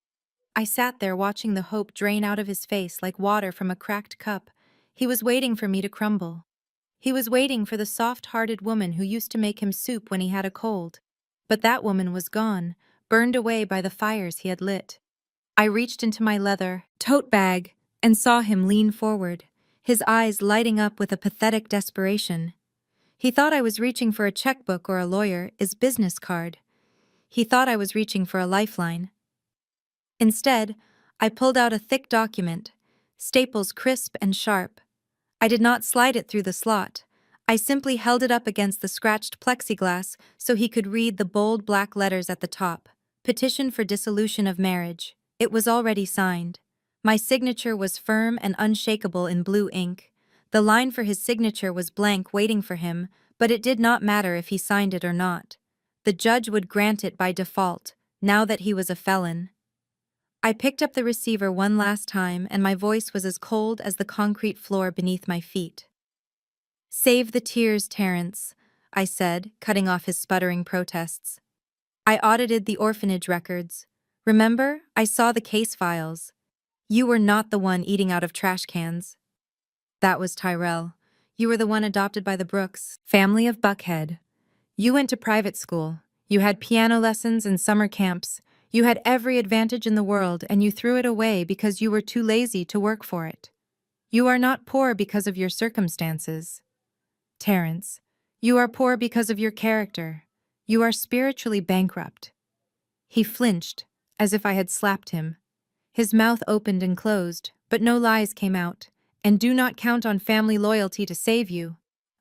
S1: I sat there watching the hope drain out of his face like water from a cracked cup. He was waiting for me to crumble. He was waiting for the soft-hearted woman who used to make him soup when he had a cold. But that woman was gone, burned away by the fires he had lit. I reached into my leather tote bag and saw him lean forward, his eyes lighting up with a pathetic desperation. He thought I was reaching for a checkbook or a lawyer's business card. He thought I was reaching for a lifeline. Instead, I pulled out a thick document, staples crisp and sharp. I did not slide it through the slot. I simply held it up against the scratched plexiglass so he could read the bold black letters at the top. Petition for dissolution of marriage. It was already signed. My signature was firm and unshakable in blue ink. The line for his signature was blank waiting for him, but it did not matter if he signed it or not. The judge would grant it by default, now that he was a felon. I picked up the receiver one last time, and my voice was as cold as the concrete floor beneath my feet. "Save the tears, Terrence," I said, cutting off his sputtering protests. "I audited the orphanage records. Remember, I saw the case files. You were not the one eating out of trash cans." "That was Tyrell. You were the one adopted by the Brooks family of Buckhead. You went to private school. You had piano lessons and summer camps. You had every advantage in the world, and you threw it away because you were too lazy to work for it. You are not poor because of your circumstances, Terrence. You are poor because of your character. You are spiritually bankrupt." He flinched, as if I had slapped him. His mouth opened and closed, but no lies came out. "And do not count on family loyalty to save you."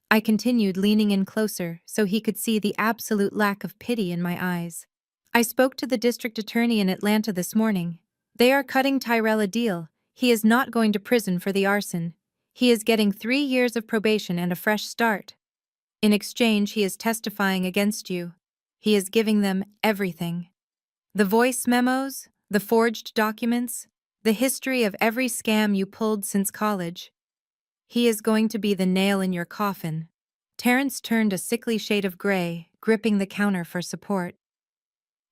S1: I continued, leaning in closer so he could see the absolute lack of pity in my eyes. "I spoke to the district attorney in Atlanta this morning. They are cutting Tyrell a deal. He is not going to prison for the arson. He is getting 3 years of probation and a fresh start. In exchange, he is testifying against you. He is giving them everything. The voice memos, the forged documents, the history of every scam you pulled since college. He is going to be the nail in your coffin." Terrence turned a sickly shade of gray, gripping the counter for support.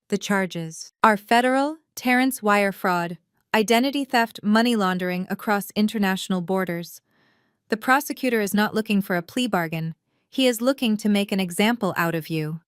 S1: "The charges are federal, Terrence wire fraud, identity theft, money laundering across international borders. The prosecutor is not looking for a plea bargain. He is looking to make an example out of you.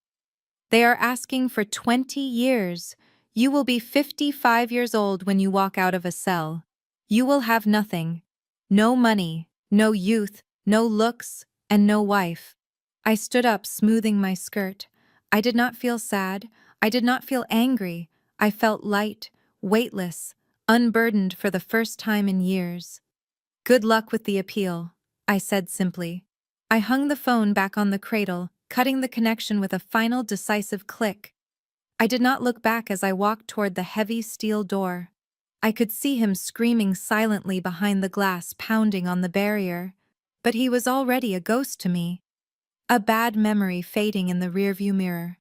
S1: They are asking for 20 years. You will be 55 years old when you walk out of a cell. You will have nothing. No money, no youth, no looks, and no wife." I stood up, smoothing my skirt. I did not feel sad. I did not feel angry. I felt light, weightless, unburdened for the first time in years. "Good luck with the appeal," I said simply. I hung the phone back on the cradle, cutting the connection with a final decisive click. I did not look back as I walked toward the heavy steel door. I could see him screaming silently behind the glass, pounding on the barrier. But he was already a ghost to me, a bad memory fading in the rearview mirror.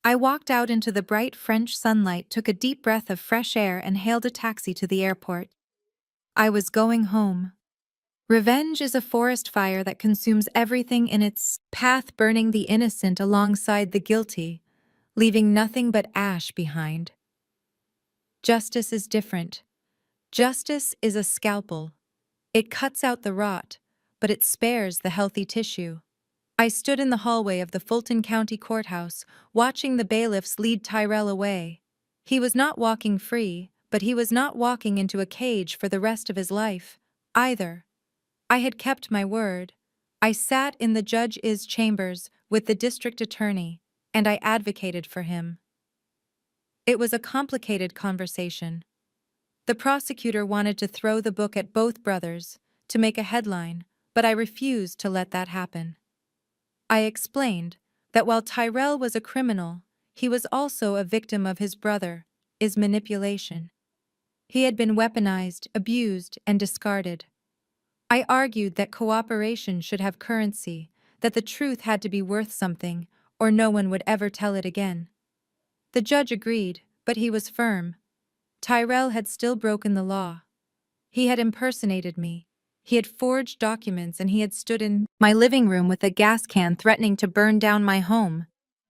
S1: I walked out into the bright French sunlight, took a deep breath of fresh air, and hailed a taxi to the airport. I was going home. Revenge is a forest fire that consumes everything in its path, burning the innocent alongside the guilty, leaving nothing but ash behind. Justice is different. Justice is a scalpel. It cuts out the rot, but it spares the healthy tissue. I stood in the hallway of the Fulton County Courthouse, watching the bailiffs lead Tyrell away. He was not walking free, but he was not walking into a cage for the rest of his life, either. I had kept my word. I sat in the judge's chambers with the district attorney, and I advocated for him. It was a complicated conversation. The prosecutor wanted to throw the book at both brothers, to make a headline, but I refused to let that happen. I explained that while Tyrell was a criminal, he was also a victim of his brother's manipulation. He had been weaponized, abused, and discarded. I argued that cooperation should have currency, that the truth had to be worth something, or no one would ever tell it again. The judge agreed, but he was firm. Tyrell had still broken the law. He had impersonated me. He had forged documents and he had stood in my living room with a gas can threatening to burn down my home.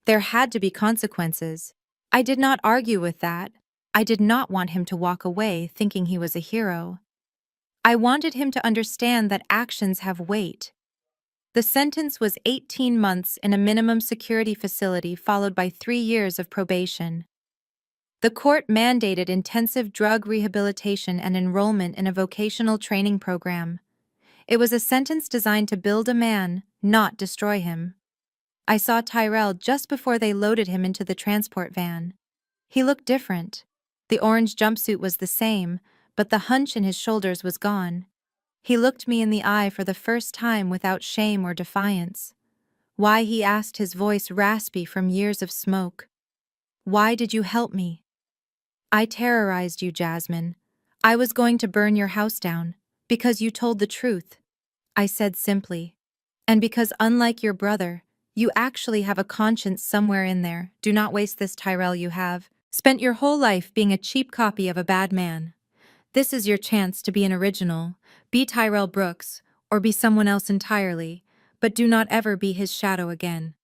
S1: There had to be consequences. I did not argue with that. I did not want him to walk away thinking he was a hero. I wanted him to understand that actions have weight. The sentence was 18 months in a minimum security facility followed by 3 years of probation. The court mandated intensive drug rehabilitation and enrollment in a vocational training program. It was a sentence designed to build a man, not destroy him. I saw Tyrell just before they loaded him into the transport van. He looked different. The orange jumpsuit was the same, but the hunch in his shoulders was gone. He looked me in the eye for the first time without shame or defiance. Why, he asked, his voice raspy from years of smoke. Why did you help me? I terrorized you, Jasmine. I was going to burn your house down, because you told the truth, I said simply. And because, unlike your brother, you actually have a conscience somewhere in there. Do not waste this, Tyrell. You have spent your whole life being a cheap copy of a bad man. This is your chance to be an original. Be Tyrell Brooks, or be someone else entirely, but do not ever be his shadow again.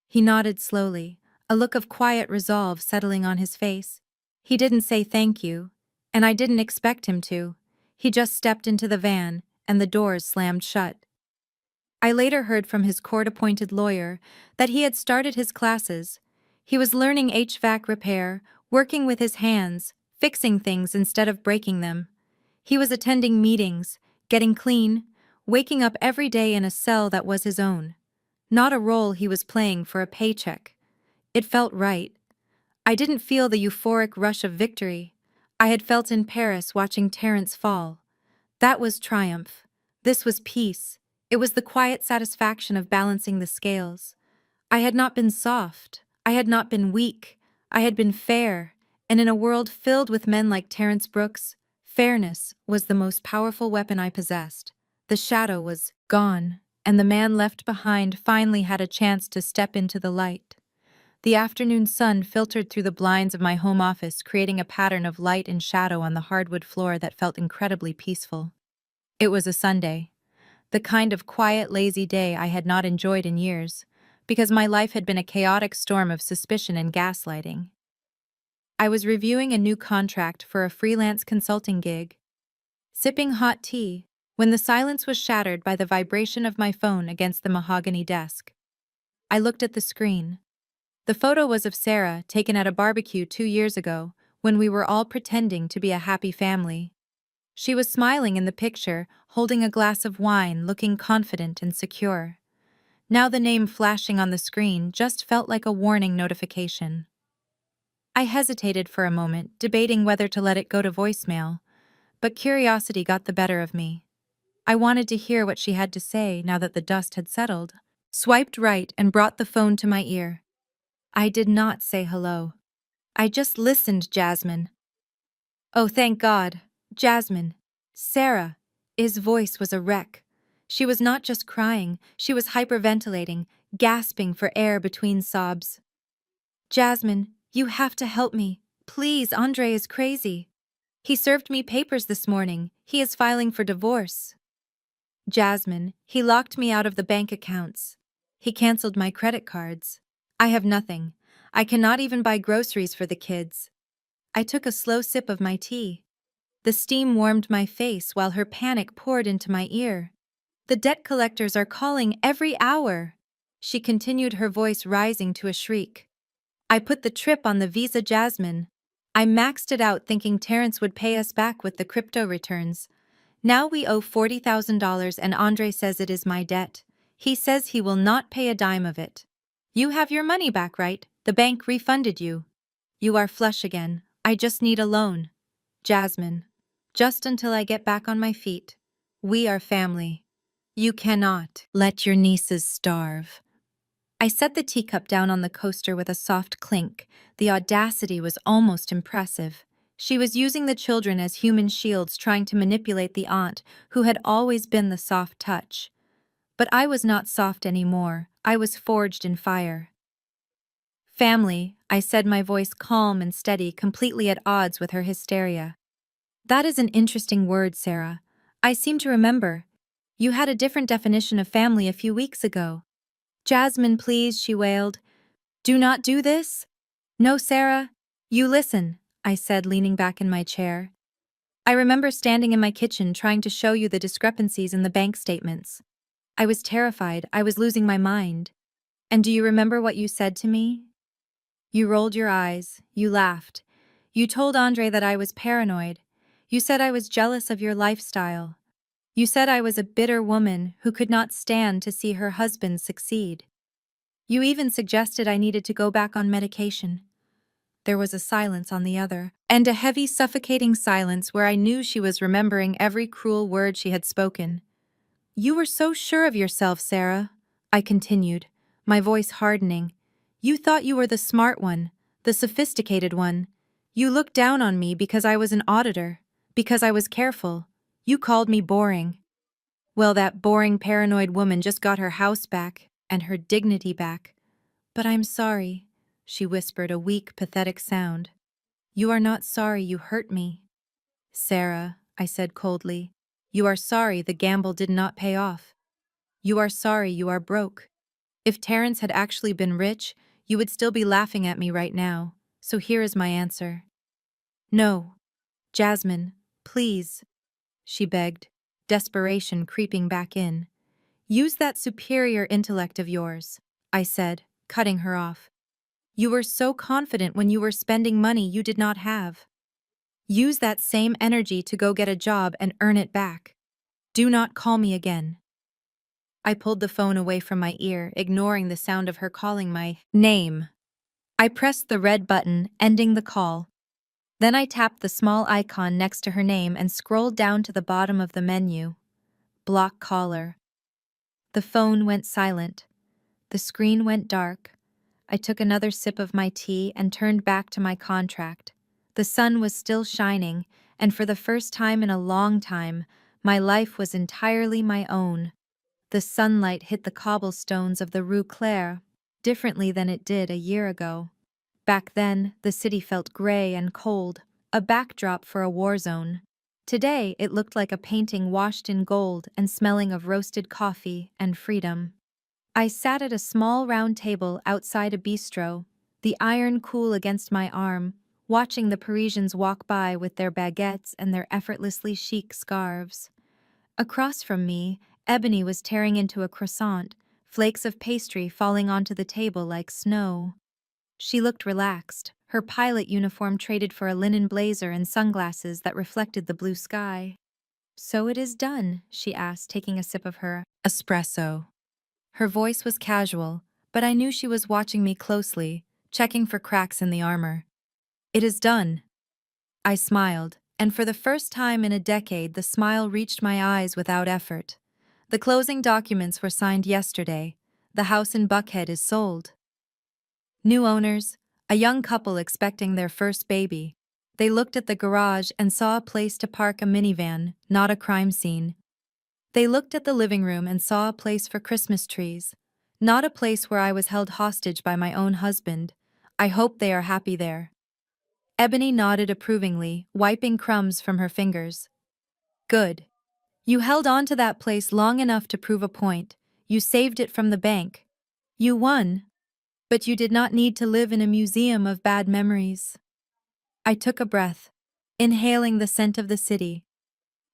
S1: He nodded slowly, a look of quiet resolve settling on his face. He didn't say thank you, and I didn't expect him to. He just stepped into the van, and the doors slammed shut. I later heard from his court-appointed lawyer that he had started his classes. He was learning HVAC repair, working with his hands, fixing things instead of breaking them. He was attending meetings, getting clean, waking up every day in a cell that was his own. Not a role he was playing for a paycheck. It felt right. I didn't feel the euphoric rush of victory I had felt in Paris watching Terence fall. That was triumph. This was peace. It was the quiet satisfaction of balancing the scales. I had not been soft. I had not been weak. I had been fair, and in a world filled with men like Terence Brooks, fairness was the most powerful weapon I possessed. The shadow was gone, and the man left behind finally had a chance to step into the light. The afternoon sun filtered through the blinds of my home office, creating a pattern of light and shadow on the hardwood floor that felt incredibly peaceful. It was a Sunday, the kind of quiet, lazy day I had not enjoyed in years, because my life had been a chaotic storm of suspicion and gaslighting. I was reviewing a new contract for a freelance consulting gig, sipping hot tea, when the silence was shattered by the vibration of my phone against the mahogany desk. I looked at the screen. The photo was of Sarah, taken at a barbecue 2 years ago, when we were all pretending to be a happy family. She was smiling in the picture, holding a glass of wine, looking confident and secure. Now the name flashing on the screen just felt like a warning notification. I hesitated for a moment, debating whether to let it go to voicemail, but curiosity got the better of me. I wanted to hear what she had to say now that the dust had settled. Swiped right and brought the phone to my ear. I did not say hello. I just listened, Jasmine. Oh, thank God. Jasmine. Sarah. His voice was a wreck. She was not just crying, she was hyperventilating, gasping for air between sobs. Jasmine, you have to help me. Please, Andre is crazy. He served me papers this morning. He is filing for divorce. Jasmine, he locked me out of the bank accounts. He canceled my credit cards. I have nothing. I cannot even buy groceries for the kids. I took a slow sip of my tea. The steam warmed my face while her panic poured into my ear. The debt collectors are calling every hour. She continued, her voice rising to a shriek. I put the trip on the Visa, Jasmine. I maxed it out thinking Terence would pay us back with the crypto returns. Now we owe $40,000 and Andre says it is my debt. He says he will not pay a dime of it. You have your money back, right? The bank refunded you. You are flush again. I just need a loan. Jasmine. Just until I get back on my feet. We are family. You cannot let your nieces starve. I set the teacup down on the coaster with a soft clink. The audacity was almost impressive. She was using the children as human shields, trying to manipulate the aunt who had always been the soft touch. But I was not soft anymore. I was forged in fire. Family, I said, my voice calm and steady, completely at odds with her hysteria. That is an interesting word, Sarah. I seem to remember. You had a different definition of family a few weeks ago. Jasmine, please, she wailed. Do not do this? No, Sarah. You listen, I said, leaning back in my chair. I remember standing in my kitchen trying to show you the discrepancies in the bank statements. I was terrified. I was losing my mind. And do you remember what you said to me? You rolled your eyes. You laughed. You told Andre that I was paranoid. You said I was jealous of your lifestyle. You said I was a bitter woman who could not stand to see her husband succeed. You even suggested I needed to go back on medication. There was a silence on the other, and a heavy, suffocating silence where I knew she was remembering every cruel word she had spoken. You were so sure of yourself, Sarah, I continued, my voice hardening. You thought you were the smart one, the sophisticated one. You looked down on me because I was an auditor, because I was careful. You called me boring. Well, that boring, paranoid woman just got her house back, and her dignity back. But I'm sorry, she whispered, a weak, pathetic sound. You are not sorry you hurt me. Sarah, I said coldly, you are sorry the gamble did not pay off. You are sorry you are broke. If Terrence had actually been rich, you would still be laughing at me right now. So here is my answer. No. Jasmine, please, she begged, desperation creeping back in. Use that superior intellect of yours, I said, cutting her off. You were so confident when you were spending money you did not have. Use that same energy to go get a job and earn it back. Do not call me again. I pulled the phone away from my ear, ignoring the sound of her calling my name. I pressed the red button, ending the call. Then I tapped the small icon next to her name and scrolled down to the bottom of the menu. Block caller. The phone went silent. The screen went dark. I took another sip of my tea and turned back to my contract. The sun was still shining, and for the first time in a long time, my life was entirely my own. The sunlight hit the cobblestones of the Rue Claire differently than it did a year ago. Back then, the city felt gray and cold, a backdrop for a war zone. Today, it looked like a painting washed in gold and smelling of roasted coffee and freedom. I sat at a small round table outside a bistro, the iron cool against my arm, watching the Parisians walk by with their baguettes and their effortlessly chic scarves. Across from me, Ebony was tearing into a croissant, flakes of pastry falling onto the table like snow. She looked relaxed, her pilot uniform traded for a linen blazer and sunglasses that reflected the blue sky. So it is done, she asked, taking a sip of her espresso. Her voice was casual, but I knew she was watching me closely, checking for cracks in the armor. It is done. I smiled, and for the first time in a decade the smile reached my eyes without effort. The closing documents were signed yesterday. The house in Buckhead is sold. New owners, a young couple expecting their first baby. They looked at the garage and saw a place to park a minivan, not a crime scene. They looked at the living room and saw a place for Christmas trees, not a place where I was held hostage by my own husband. I hope they are happy there. Ebony nodded approvingly, wiping crumbs from her fingers. Good. You held on to that place long enough to prove a point. You saved it from the bank. You won. But you did not need to live in a museum of bad memories. I took a breath, inhaling the scent of the city.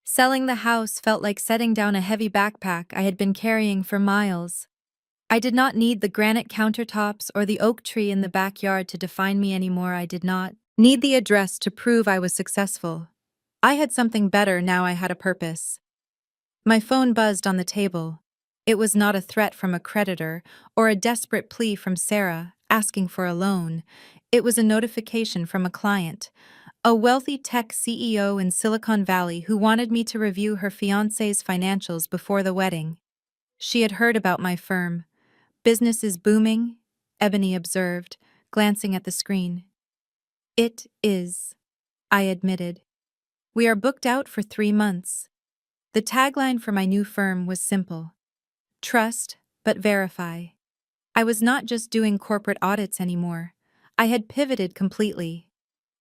S1: Selling the house felt like setting down a heavy backpack I had been carrying for miles. I did not need the granite countertops or the oak tree in the backyard to define me anymore. I did not need the address to prove I was successful. I had something better now. I had a purpose. My phone buzzed on the table. It was not a threat from a creditor or a desperate plea from Sarah asking for a loan. It was a notification from a client, a wealthy tech CEO in Silicon Valley who wanted me to review her fiancé's financials before the wedding. She had heard about my firm. Business is booming, Ebony observed, glancing at the screen. It is, I admitted. We are booked out for 3 months. The tagline for my new firm was simple. Trust, but verify. I was not just doing corporate audits anymore. I had pivoted completely.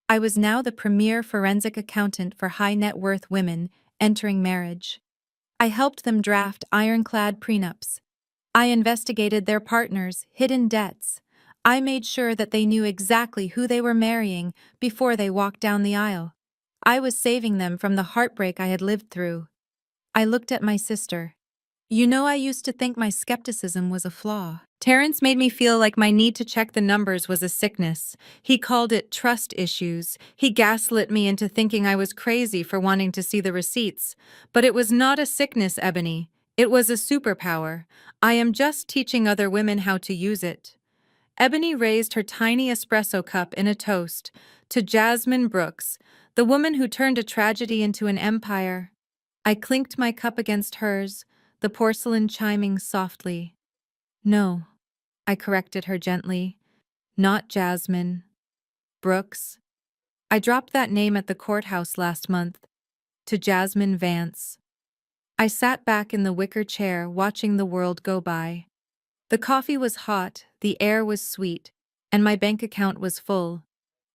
S1: I was now the premier forensic accountant for high net worth women entering marriage. I helped them draft ironclad prenups. I investigated their partners' hidden debts. I made sure that they knew exactly who they were marrying before they walked down the aisle. I was saving them from the heartbreak I had lived through. I looked at my sister. You know, I used to think my skepticism was a flaw. Terrence made me feel like my need to check the numbers was a sickness. He called it trust issues. He gaslit me into thinking I was crazy for wanting to see the receipts. But it was not a sickness, Ebony. It was a superpower. I am just teaching other women how to use it. Ebony raised her tiny espresso cup in a toast to Jasmine Brooks, the woman who turned a tragedy into an empire. I clinked my cup against hers, the porcelain chiming softly. No, I corrected her gently. Not Jasmine. Brooks. I dropped that name at the courthouse last month. To Jasmine Vance. I sat back in the wicker chair watching the world go by. The coffee was hot, the air was sweet, and my bank account was full.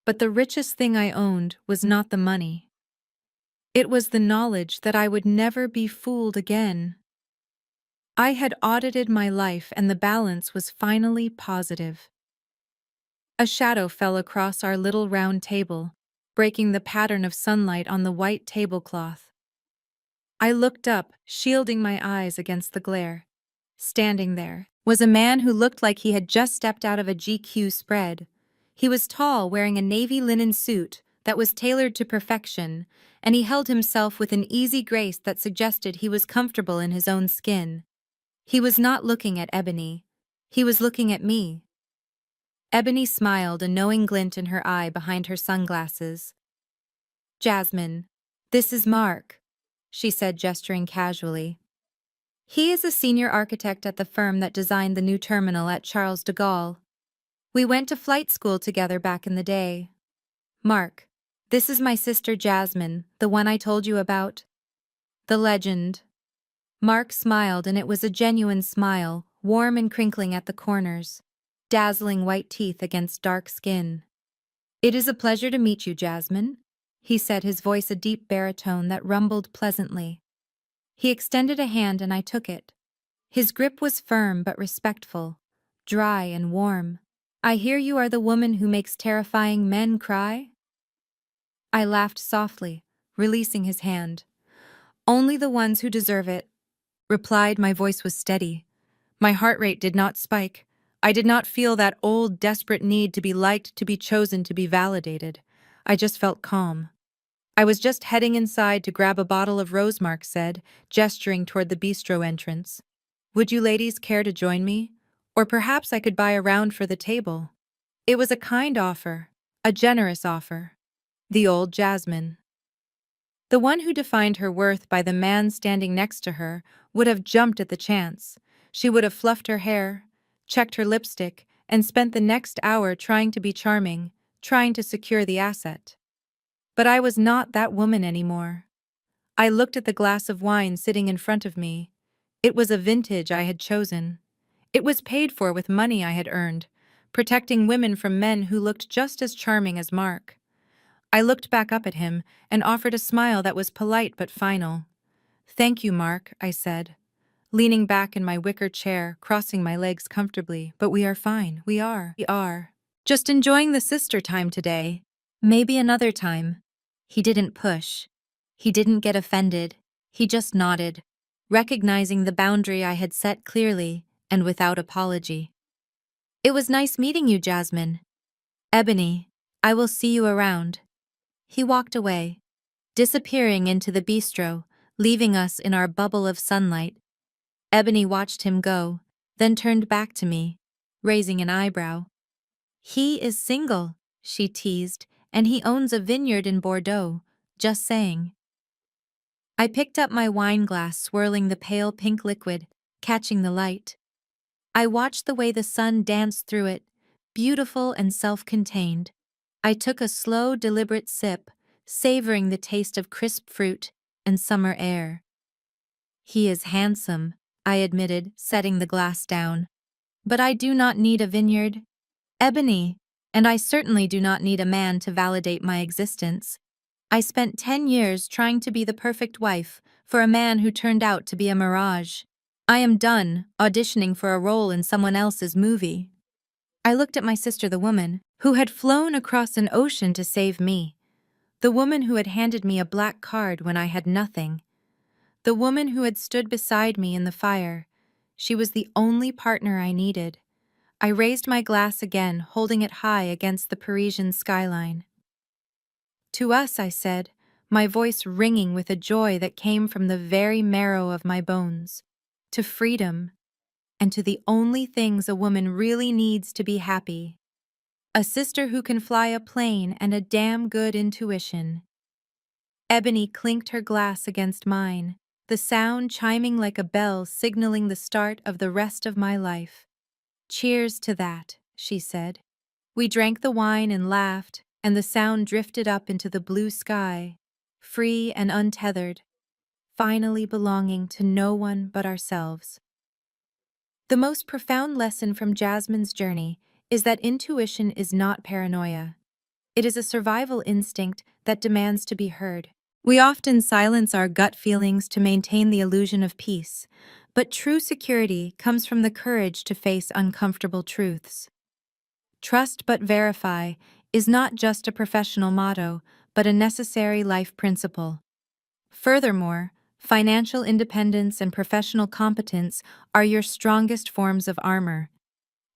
S1: But the richest thing I owned was not the money. It was the knowledge that I would never be fooled again. I had audited my life and the balance was finally positive. A shadow fell across our little round table, breaking the pattern of sunlight on the white tablecloth. I looked up, shielding my eyes against the glare. Standing there was a man who looked like he had just stepped out of a GQ spread. He was tall, wearing a navy linen suit that was tailored to perfection, and he held himself with an easy grace that suggested he was comfortable in his own skin. He was not looking at Ebony. He was looking at me. Ebony smiled, a knowing glint in her eye behind her sunglasses. Jasmine, this is Mark, she said, gesturing casually. He is a senior architect at the firm that designed the new terminal at Charles de Gaulle. We went to flight school together back in the day. Mark, this is my sister Jasmine, the one I told you about. The legend. Mark smiled, and it was a genuine smile, warm and crinkling at the corners, dazzling white teeth against dark skin. It is a pleasure to meet you, Jasmine, he said, his voice a deep baritone that rumbled pleasantly. He extended a hand and I took it. His grip was firm but respectful, dry and warm. I hear you are the woman who makes terrifying men cry? I laughed softly, releasing his hand. Only the ones who deserve it, replied. My voice was steady. My heart rate did not spike. I did not feel that old, desperate need to be liked, to be chosen, to be validated. I just felt calm. I was just heading inside to grab a bottle of rose, Mark said, gesturing toward the bistro entrance. Would you ladies care to join me? Or perhaps I could buy a round for the table. It was a kind offer, a generous offer. The old Jasmine. The one who defined her worth by the man standing next to her would have jumped at the chance. She would have fluffed her hair, checked her lipstick, and spent the next hour trying to be charming, trying to secure the asset. But I was not that woman anymore. I looked at the glass of wine sitting in front of me. It was a vintage I had chosen. It was paid for with money I had earned, protecting women from men who looked just as charming as Mark. I looked back up at him and offered a smile that was polite but final. Thank you, Mark, I said, leaning back in my wicker chair, crossing my legs comfortably. But we are fine. We are. Just enjoying the sister time today. Maybe another time. He didn't push. He didn't get offended. He just nodded, recognizing the boundary I had set clearly and without apology. It was nice meeting you, Jasmine. Ebony, I will see you around. He walked away, disappearing into the bistro, leaving us in our bubble of sunlight. Ebony watched him go, then turned back to me, raising an eyebrow. He is single, she teased, and he owns a vineyard in Bordeaux, just saying. I picked up my wine glass, swirling the pale pink liquid, catching the light. I watched the way the sun danced through it, beautiful and self-contained. I took a slow, deliberate sip, savoring the taste of crisp fruit and summer air. He is handsome, I admitted, setting the glass down. But I do not need a vineyard, Ebony, and I certainly do not need a man to validate my existence. I spent 10 years trying to be the perfect wife for a man who turned out to be a mirage. I am done auditioning for a role in someone else's movie. I looked at my sister, the woman who had flown across an ocean to save me, the woman who had handed me a black card when I had nothing, the woman who had stood beside me in the fire. She was the only partner I needed. I raised my glass again, holding it high against the Parisian skyline. To us, I said, my voice ringing with a joy that came from the very marrow of my bones. To freedom, and to the only things a woman really needs to be happy. A sister who can fly a plane and a damn good intuition. Ebony clinked her glass against mine, the sound chiming like a bell signaling the start of the rest of my life. Cheers to that, she said. We drank the wine and laughed, and the sound drifted up into the blue sky, free and untethered, finally belonging to no one but ourselves. The most profound lesson from Jasmine's journey is that intuition is not paranoia. It is a survival instinct that demands to be heard. We often silence our gut feelings to maintain the illusion of peace, but true security comes from the courage to face uncomfortable truths. Trust but verify is not just a professional motto, but a necessary life principle. Furthermore, financial independence and professional competence are your strongest forms of armor.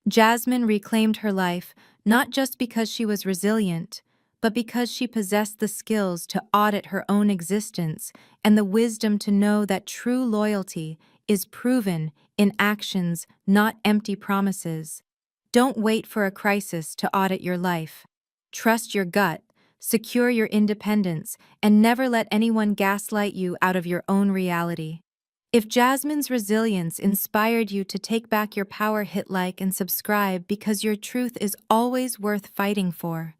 S1: Jasmine reclaimed her life not just because she was resilient, but because she possessed the skills to audit her own existence and the wisdom to know that true loyalty is proven in actions, not empty promises. Don't wait for a crisis to audit your life. Trust your gut, secure your independence, and never let anyone gaslight you out of your own reality. If Jasmine's resilience inspired you to take back your power, hit like and subscribe because your truth is always worth fighting for.